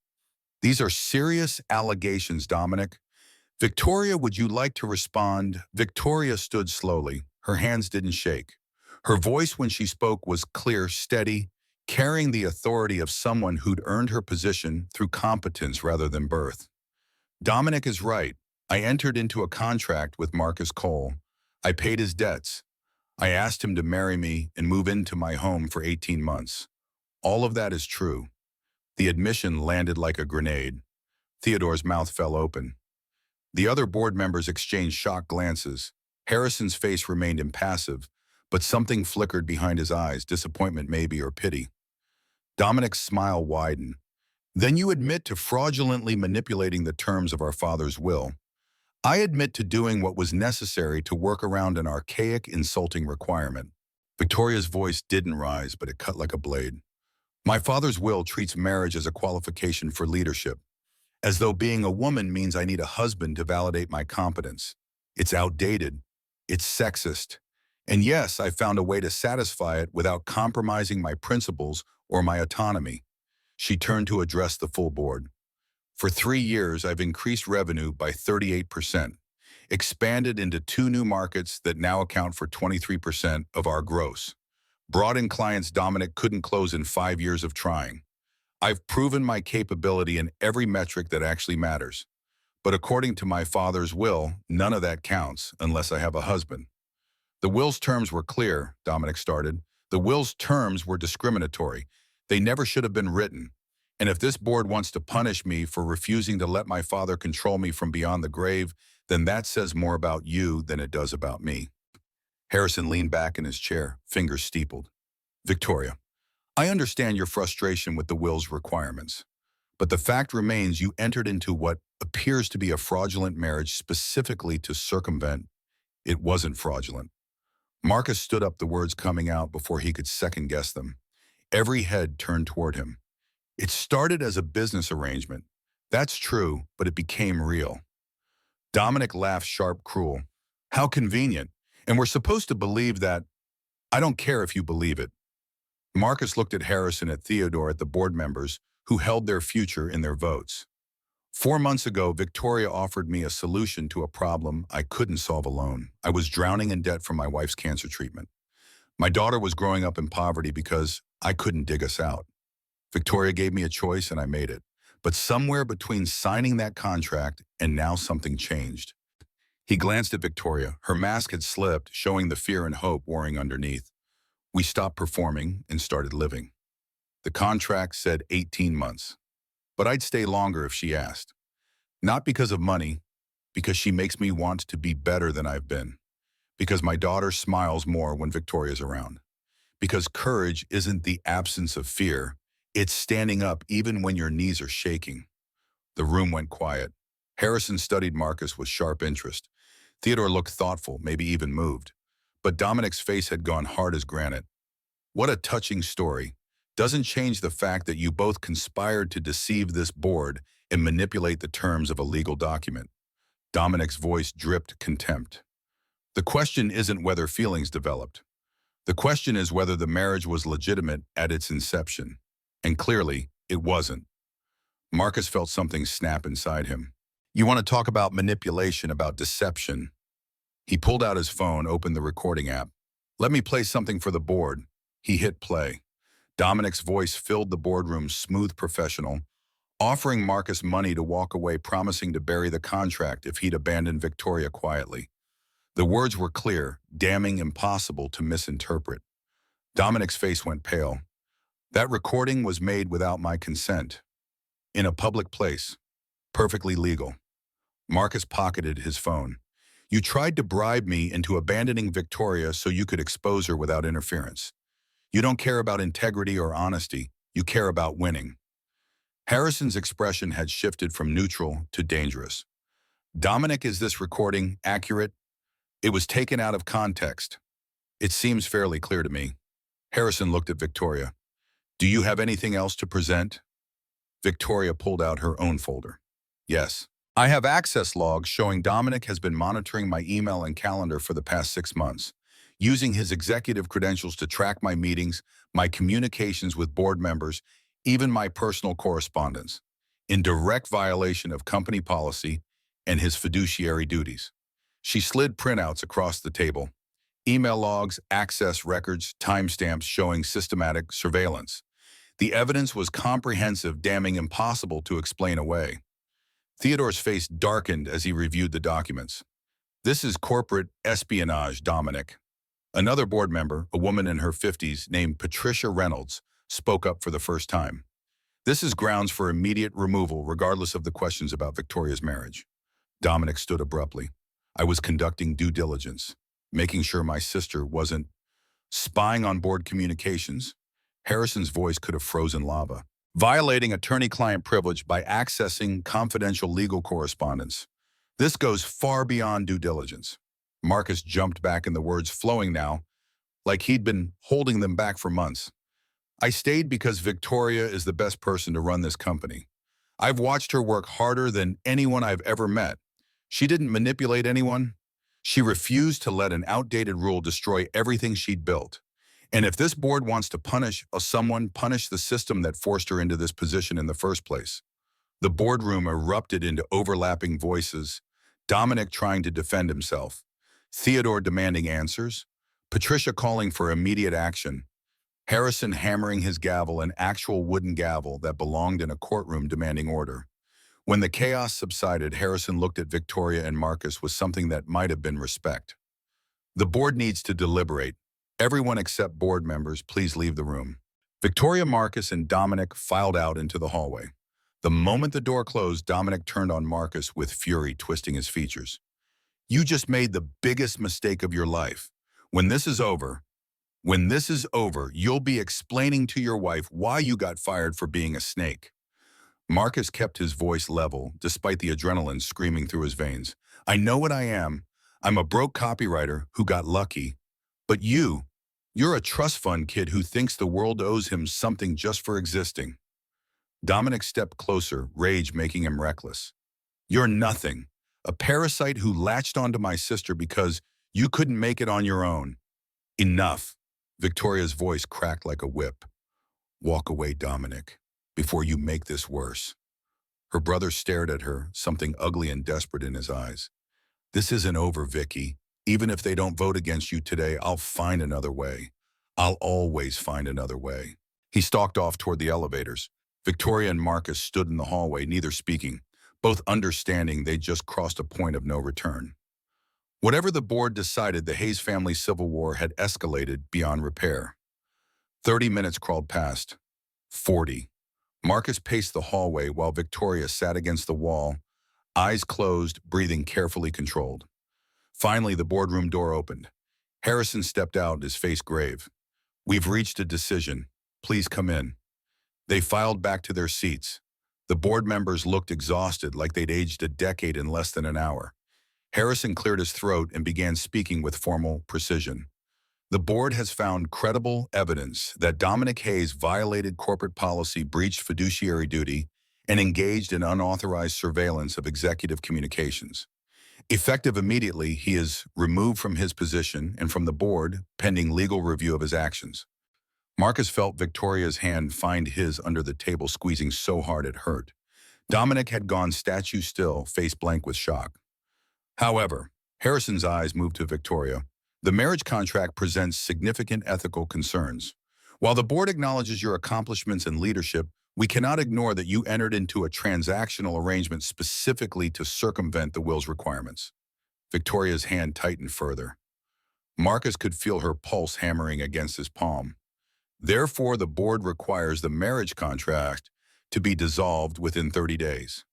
A: "These are serious allegations, Dominic. Victoria, would you like to respond?" Victoria stood slowly. Her hands didn't shake. Her voice when she spoke was clear, steady, carrying the authority of someone who'd earned her position through competence rather than birth. "Dominic is right. I entered into a contract with Marcus Cole. I paid his debts. I asked him to marry me and move into my home for 18 months. All of that is true." The admission landed like a grenade. Theodore's mouth fell open. The other board members exchanged shocked glances. Harrison's face remained impassive, but something flickered behind his eyes, disappointment maybe, or pity. Dominic's smile widened. "Then you admit to fraudulently manipulating the terms of our father's will. I admit to doing what was necessary to work around an archaic, insulting requirement." Victoria's voice didn't rise, but it cut like a blade. "My father's will treats marriage as a qualification for leadership. as though being a woman means I need a husband to validate my competence. It's outdated. It's sexist. And yes, I found a way to satisfy it without compromising my principles or my autonomy. She turned to address the full board. For 3 years, I've increased revenue by 38%, expanded into 2 new markets that now account for 23% of our gross. Brought in clients Dominic couldn't close in 5 years of trying. I've proven my capability in every metric that actually matters. But according to my father's will, none of that counts unless I have a husband. The will's terms were clear, Dominic started. The will's terms were discriminatory. They never should have been written. And if this board wants to punish me for refusing to let my father control me from beyond the grave, then that says more about you than it does about me. Harrison leaned back in his chair, fingers steepled. Victoria, I understand your frustration with the will's requirements, but the fact remains you entered into what appears to be a fraudulent marriage specifically to circumvent. It wasn't fraudulent. Marcus stood up, the words coming out before he could second-guess them. Every head turned toward him. It started as a business arrangement. That's true, but it became real. Dominic laughed sharp, cruel. How convenient. And we're supposed to believe that. I don't care if you believe it. Marcus looked at Harrison, at Theodore, at the board members who held their future in their votes. 4 months ago, Victoria offered me a solution to a problem I couldn't solve alone. I was drowning in debt from my wife's cancer treatment. My daughter was growing up in poverty because I couldn't dig us out. Victoria gave me a choice and I made it. But somewhere between signing that contract and now something changed. He glanced at Victoria. Her mask had slipped, showing the fear and hope warring underneath. We stopped performing and started living. The contract said 18 months. But I'd stay longer if she asked. Not because of money, because she makes me want to be better than I've been. Because my daughter smiles more when Victoria's around. Because courage isn't the absence of fear, it's standing up even when your knees are shaking. The room went quiet. Harrison studied Marcus with sharp interest. Theodore looked thoughtful, maybe even moved. But Dominic's face had gone hard as granite. What a touching story. Doesn't change the fact that you both conspired to deceive this board and manipulate the terms of a legal document. Dominic's voice dripped contempt. The question isn't whether feelings developed. The question is whether the marriage was legitimate at its inception. And clearly, it wasn't. Marcus felt something snap inside him. You want to talk about manipulation, about deception? He pulled out his phone, opened the recording app. Let me play something for the board. He hit play. Dominic's voice filled the boardroom, smooth, professional, offering Marcus money to walk away, promising to bury the contract if he'd abandon Victoria quietly. The words were clear, damning, impossible to misinterpret. Dominic's face went pale. That recording was made without my consent. In a public place. Perfectly legal. Marcus pocketed his phone. You tried to bribe me into abandoning Victoria so you could expose her without interference. You don't care about integrity or honesty. You care about winning. Harrison's expression had shifted from neutral to dangerous. Dominic, is this recording accurate? It was taken out of context. It seems fairly clear to me. Harrison looked at Victoria. Do you have anything else to present? Victoria pulled out her own folder. Yes. I have access logs showing Dominic has been monitoring my email and calendar for the past 6 months, using his executive credentials to track my meetings, my communications with board members, even my personal correspondence, in direct violation of company policy and his fiduciary duties. She slid printouts across the table. Email logs, access records, timestamps showing systematic surveillance. The evidence was comprehensive, damning impossible to explain away. Theodore's face darkened as he reviewed the documents. This is corporate espionage, Dominic. Another board member, a woman in her 50s named Patricia Reynolds, spoke up for the first time. This is grounds for immediate removal regardless of the questions about Victoria's marriage. Dominic stood abruptly. I was conducting due diligence, making sure my sister wasn't spying on board communications. Harrison's voice could have frozen lava. Violating attorney-client privilege by accessing confidential legal correspondence. This goes far beyond due diligence. Marcus jumped back, in the words flowing now, like he'd been holding them back for months. I stayed because Victoria is the best person to run this company. I've watched her work harder than anyone I've ever met. She didn't manipulate anyone. She refused to let an outdated rule destroy everything she'd built. And if this board wants to punish someone, punish the system that forced her into this position in the first place. The boardroom erupted into overlapping voices, Dominic trying to defend himself, Theodore demanding answers, Patricia calling for immediate action, Harrison hammering his gavel, an actual wooden gavel that belonged in a courtroom demanding order. When the chaos subsided, Harrison looked at Victoria and Marcus with something that might have been respect. The board needs to deliberate. Everyone except board members, please leave the room. Victoria, Marcus, and Dominic filed out into the hallway. The moment the door closed, Dominic turned on Marcus with fury, twisting his features. You just made the biggest mistake of your life. When this is over, you'll be explaining to your wife why you got fired for being a snake. Marcus kept his voice level, despite the adrenaline screaming through his veins. I know what I am. I'm a broke copywriter who got lucky. But you're a trust fund kid who thinks the world owes him something just for existing. Dominic stepped closer, rage making him reckless. You're nothing. A parasite who latched onto my sister because you couldn't make it on your own. Enough. Victoria's voice cracked like a whip. Walk away, Dominic, before you make this worse. Her brother stared at her, something ugly and desperate in his eyes. This isn't over, Vicky. Even if they don't vote against you today, I'll find another way. I'll always find another way. He stalked off toward the elevators. Victoria and Marcus stood in the hallway, neither speaking, both understanding they'd just crossed a point of no return. Whatever the board decided, the Hayes family civil war had escalated beyond repair. 30 minutes crawled past. 40. Marcus paced the hallway while Victoria sat against the wall, eyes closed, breathing carefully controlled. Finally, the boardroom door opened. Harrison stepped out, his face grave. We've reached a decision. Please come in. They filed back to their seats. The board members looked exhausted, like they'd aged a decade in less than an hour. Harrison cleared his throat and began speaking with formal precision. The board has found credible evidence that Dominic Hayes violated corporate policy, breached fiduciary duty, and engaged in unauthorized surveillance of executive communications. Effective immediately, he is removed from his position and from the board, pending legal review of his actions. Marcus felt Victoria's hand find his under the table, squeezing so hard it hurt. Dominic had gone statue still, face blank with shock. However, Harrison's eyes moved to Victoria. The marriage contract presents significant ethical concerns. While the board acknowledges your accomplishments and leadership, we cannot ignore that you entered into a transactional arrangement specifically to circumvent the will's requirements. Victoria's hand tightened further. Marcus could feel her pulse hammering against his palm. Therefore, the board requires the marriage contract to be dissolved within 30 days.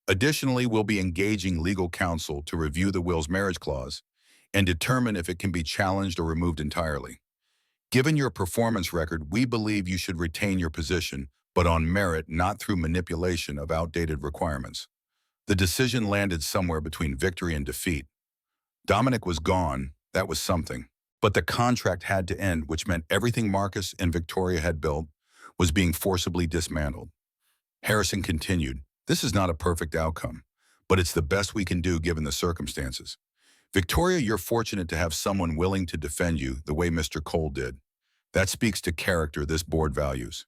A: Additionally, we'll be engaging legal counsel to review the will's marriage clause and determine if it can be challenged or removed entirely. Given your performance record, we believe you should retain your position, but on merit, not through manipulation of outdated requirements. The decision landed somewhere between victory and defeat. Dominic was gone, that was something. But the contract had to end, which meant everything Marcus and Victoria had built was being forcibly dismantled. Harrison continued, this is not a perfect outcome, but it's the best we can do given the circumstances. Victoria, you're fortunate to have someone willing to defend you the way Mr. Cole did. That speaks to character this board values.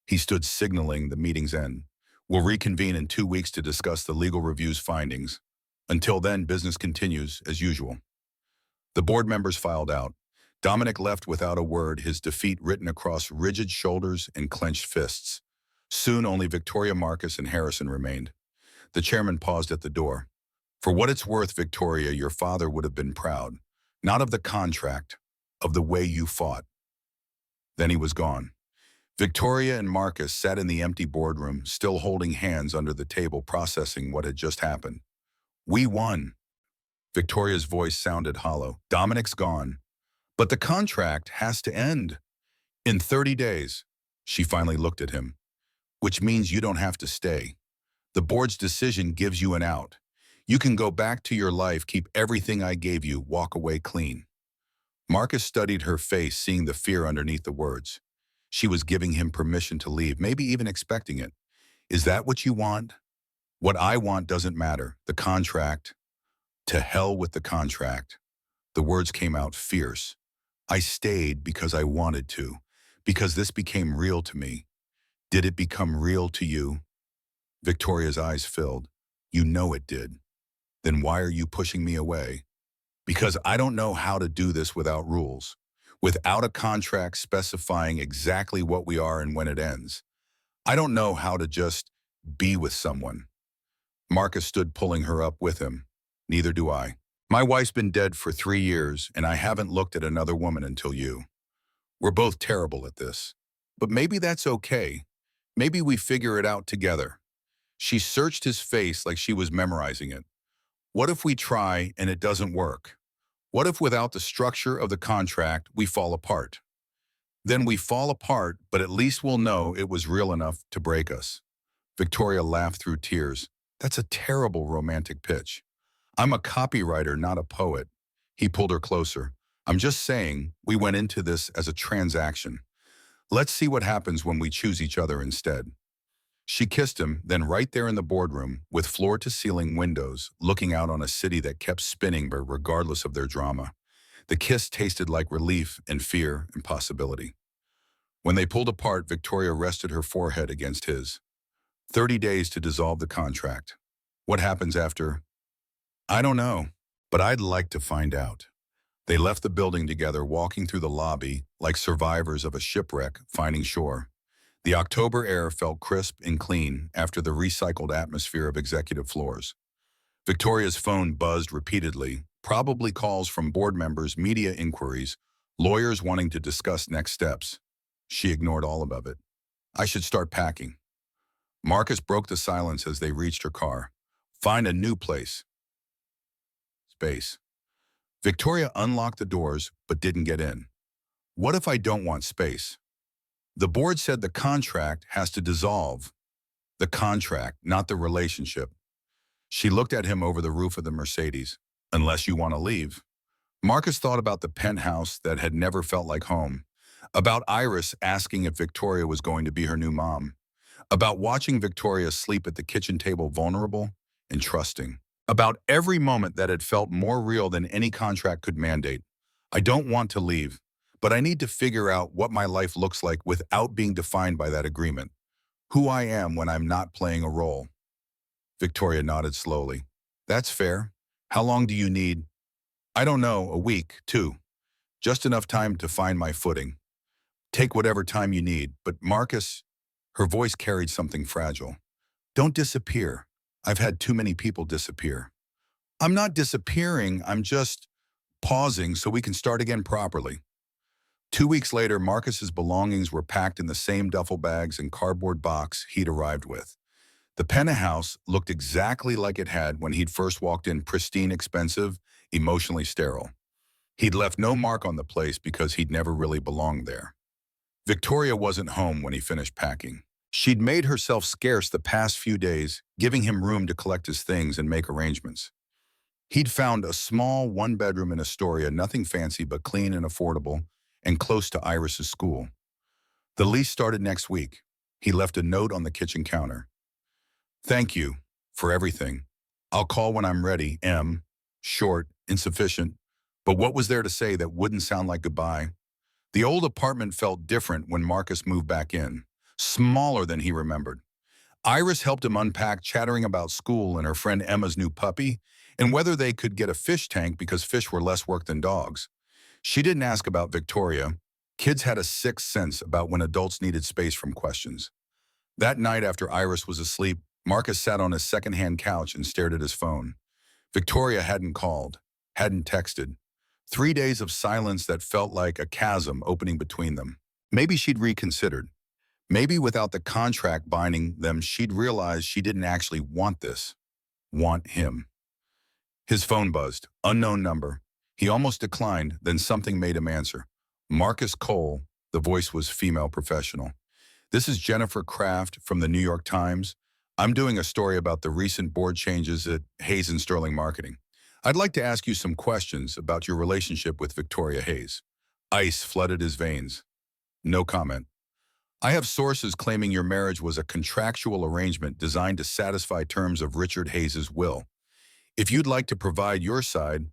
A: He stood, signaling the meeting's end. We'll reconvene in 2 weeks to discuss the legal review's findings. Until then, business continues as usual. The board members filed out. Dominic left without a word, his defeat written across rigid shoulders and clenched fists. Soon only Victoria, Marcus, and Harrison remained. The chairman paused at the door. For what it's worth, Victoria, your father would have been proud, not of the contract, of the way you fought. Then he was gone. Victoria and Marcus sat in the empty boardroom, still holding hands under the table, processing what had just happened. We won. Victoria's voice sounded hollow. Dominic's gone. But the contract has to end. In 30 days, she finally looked at him. Which means you don't have to stay. The board's decision gives you an out. You can go back to your life, keep everything I gave you, walk away clean. Marcus studied her face, seeing the fear underneath the words. She was giving him permission to leave, maybe even expecting it. Is that what you want? What I want doesn't matter. The contract. To hell with the contract. The words came out fierce. I stayed because I wanted to, because this became real to me. Did it become real to you? Victoria's eyes filled. You know it did. Then why are you pushing me away? Because I don't know how to do this without rules, without a contract specifying exactly what we are and when it ends. I don't know how to just be with someone. Marcus stood pulling her up with him. Neither do I. My wife's been dead for 3 years, and I haven't looked at another woman until you. We're both terrible at this. But maybe that's okay. Maybe we figure it out together. She searched his face like she was memorizing it. What if we try and it doesn't work? What if without the structure of the contract, we fall apart? Then we fall apart, but at least we'll know it was real enough to break us. Victoria laughed through tears. That's a terrible romantic pitch. I'm a copywriter, not a poet. He pulled her closer. I'm just saying, we went into this as a transaction. Let's see what happens when we choose each other instead. She kissed him, then right there in the boardroom, with floor-to-ceiling windows, looking out on a city that kept spinning but regardless of their drama. The kiss tasted like relief and fear and possibility. When they pulled apart, Victoria rested her forehead against his. 30 days to dissolve the contract. What happens after? I don't know, but I'd like to find out. They left the building together, walking through the lobby like survivors of a shipwreck finding shore. The October air felt crisp and clean after the recycled atmosphere of executive floors. Victoria's phone buzzed repeatedly, probably calls from board members, media inquiries, lawyers wanting to discuss next steps. She ignored all of it. I should start packing. Marcus broke the silence as they reached her car. Find a new place. Space. Victoria unlocked the doors but didn't get in. What if I don't want space? The board said the contract has to dissolve. The contract, not the relationship. She looked at him over the roof of the Mercedes. Unless you want to leave. Marcus thought about the penthouse that had never felt like home. About Iris asking if Victoria was going to be her new mom. About watching Victoria sleep at the kitchen table vulnerable and trusting. About every moment that had felt more real than any contract could mandate. I don't want to leave, but I need to figure out what my life looks like without being defined by that agreement. Who I am when I'm not playing a role. Victoria nodded slowly. That's fair. How long do you need? I don't know, a week, 2. Just enough time to find my footing. Take whatever time you need, but Marcus, her voice carried something fragile. Don't disappear. I've had too many people disappear. I'm not disappearing, I'm just pausing so we can start again properly. 2 weeks later, Marcus's belongings were packed in the same duffel bags and cardboard box he'd arrived with. The penthouse looked exactly like it had when he'd first walked in, pristine, expensive, emotionally sterile. He'd left no mark on the place because he'd never really belonged there. Victoria wasn't home when he finished packing. She'd made herself scarce the past few days, giving him room to collect his things and make arrangements. He'd found a small one-bedroom in Astoria, nothing fancy but clean and affordable, and close to Iris's school. The lease started next week. He left a note on the kitchen counter. Thank you for everything. I'll call when I'm ready. M. Short, insufficient. But what was there to say that wouldn't sound like goodbye? The old apartment felt different when Marcus moved back in, smaller than he remembered. Iris helped him unpack, chattering about school and her friend Emma's new puppy, and whether they could get a fish tank because fish were less work than dogs. She didn't ask about Victoria. Kids had a sixth sense about when adults needed space from questions. That night after Iris was asleep, Marcus sat on his second-hand couch and stared at his phone. Victoria hadn't called, hadn't texted. 3 days of silence that felt like a chasm opening between them. Maybe she'd reconsidered. Maybe without the contract binding them, she'd realized she didn't actually want this. Want him. His phone buzzed. Unknown number. He almost declined, then something made him answer. Marcus Cole. The voice was female professional. This is Jennifer Kraft from the New York Times. I'm doing a story about the recent board changes at Hayes and Sterling Marketing. I'd like to ask you some questions about your relationship with Victoria Hayes. Ice flooded his veins. No comment. I have sources claiming your marriage was a contractual arrangement designed to satisfy terms of Richard Hayes's will. If you'd like to provide your side,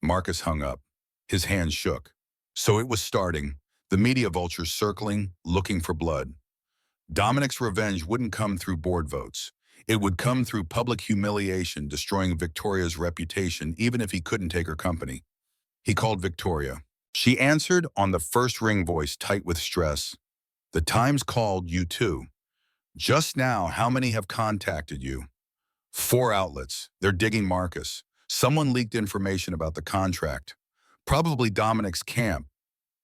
A: Marcus hung up. His hands shook. So it was starting, the media vultures circling, looking for blood. Dominic's revenge wouldn't come through board votes. It would come through public humiliation, destroying Victoria's reputation even if he couldn't take her company. He called Victoria. She answered on the first ring, voice tight with stress. The Times called you too. Just now, how many have contacted you? 4 outlets. They're digging Marcus. Someone leaked information about the contract. Probably Dominic's camp,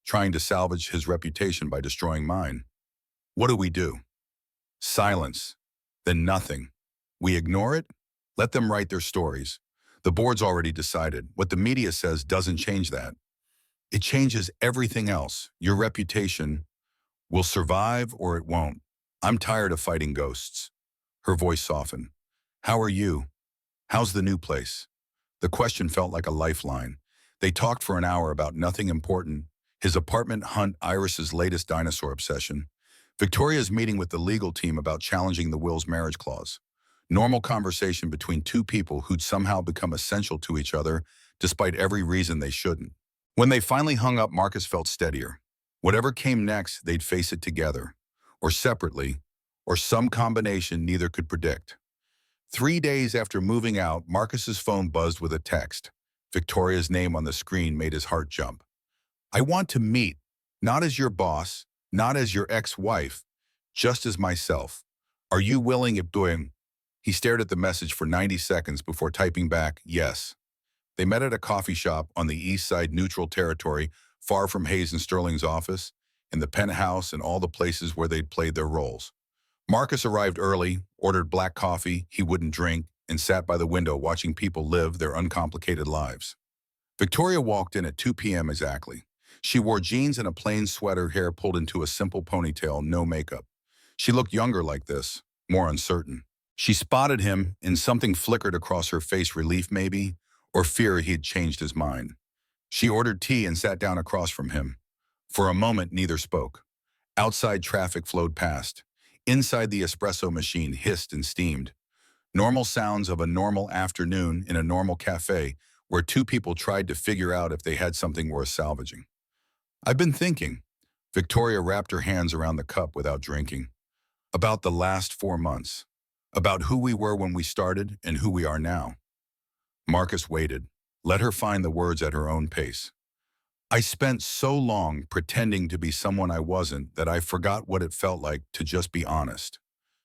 A: trying to salvage his reputation by destroying mine. What do we do? Silence. Then nothing. We ignore it? Let them write their stories. The board's already decided. What the media says doesn't change that. It changes everything else. Your reputation will survive or it won't. I'm tired of fighting ghosts. Her voice softened. How are you? How's the new place? The question felt like a lifeline. They talked for an hour about nothing important. His apartment hunt, Iris's latest dinosaur obsession. Victoria's meeting with the legal team about challenging the will's marriage clause. Normal conversation between two people who'd somehow become essential to each other despite every reason they shouldn't. When they finally hung up, Marcus felt steadier. Whatever came next, they'd face it together, or separately, or some combination neither could predict. 3 days after moving out, Marcus's phone buzzed with a text. Victoria's name on the screen made his heart jump. I want to meet, not as your boss, not as your ex-wife, just as myself. Are you willing if doing? He stared at the message for 90 seconds before typing back, yes. They met at a coffee shop on the east side, neutral territory, far from Hayes and Sterling's office, in the penthouse and all the places where they'd played their roles. Marcus arrived early, ordered black coffee he wouldn't drink, and sat by the window watching people live their uncomplicated lives. Victoria walked in at 2 p.m. exactly. She wore jeans and a plain sweater, hair pulled into a simple ponytail, no makeup. She looked younger like this, more uncertain. She spotted him, and something flickered across her face, relief maybe, or fear he had changed his mind. She ordered tea and sat down across from him. For a moment, neither spoke. Outside traffic flowed past. Inside, the espresso machine hissed and steamed. Normal sounds of a normal afternoon in a normal cafe where two people tried to figure out if they had something worth salvaging. I've been thinking, Victoria wrapped her hands around the cup without drinking, about the last 4 months, about who we were when we started and who we are now. Marcus waited, let her find the words at her own pace. I spent so long pretending to be someone I wasn't that I forgot what it felt like to just be honest.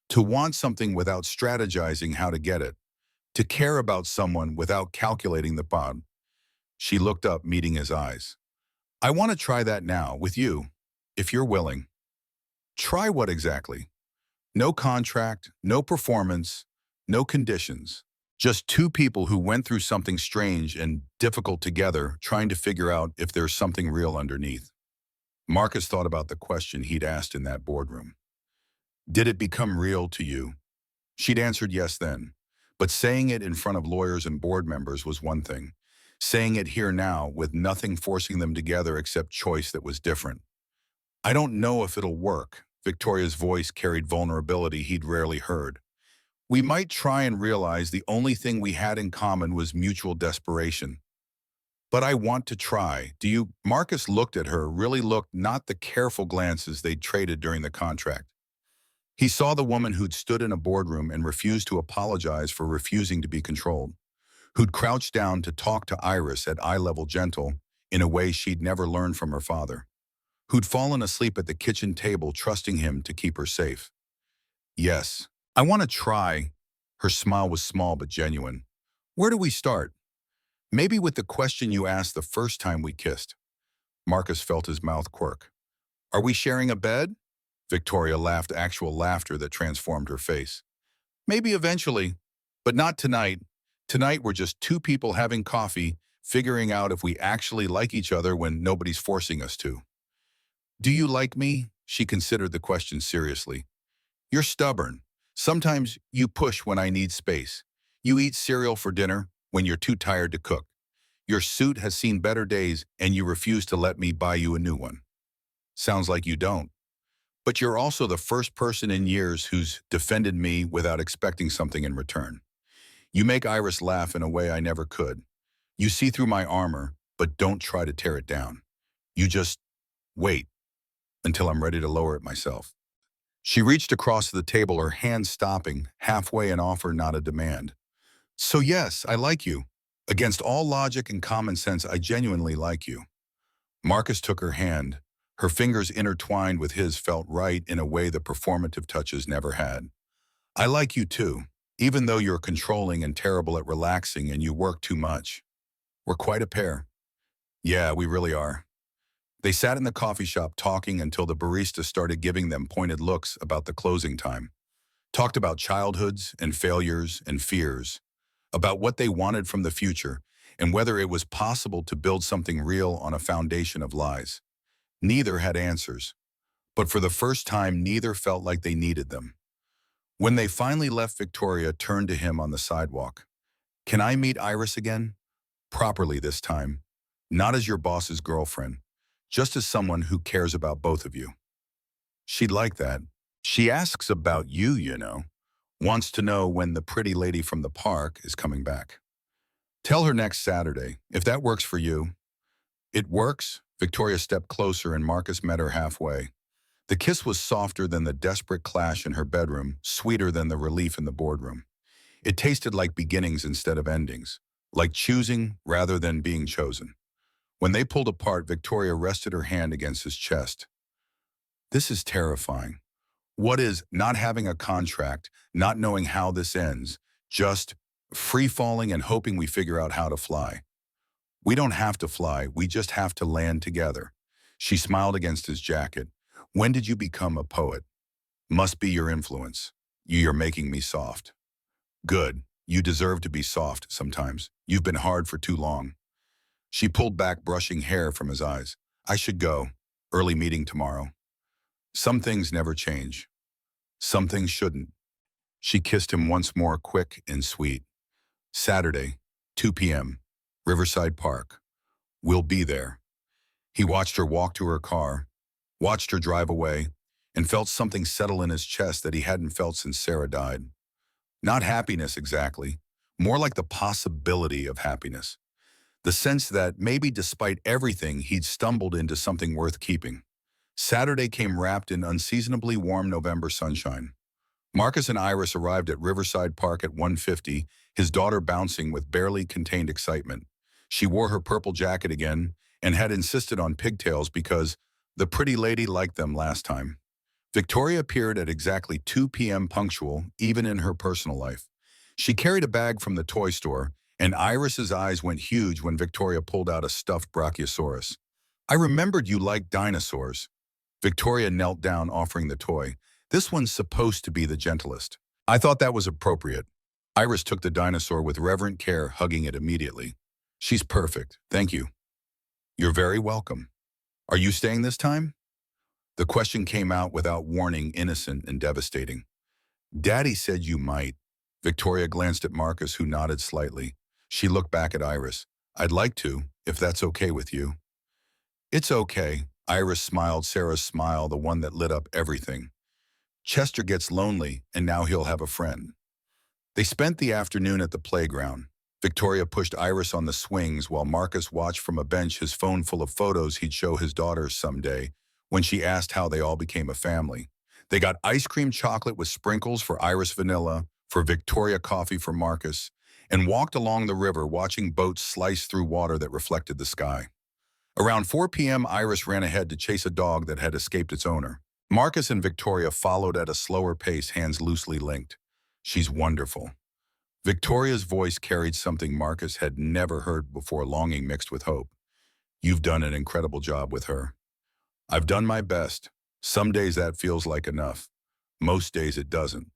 A: To want something without strategizing how to get it. To care about someone without calculating the bond. She looked up, meeting his eyes. I want to try that now, with you, if you're willing. Try what exactly? No contract, no performance, no conditions. Just two people who went through something strange and difficult together, trying to figure out if there's something real underneath. Marcus thought about the question he'd asked in that boardroom. Did it become real to you? She'd answered yes then, but saying it in front of lawyers and board members was one thing. Saying it here now, with nothing forcing them together except choice that was different. I don't know if it'll work. Victoria's voice carried vulnerability he'd rarely heard. We might try and realize the only thing we had in common was mutual desperation. But I want to try. Do you? Marcus looked at her, really looked, not the careful glances they'd traded during the contract. He saw the woman who'd stood in a boardroom and refused to apologize for refusing to be controlled, who'd crouched down to talk to Iris at eye level gentle in a way she'd never learned from her father, who'd fallen asleep at the kitchen table trusting him to keep her safe. Yes, I want to try. Her smile was small but genuine. Where do we start? Maybe with the question you asked the first time we kissed. Marcus felt his mouth quirk. Are we sharing a bed? Victoria laughed, actual laughter that transformed her face. Maybe eventually, but not tonight. Tonight we're just two people having coffee, figuring out if we actually like each other when nobody's forcing us to. Do you like me? She considered the question seriously. You're stubborn. Sometimes you push when I need space. You eat cereal for dinner when you're too tired to cook. Your suit has seen better days and you refuse to let me buy you a new one. Sounds like you don't. But you're also the first person in years who's defended me without expecting something in return. You make Iris laugh in a way I never could. You see through my armor, but don't try to tear it down. You just wait until I'm ready to lower it myself. She reached across the table, her hand stopping, halfway an offer, not a demand. So yes, I like you. Against all logic and common sense, I genuinely like you. Marcus took her hand. Her fingers intertwined with his felt right in a way the performative touches never had. I like you too, even though you're controlling and terrible at relaxing and you work too much. We're quite a pair. Yeah, we really are. They sat in the coffee shop talking until the barista started giving them pointed looks about the closing time. Talked about childhoods and failures and fears, about what they wanted from the future, and whether it was possible to build something real on a foundation of lies. Neither had answers, but for the first time, neither felt like they needed them. When they finally left, Victoria turned to him on the sidewalk. Can I meet Iris again? Properly this time. Not as your boss's girlfriend, just as someone who cares about both of you. She'd like that. She asks about you, you know. Wants to know when the pretty lady from the park is coming back. Tell her next Saturday, if that works for you. It works. Victoria stepped closer and Marcus met her halfway. The kiss was softer than the desperate clash in her bedroom, sweeter than the relief in the boardroom. It tasted like beginnings instead of endings, like choosing rather than being chosen. When they pulled apart, Victoria rested her hand against his chest. This is terrifying. What is not having a contract, not knowing how this ends, just free-falling and hoping we figure out how to fly? We don't have to fly, we just have to land together. She smiled against his jacket. When did you become a poet? Must be your influence. You're making me soft. Good. You deserve to be soft sometimes. You've been hard for too long. She pulled back, brushing hair from his eyes. I should go. Early meeting tomorrow. Some things never change. Some things shouldn't. She kissed him once more, quick and sweet. Saturday, 2 p.m., Riverside Park. We'll be there. He watched her walk to her car, watched her drive away, and felt something settle in his chest that he hadn't felt since Sarah died. Not happiness exactly, more like the possibility of happiness. The sense that maybe despite everything, he'd stumbled into something worth keeping. Saturday came wrapped in unseasonably warm November sunshine. Marcus and Iris arrived at Riverside Park at 1:50, his daughter bouncing with barely contained excitement. She wore her purple jacket again and had insisted on pigtails because the pretty lady liked them last time. Victoria appeared at exactly 2 p.m. punctual, even in her personal life. She carried a bag from the toy store, and Iris's eyes went huge when Victoria pulled out a stuffed brachiosaurus. I remembered you liked dinosaurs. Victoria knelt down, offering the toy. This one's supposed to be the gentlest. I thought that was appropriate. Iris took the dinosaur with reverent care, hugging it immediately. She's perfect, thank you. You're very welcome. Are you staying this time? The question came out without warning, innocent and devastating. Daddy said you might. Victoria glanced at Marcus, who nodded slightly. She looked back at Iris. I'd like to, if that's okay with you. It's okay. Iris smiled, Sarah's smile, the one that lit up everything. Chester gets lonely, and now he'll have a friend. They spent the afternoon at the playground. Victoria pushed Iris on the swings while Marcus watched from a bench, his phone full of photos he'd show his daughters someday, when she asked how they all became a family. They got ice cream chocolate with sprinkles for Iris, vanilla, for Victoria, coffee for Marcus, and walked along the river watching boats slice through water that reflected the sky. Around 4 p.m., Iris ran ahead to chase a dog that had escaped its owner. Marcus and Victoria followed at a slower pace, hands loosely linked. She's wonderful. Victoria's voice carried something Marcus had never heard before, longing mixed with hope. You've done an incredible job with her. I've done my best. Some days that feels like enough. Most days it doesn't.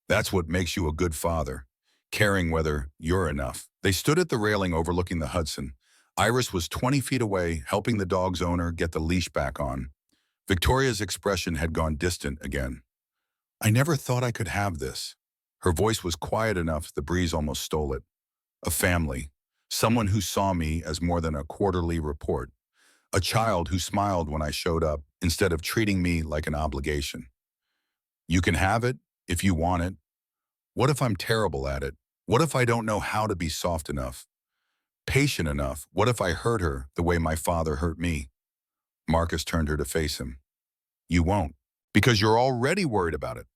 A: That's what makes you a good father, caring whether you're enough. They stood at the railing overlooking the Hudson. Iris was 20 feet away, helping the dog's owner get the leash back on. Victoria's expression had gone distant again. I never thought I could have this. Her voice was quiet enough the breeze almost stole it. A family. Someone who saw me as more than a quarterly report. A child who smiled when I showed up, instead of treating me like an obligation. You can have it if you want it. What if I'm terrible at it? What if I don't know how to be soft enough, patient enough? What if I hurt her the way my father hurt me? Marcus turned her to face him. You won't, because you're already worried about it.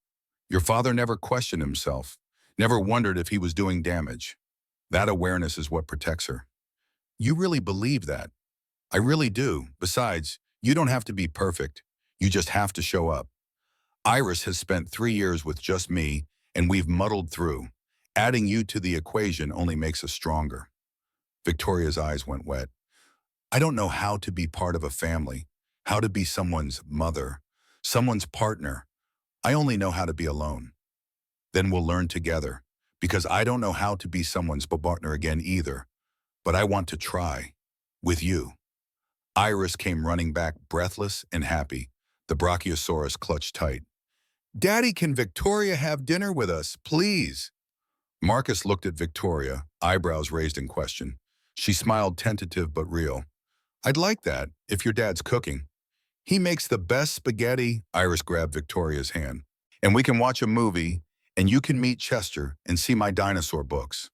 A: Your father never questioned himself, never wondered if he was doing damage. That awareness is what protects her. You really believe that? I really do. Besides, you don't have to be perfect. You just have to show up. Iris has spent 3 years with just me, and we've muddled through. Adding you to the equation only makes us stronger. Victoria's eyes went wet. I don't know how to be part of a family, how to be someone's mother, someone's partner. I only know how to be alone. Then we'll learn together, because I don't know how to be someone's partner again either. But I want to try. With you. Iris came running back, breathless and happy. The Brachiosaurus clutched tight. Daddy, can Victoria have dinner with us, please? Marcus looked at Victoria, eyebrows raised in question. She smiled, tentative but real. I'd like that, if your dad's cooking. He makes the best spaghetti. Iris grabbed Victoria's hand. And we can watch a movie, and you can meet Chester and see my dinosaur books.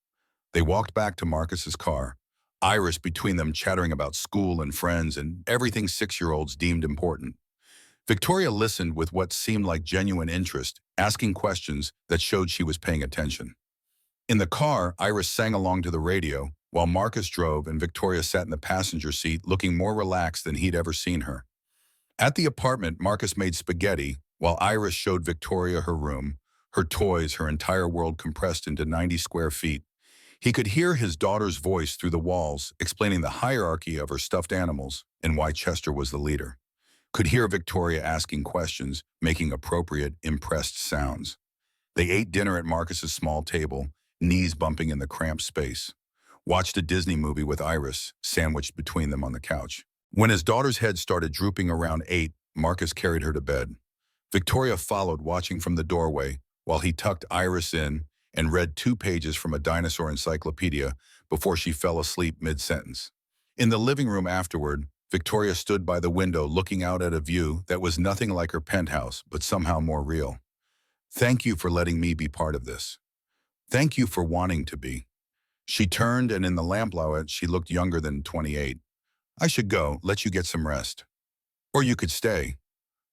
A: They walked back to Marcus's car, Iris between them chattering about school and friends and everything 6-year-olds deemed important. Victoria listened with what seemed like genuine interest, asking questions that showed she was paying attention. In the car, Iris sang along to the radio, while Marcus drove and Victoria sat in the passenger seat looking more relaxed than he'd ever seen her. At the apartment, Marcus made spaghetti, while Iris showed Victoria her room, her toys, her entire world compressed into 90 square feet. He could hear his daughter's voice through the walls, explaining the hierarchy of her stuffed animals and why Chester was the leader. Could hear Victoria asking questions, making appropriate, impressed sounds. They ate dinner at Marcus's small table, knees bumping in the cramped space. Watched a Disney movie with Iris, sandwiched between them on the couch. When his daughter's head started drooping around 8, Marcus carried her to bed. Victoria followed, watching from the doorway, while he tucked Iris in and read 2 pages from a dinosaur encyclopedia before she fell asleep mid-sentence. In the living room afterward, Victoria stood by the window looking out at a view that was nothing like her penthouse, but somehow more real. Thank you for letting me be part of this. Thank you for wanting to be. She turned, and in the lamplight, she looked younger than 28. I should go, let you get some rest. Or you could stay.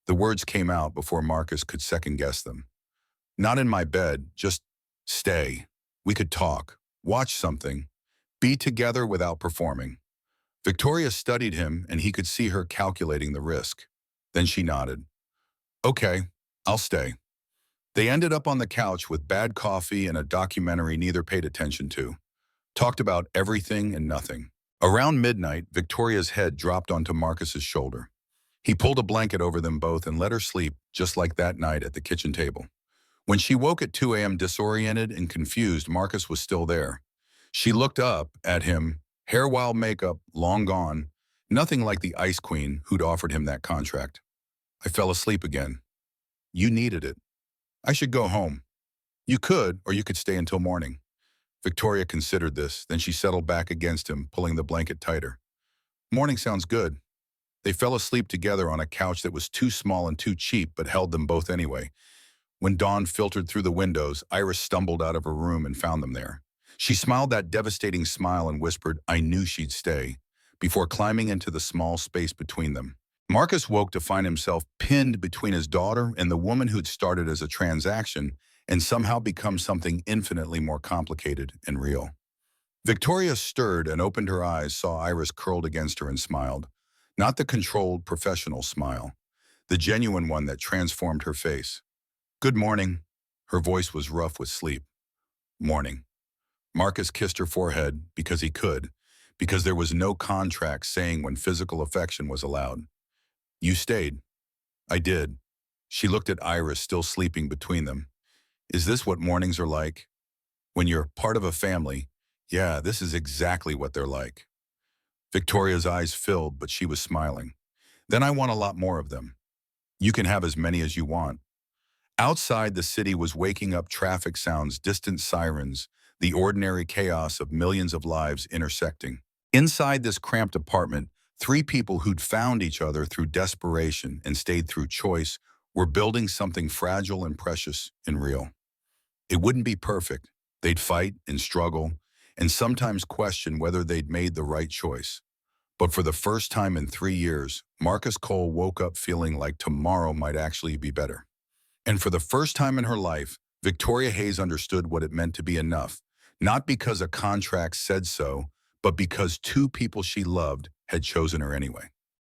A: The words came out before Marcus could second-guess them. Not in my bed, just stay. We could talk, watch something, be together without performing. Victoria studied him, and he could see her calculating the risk. Then she nodded. Okay, I'll stay. They ended up on the couch with bad coffee and a documentary neither paid attention to. Talked about everything and nothing. Around midnight, Victoria's head dropped onto Marcus's shoulder. He pulled a blanket over them both and let her sleep, just like that night at the kitchen table. When she woke at 2 a.m. disoriented and confused, Marcus was still there. She looked up at him, hair wild, makeup long gone, nothing like the Ice Queen who'd offered him that contract. I fell asleep again. You needed it. I should go home. You could, or you could stay until morning. Victoria considered this, then she settled back against him, pulling the blanket tighter. Morning sounds good. They fell asleep together on a couch that was too small and too cheap, but held them both anyway. When dawn filtered through the windows, Iris stumbled out of her room and found them there. She smiled that devastating smile and whispered, I knew she'd stay, before climbing into the small space between them. Marcus woke to find himself pinned between his daughter and the woman who'd started as a transaction and somehow become something infinitely more complicated and real. Victoria stirred and opened her eyes, saw Iris curled against her and smiled. Not the controlled, professional smile, the genuine one that transformed her face. Good morning. Her voice was rough with sleep. Morning. Marcus kissed her forehead because he could, because there was no contract saying when physical affection was allowed. You stayed. I did. She looked at Iris, still sleeping between them. Is this what mornings are like? When you're part of a family, yeah, this is exactly what they're like. Victoria's eyes filled, but she was smiling. Then I want a lot more of them. You can have as many as you want. Outside, the city was waking up, traffic sounds, distant sirens, the ordinary chaos of millions of lives intersecting. Inside this cramped apartment, Three people who'd found each other through desperation and stayed through choice were building something fragile and precious and real. It wouldn't be perfect. They'd fight and struggle and sometimes question whether they'd made the right choice. But for the first time in 3 years, Marcus Cole woke up feeling like tomorrow might actually be better. And for the first time in her life, Victoria Hayes understood what it meant to be enough, not because a contract said so, but because two people she loved had chosen her anyway.